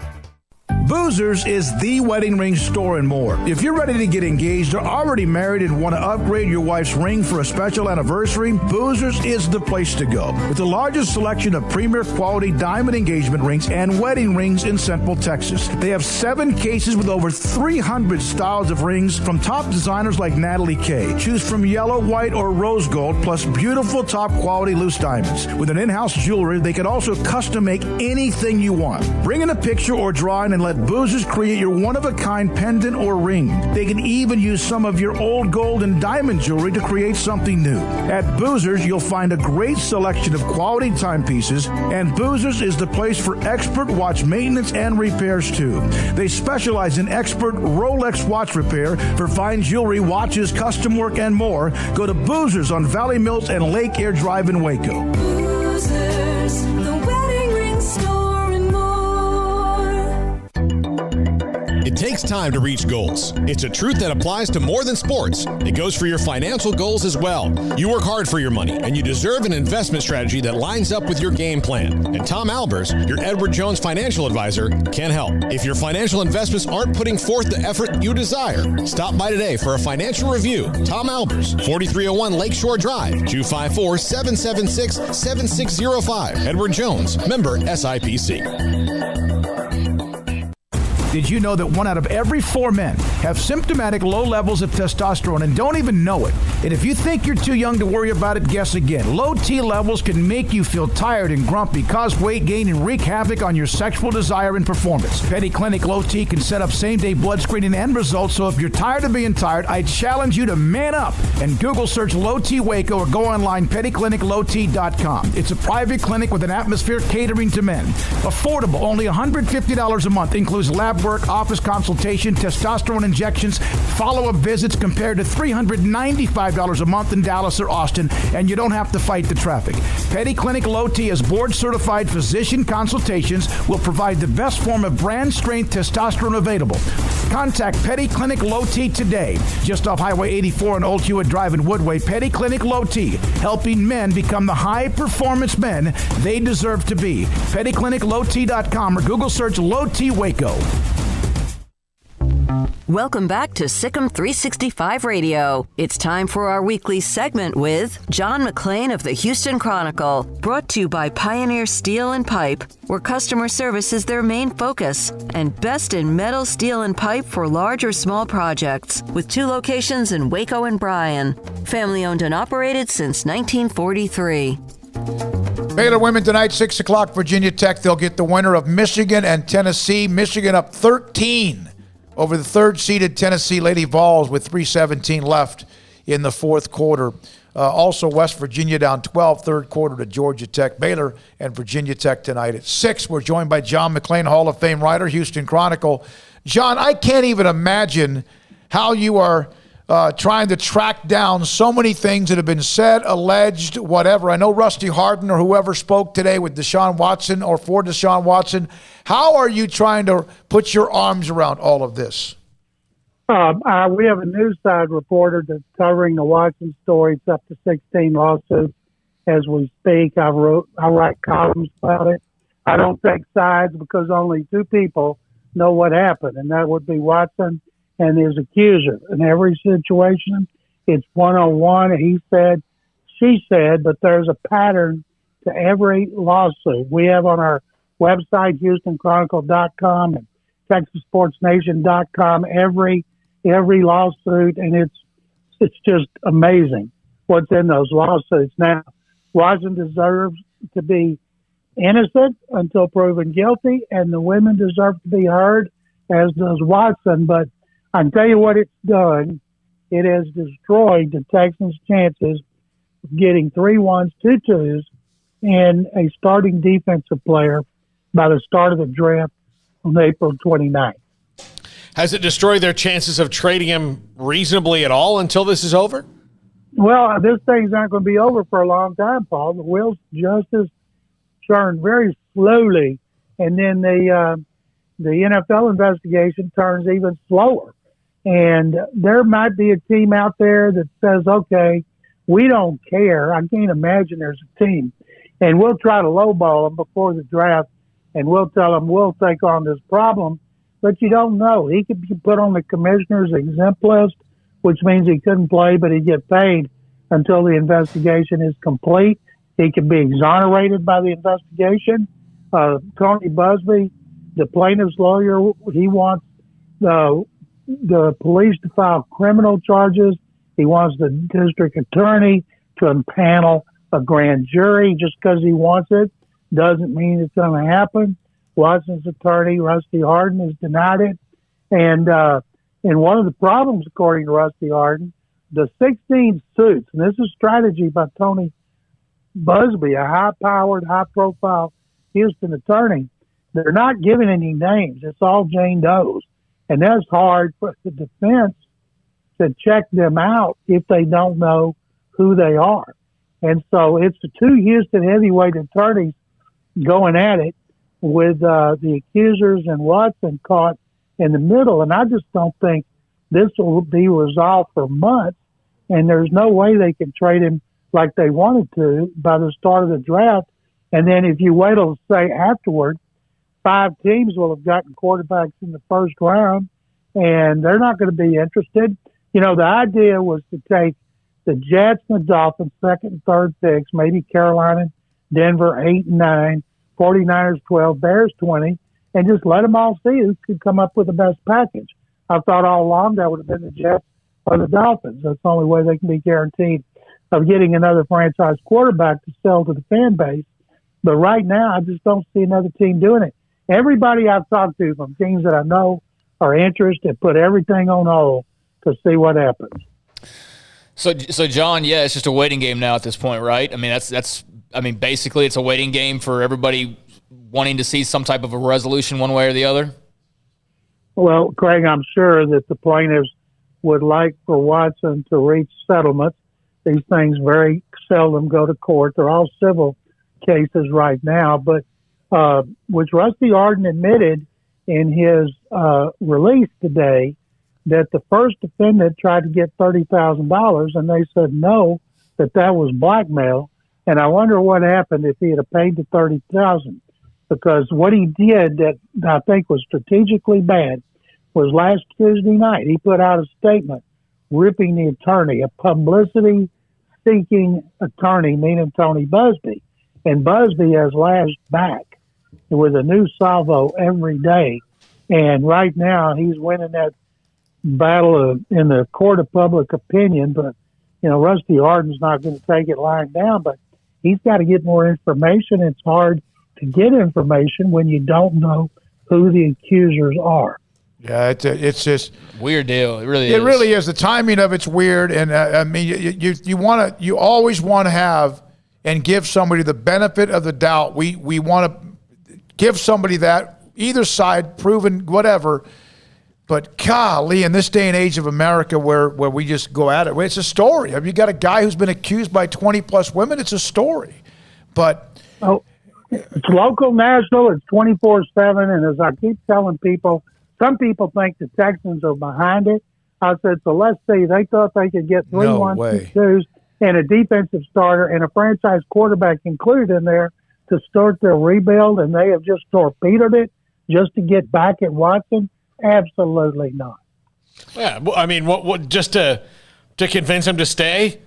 Boozers is the wedding ring store and more. If you're ready to get engaged or already married and want to upgrade your wife's ring for a special anniversary, Boozers is the place to go. With the largest selection of premier quality diamond engagement rings and wedding rings in Central Texas. They have 7 cases with over 300 styles of rings from top designers like Natalie Kay. Choose from yellow, white, or rose gold, plus beautiful top quality loose diamonds. With an in-house jewelry, they can also custom make anything you want. Bring in a picture or drawing and let Boozers create your one-of-a-kind pendant or ring. They can even use some of your old gold and diamond jewelry to create something new. At Boozers, you'll find a great selection of quality timepieces, and Boozers is the place for expert watch maintenance and repairs, too. They specialize in expert Rolex watch repair for fine jewelry, watches, custom work, and more. Go to Boozers on Valley Mills and Lake Air Drive in Waco.
Boozers, the wedding ring store and more.
It takes time to reach goals. It's a truth that applies to more than sports. It goes for your financial goals as well. You work hard for your money, and you deserve an investment strategy that lines up with your game plan. And Tom Albers, your Edward Jones financial advisor, can help. If your financial investments aren't putting forth the effort you desire, stop by today for a financial review. Tom Albers, 4301 Lakeshore Drive, 254-776-7605. Edward Jones, member SIPC.
Did you know that 1 out of every 4 men have symptomatic low levels of testosterone and don't even know it? And if you think you're too young to worry about it, guess again. Low T levels can make you feel tired and grumpy, cause weight gain, and wreak havoc on your sexual desire and performance. Petty Clinic Low T can set up same-day blood screening and results, so if you're tired of being tired, I challenge you to man up and Google search Low T Waco or go online pettycliniclowt.com. It's a private clinic with an atmosphere catering to men. Affordable, only $150 a month, includes lab work, office consultation, testosterone injections, follow-up visits compared to $395 a month in Dallas or Austin, and you don't have to fight the traffic. Petty Clinic Low T as board-certified physician consultations will provide the best form of brand-strength testosterone available. Contact Petty Clinic Low T today, just off Highway 84 and Old Hewitt Drive in Woodway. Petty Clinic Low T, helping men become the high-performance men they deserve to be. PettyClinicLowT.com or Google search Low T Waco.
Welcome back to SicEm365 Radio. It's time for our weekly segment with John McClain of the Houston Chronicle, brought to you by Pioneer Steel and Pipe, where customer service is their main focus, and best in metal, steel, and pipe for large or small projects, with 2 locations in Waco and Bryan. Family owned and operated since 1943.
Baylor women tonight, 6 o'clock, Virginia Tech. They'll get the winner of Michigan and Tennessee. Michigan up 13 over the third-seeded Tennessee Lady Vols with 3:17 left in the fourth quarter. Also, West Virginia down 12, third quarter to Georgia Tech. Baylor and Virginia Tech tonight at 6. We're joined by John McClain, Hall of Fame writer, Houston Chronicle. John, I can't even imagine how you are trying to track down so many things that have been said, alleged, whatever. I know Rusty Hardin or whoever spoke today with Deshaun Watson or for Deshaun Watson. How are you trying to put your arms around all of this?
We have a news side reporter that's covering the Watson story. It's up to 16 lawsuits as we speak. I write columns about it. I don't take sides because only 2 people know what happened, and that would be Watson and his accuser. In every situation, it's one-on-one. He said, she said, but there's a pattern to every lawsuit. We have on our website, HoustonChronicle.com and TexasSportsNation.com, every lawsuit, and it's just amazing what's in those lawsuits. Now, Washington deserves to be innocent until proven guilty, and the women deserve to be heard, as does Watson. But I can tell you what it's done. It has destroyed the Texans' chances of getting 3-1s, 2-2s, and a starting defensive player by the start of the draft on April 29th.
Has it destroyed their chances of trading him reasonably at all until this is over?
Well, this thing's not going to be over for a long time, Paul. The wheels of justice turn very slowly, and then the NFL investigation turns even slower. And there might be a team out there that says, okay, we don't care. I can't imagine there's a team. And we'll try to lowball them before the draft, and we'll tell them we'll take on this problem. But you don't know. He could be put on the commissioner's exempt list, which means he couldn't play, but he'd get paid until the investigation is complete. He could be exonerated by the investigation. Tony Busby, the plaintiff's lawyer, he wants the police to file criminal charges. He wants the district attorney to impanel a grand jury. Just because he wants it doesn't mean it's going to happen. Watson's attorney, Rusty Hardin, has denied it. And one of the problems, according to Rusty Hardin, the 16 suits, and this is strategy by Tony Busby, a high-powered, high-profile Houston attorney, they're not giving any names. It's all Jane Doe's. And that's hard for the defense to check them out if they don't know who they are. And so it's the two Houston heavyweight attorneys going at it with the accusers and Watson caught in the middle. And I just don't think this will be resolved for months. And there's no way they can trade him like they wanted to by the start of the draft. And then if you wait till, say, afterward, 5 teams will have gotten quarterbacks in the first round, and they're not going to be interested. You know, the idea was to take the Jets and the Dolphins, 2nd and 3rd picks, maybe Carolina, Denver, 8 and 9, 49ers, 12, Bears, 20, and just let them all see who could come up with the best package. I thought all along that would have been the Jets or the Dolphins. That's the only way they can be guaranteed of getting another franchise quarterback to sell to the fan base. But right now, I just don't see another team doing it. Everybody I've talked to from teams that I know are interested, put everything on hold to see what happens.
So John, yeah, it's just a waiting game now at this point, right? I mean, basically it's a waiting game for everybody wanting to see some type of a resolution one way or the other.
Well, Craig, I'm sure that the plaintiffs would like for Watson to reach settlements. These things very seldom go to court. They're all civil cases right now, but which Rusty Hardin admitted in his release today that the first defendant tried to get $30,000 and they said no, that was blackmail. And I wonder what happened if he had paid the $30,000, because what he did that I think was strategically bad was last Tuesday night he put out a statement ripping the attorney, a publicity-seeking attorney, meaning Tony Busby. And Busby has lashed back with a new salvo every day. And right now he's winning that battle in the court of public opinion. But, Rusty Hardin's not going to take it lying down, but he's got to get more information. It's hard to get information when you don't know who the accusers are.
Yeah, it's just
weird deal. It really is.
It really is. The timing of it's weird, and you always want to have and give somebody the benefit of the doubt. We want to give somebody that either side proven whatever. But golly, in this day and age of America, where we just go at it, it's a story. Have you got a guy who's been accused by 20 plus women? It's a story. But
it's local, national. It's 24/7, and as I keep telling people. Some people think the Texans are behind it. I said, so let's see. They thought they could get 3 1s, 2s, and a defensive starter and a franchise quarterback included in there to start their rebuild, and they have just torpedoed it just to get back at Watson? Absolutely not.
Yeah, I mean, what just to convince him to stay?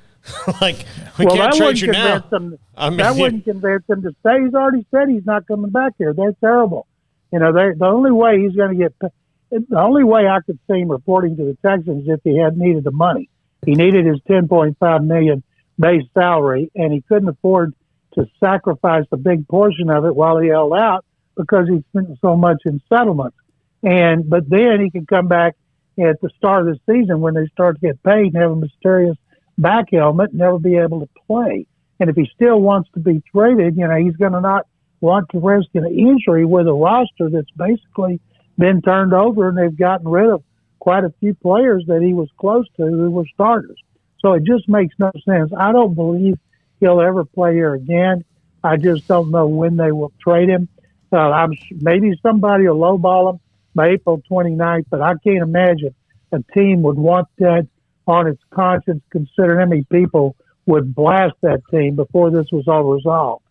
Like, we can't trade you now.
That wouldn't convince him to stay. He's already said he's not coming back here. They're terrible. You know, the only way he's going to get – the only way I could see him reporting to the Texans if he had needed the money. He needed his $10.5 million base salary, and he couldn't afford to sacrifice a big portion of it while he held out because he spent so much in settlements. But then he can come back at the start of the season when they start to get paid and have a mysterious back helmet and never be able to play. And if he still wants to be traded, you know, he's going to not want to risk an injury with a roster that's basically been turned over, and they've gotten rid of quite a few players that he was close to who were starters. So it just makes no sense. I don't believe he'll ever play here again. I just don't know when they will trade him. Maybe somebody will lowball him by April 29th, but I can't imagine a team would want that on its conscience, considering how many people would blast that team before this was all resolved.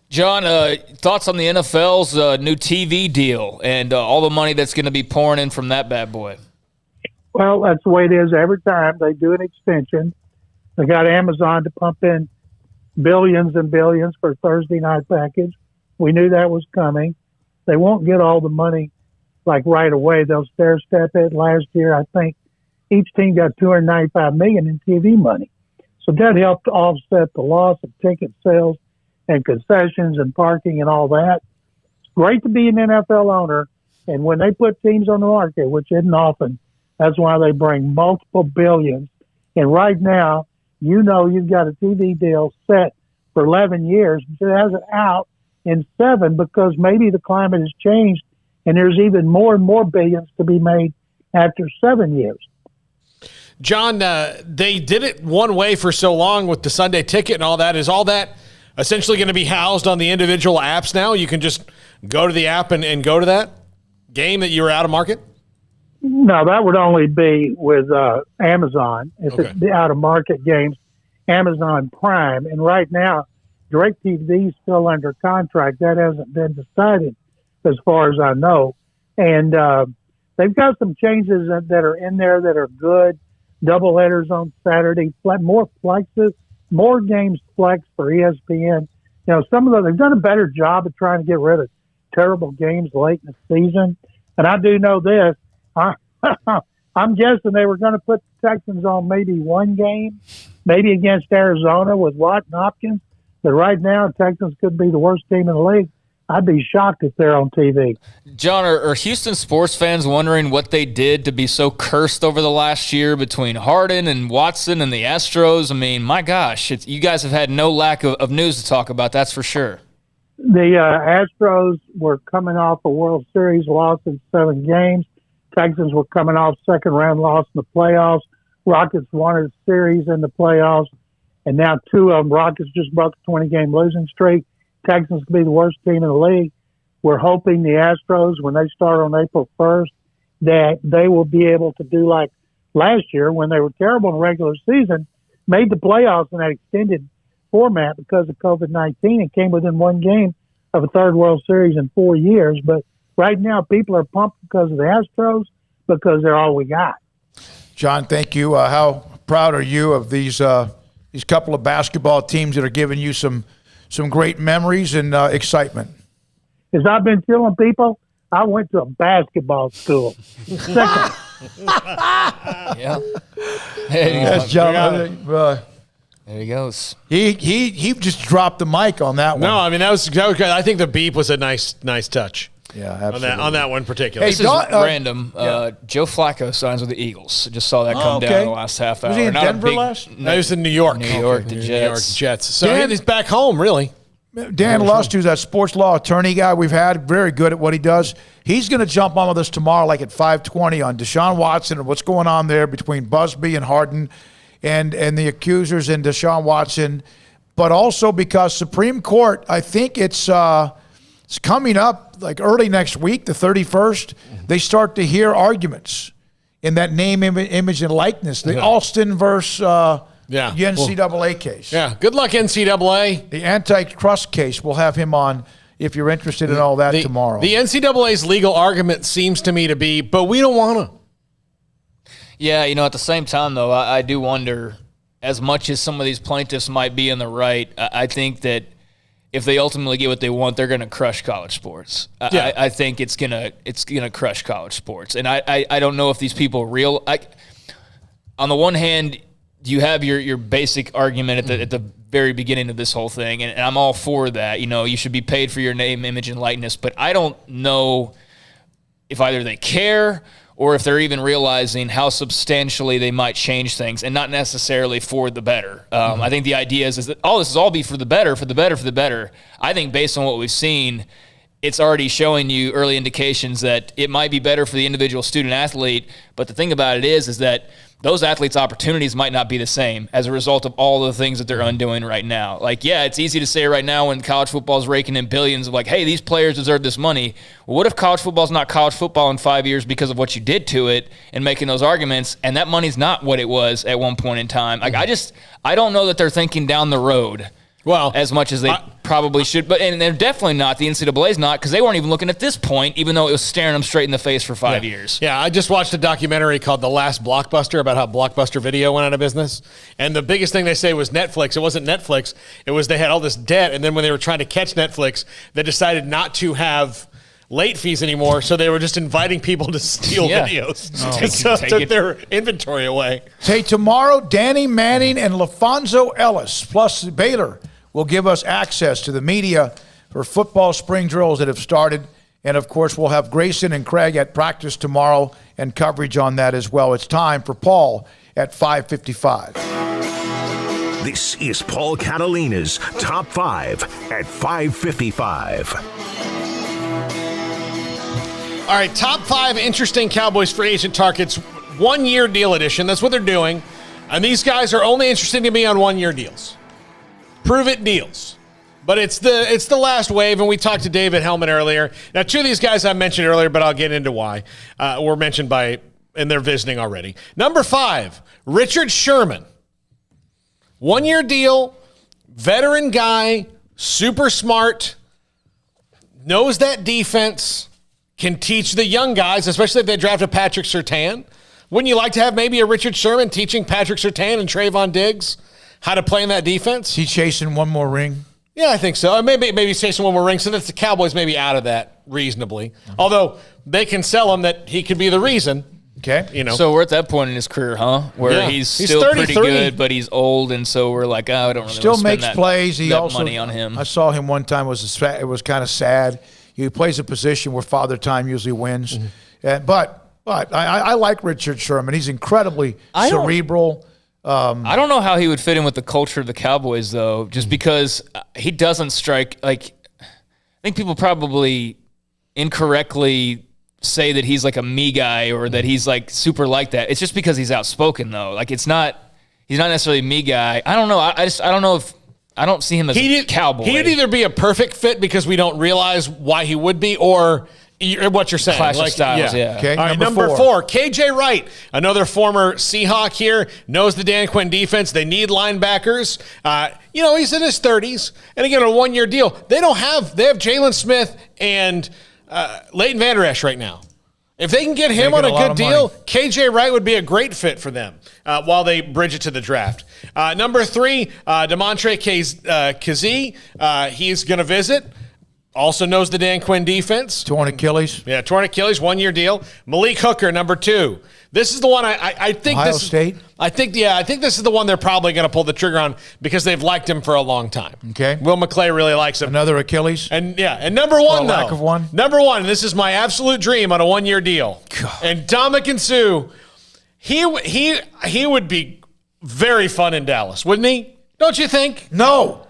John, thoughts on the NFL's new TV deal and all the money that's going to be pouring in from that bad boy?
Well, that's the way it is every time they do an extension. They got Amazon to pump in billions and billions for a Thursday night package. We knew that was coming. They won't get all the money like right away. They'll stair step it. Last year, I think each team got $295 million in TV money. So that helped offset the loss of ticket sales and concessions and parking and all that. It's great to be an NFL owner, and when they put teams on the market, which isn't often, that's why they bring multiple billions. And right now, you know you've got a TV deal set for 11 years. It has it out in 7 because maybe the climate has changed, and there's even more and more billions to be made after 7 years.
John, they did it one way for so long with the Sunday ticket and all that. Is all that essentially going to be housed on the individual apps now? You can just go to the app and go to that game that you were out of market?
No, that would only be with Amazon. If it's the out-of-market games, Amazon Prime. And right now, DirecTV is still under contract. That hasn't been decided as far as I know. And they've got some changes that are in there that are good. Doubleheaders on Saturday, more flexes, more games flex for ESPN. You know, some of them, they've done a better job of trying to get rid of terrible games late in the season. And I do know this. I'm guessing they were going to put the Texans on maybe one game, maybe against Arizona with Watt and Hopkins. But right now, Texans could be the worst team in the league. I'd be shocked if they're on TV.
John, are Houston sports fans wondering what they did to be so cursed over the last year between Harden and Watson and the Astros? I mean, my gosh, you guys have had no lack of news to talk about, that's for sure.
The Astros were coming off a World Series loss in 7 games. Texans were coming off second-round loss in the playoffs. Rockets won a series in the playoffs. And now 2 of them, Rockets just broke a 20-game losing streak. Texans could be the worst team in the league. We're hoping the Astros, when they start on April 1st, that they will be able to do like last year when they were terrible in the regular season, made the playoffs in that extended format because of COVID-19 and came within 1 game of a third World Series in 4 years. But right now, people are pumped because of the Astros because they're all we got.
John, thank you. How proud are you of these couple of basketball teams that are giving you some great memories and excitement?
As I've been telling people, I went to a basketball school.
Yeah.
That's John.
There he goes.
He just dropped the mic on that one.
No, I mean that was good. I think the beep was a nice touch.
Yeah, absolutely.
On that one particular.
Hey, this is random. Joe Flacco signs with the Eagles. Just saw that come down in the last half hour.
Was he in Denver last?
No, he was in New York.
New York, the
New York Jets. So
Dan,
he's back home, really.
Dan Lust, who's that sports law attorney guy we've had, very good at what he does. He's going to jump on with us tomorrow, like at 5:20, on Deshaun Watson and what's going on there between Busby and Harden and the accusers and Deshaun Watson. But also because Supreme Court, I think it's coming up like early next week, the 31st. They start to hear arguments in that name, image, and likeness. The Alston versus the NCAA case.
Yeah, good luck, NCAA.
The antitrust case, we'll have him on if you're interested in all that tomorrow.
The NCAA's legal argument seems to me to be, but we don't want to.
Yeah, at the same time, though, I do wonder, as much as some of these plaintiffs might be in the right, I think that if they ultimately get what they want, they're going to crush college sports. I think it's gonna crush college sports. And I don't know if these people on the one hand, you have your basic argument at the very beginning of this whole thing, and I'm all for that. You should be paid for your name, image, and likeness. But I don't know if either they care or if they're even realizing how substantially they might change things, and not necessarily for the better. I think the idea is that this is all be for the better, for the better, for the better. I think based on what we've seen, it's already showing you early indications that it might be better for the individual student athlete. But the thing about it is that those athletes' opportunities might not be the same as a result of all the things that they're undoing right now. It's easy to say right now when college football is raking in billions of hey, these players deserve this money. Well, what if college football is not college football in 5 years because of what you did to it and making those arguments, and that money's not what it was at one point in time? I don't know that they're thinking down the road as much as they probably should. And they're definitely not. The NCAA's not, because they weren't even looking at this point, even though it was staring them straight in the face for 5 years.
Yeah, I just watched a documentary called The Last Blockbuster about how Blockbuster Video went out of business. And the biggest thing they say was Netflix. It wasn't Netflix. It was they had all this debt, and then when they were trying to catch Netflix, they decided not to have late fees anymore, so they were just inviting people to steal videos. Took their inventory away.
Hey, tomorrow, Danny Manning and LaFonso Ellis, plus Baylor, will give us access to the media for football spring drills that have started. And, of course, we'll have Grayson and Craig at practice tomorrow and coverage on that as well. It's time for Paul at 5:55.
This is Paul Catalina's Top 5 at 5:55.
All right, top 5 interesting Cowboys free agent targets, 1-year deal edition. That's what they're doing. And these guys are only interested to me on 1-year deals. Prove it deals. But it's the last wave, and we talked to David Hellman earlier. Now, 2 of these guys I mentioned earlier, but I'll get into why. Were mentioned and they're visiting already. Number 5, Richard Sherman. 1-year deal, veteran guy, super smart, knows that defense, can teach the young guys, especially if they drafted Patrick Surtain. Wouldn't you like to have maybe a Richard Sherman teaching Patrick Surtain and Trayvon Diggs how to play in that defense?
Is he chasing one more ring?
Yeah, I think so. Maybe he's chasing one more ring, so that the Cowboys may be out of that reasonably. Although they can sell him that he could be the reason.
Okay.
So we're at that point in his career, where he's still pretty good, but he's old, and so we're like, I don't really
still makes
spend
plays. He also
money on him.
I saw him one time. It was kind of sad. He plays a position where Father Time usually wins. Mm-hmm. But I like Richard Sherman. He's incredibly cerebral.
I don't know how he would fit in with the culture of the Cowboys, though, just because he doesn't strike. I think people probably incorrectly say that he's like a me guy or that he's like super like that. It's just because he's outspoken, though. He's not necessarily a me guy. I don't know. I don't know if I don't see him as a Cowboy.
He would either be a perfect fit because we don't realize why he would be, or what you're saying.
Clash of styles, yeah.
Okay, all right, number 4, KJ Wright, another former Seahawk here, knows the Dan Quinn defense. They need linebackers. He's in his 30s, and again, a 1-year deal. They have Jalen Smith and Leighton Vander Esch right now. If they can get him on a good deal, KJ Wright would be a great fit for them while they bridge it to the draft. Number 3, Demontre Kazee. He's going to visit. Also knows the Dan Quinn defense.
Torn Achilles.
Yeah, torn Achilles, 1-year deal. Malik Hooker, number 2. This is the one I think.
Ohio State?
I think this is the one they're probably going to pull the trigger on because they've liked him for a long time.
Okay.
Will McClay really likes him.
Another Achilles?
And number 1,
lack of one?
Number 1, this is my absolute dream on a 1-year deal. God. And Ndamukong Suh, he would be very fun in Dallas, wouldn't he? Don't you think?
No.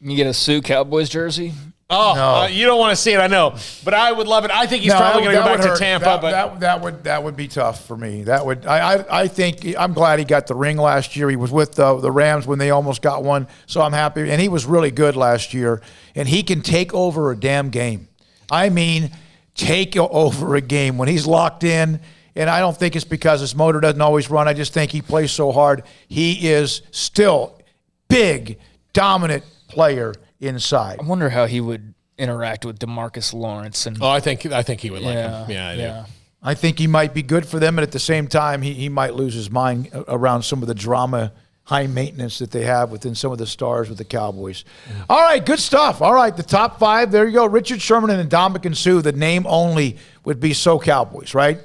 You get a Sioux Cowboys jersey?
Oh, no. You don't want to see it, I know, but I would love it. I think he's probably going to go back to Tampa.
That would be tough for me. I think I'm glad he got the ring last year. He was with the Rams when they almost got one, so I'm happy. And he was really good last year, and he can take over a damn game. I mean, take over a game when he's locked in. And I don't think it's because his motor doesn't always run. I just think he plays so hard. He is still big, dominant player inside.
I wonder how he would interact with DeMarcus Lawrence.
I think he would like him. Yeah, I do.
I think he might be good for them, and at the same time, he might lose his mind around some of the drama high maintenance that they have within some of the stars with the Cowboys. All right, good stuff. All right, the top 5, there you go. Richard Sherman and Ndamukong Suh, the name only would be So Cowboys, right?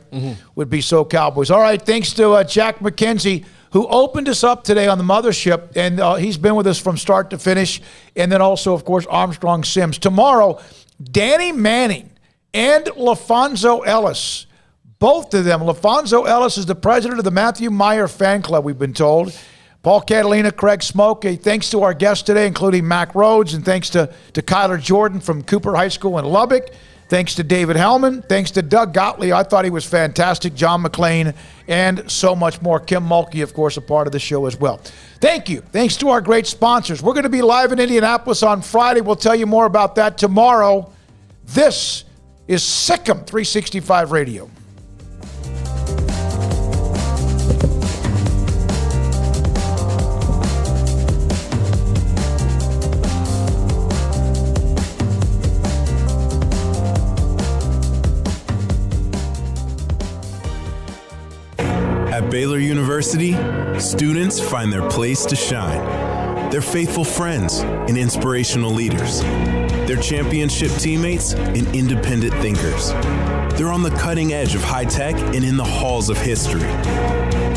Would be So Cowboys. All right, thanks to Jack McKenzie, who opened us up today on the mothership, and he's been with us from start to finish, and then also, of course, Armstrong Sims. Tomorrow, Danny Manning and LaFonso Ellis, both of them. LaFonso Ellis is the president of the Matthew Meyer fan club, we've been told. Paul Catalina, Craig Smoak, thanks to our guests today, including Mac Rhodes, and thanks to Kyler Jordan from Cooper High School in Lubbock. Thanks to David Hellman. Thanks to Doug Gottlieb. I thought he was fantastic. John McClain, and so much more. Kim Mulkey, of course, a part of the show as well. Thank you. Thanks to our great sponsors. We're going to be live in Indianapolis on Friday. We'll tell you more about that tomorrow. This is SicEm365 Radio.
At Baylor University, students find their place to shine. They're faithful friends and inspirational leaders. They're championship teammates and independent thinkers. They're on the cutting edge of high tech and in the halls of history.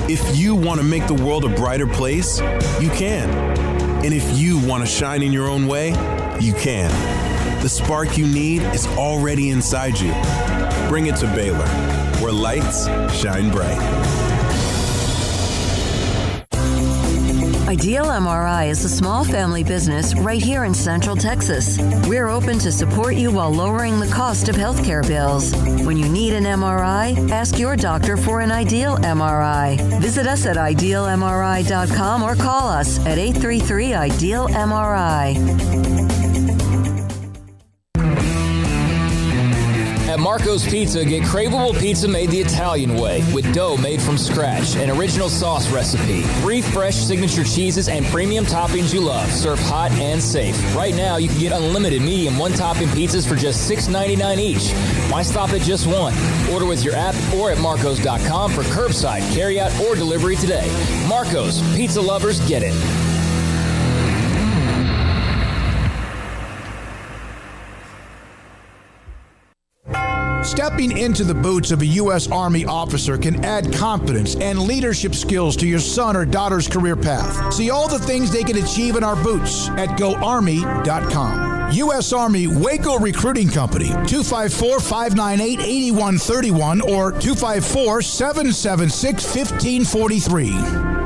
If you want to make the world a brighter place, you can. And if you want to shine in your own way, you can. The spark you need is already inside you. Bring it to Baylor, where lights shine bright.
Ideal MRI is a small family business right here in Central Texas. We're open to support you while lowering the cost of healthcare bills. When you need an MRI, ask your doctor for an Ideal MRI. Visit us at idealmri.com or call us at 833-IDEAL-MRI.
At Marco's Pizza, get craveable pizza made the Italian way with dough made from scratch, an original sauce recipe, 3 fresh signature cheeses, and premium toppings you love, served hot and safe. Right now, you can get unlimited medium one-topping pizzas for just $6.99 each. Why stop at just one? Order with your app or at marcos.com for curbside, carryout, or delivery today. Marco's, pizza lovers get it.
Stepping into the boots of a U.S. Army officer can add confidence and leadership skills to your son or daughter's career path. See all the things they can achieve in our boots at GoArmy.com. U.S. Army Waco Recruiting Company, 254-598-8131 or 254-776-1543.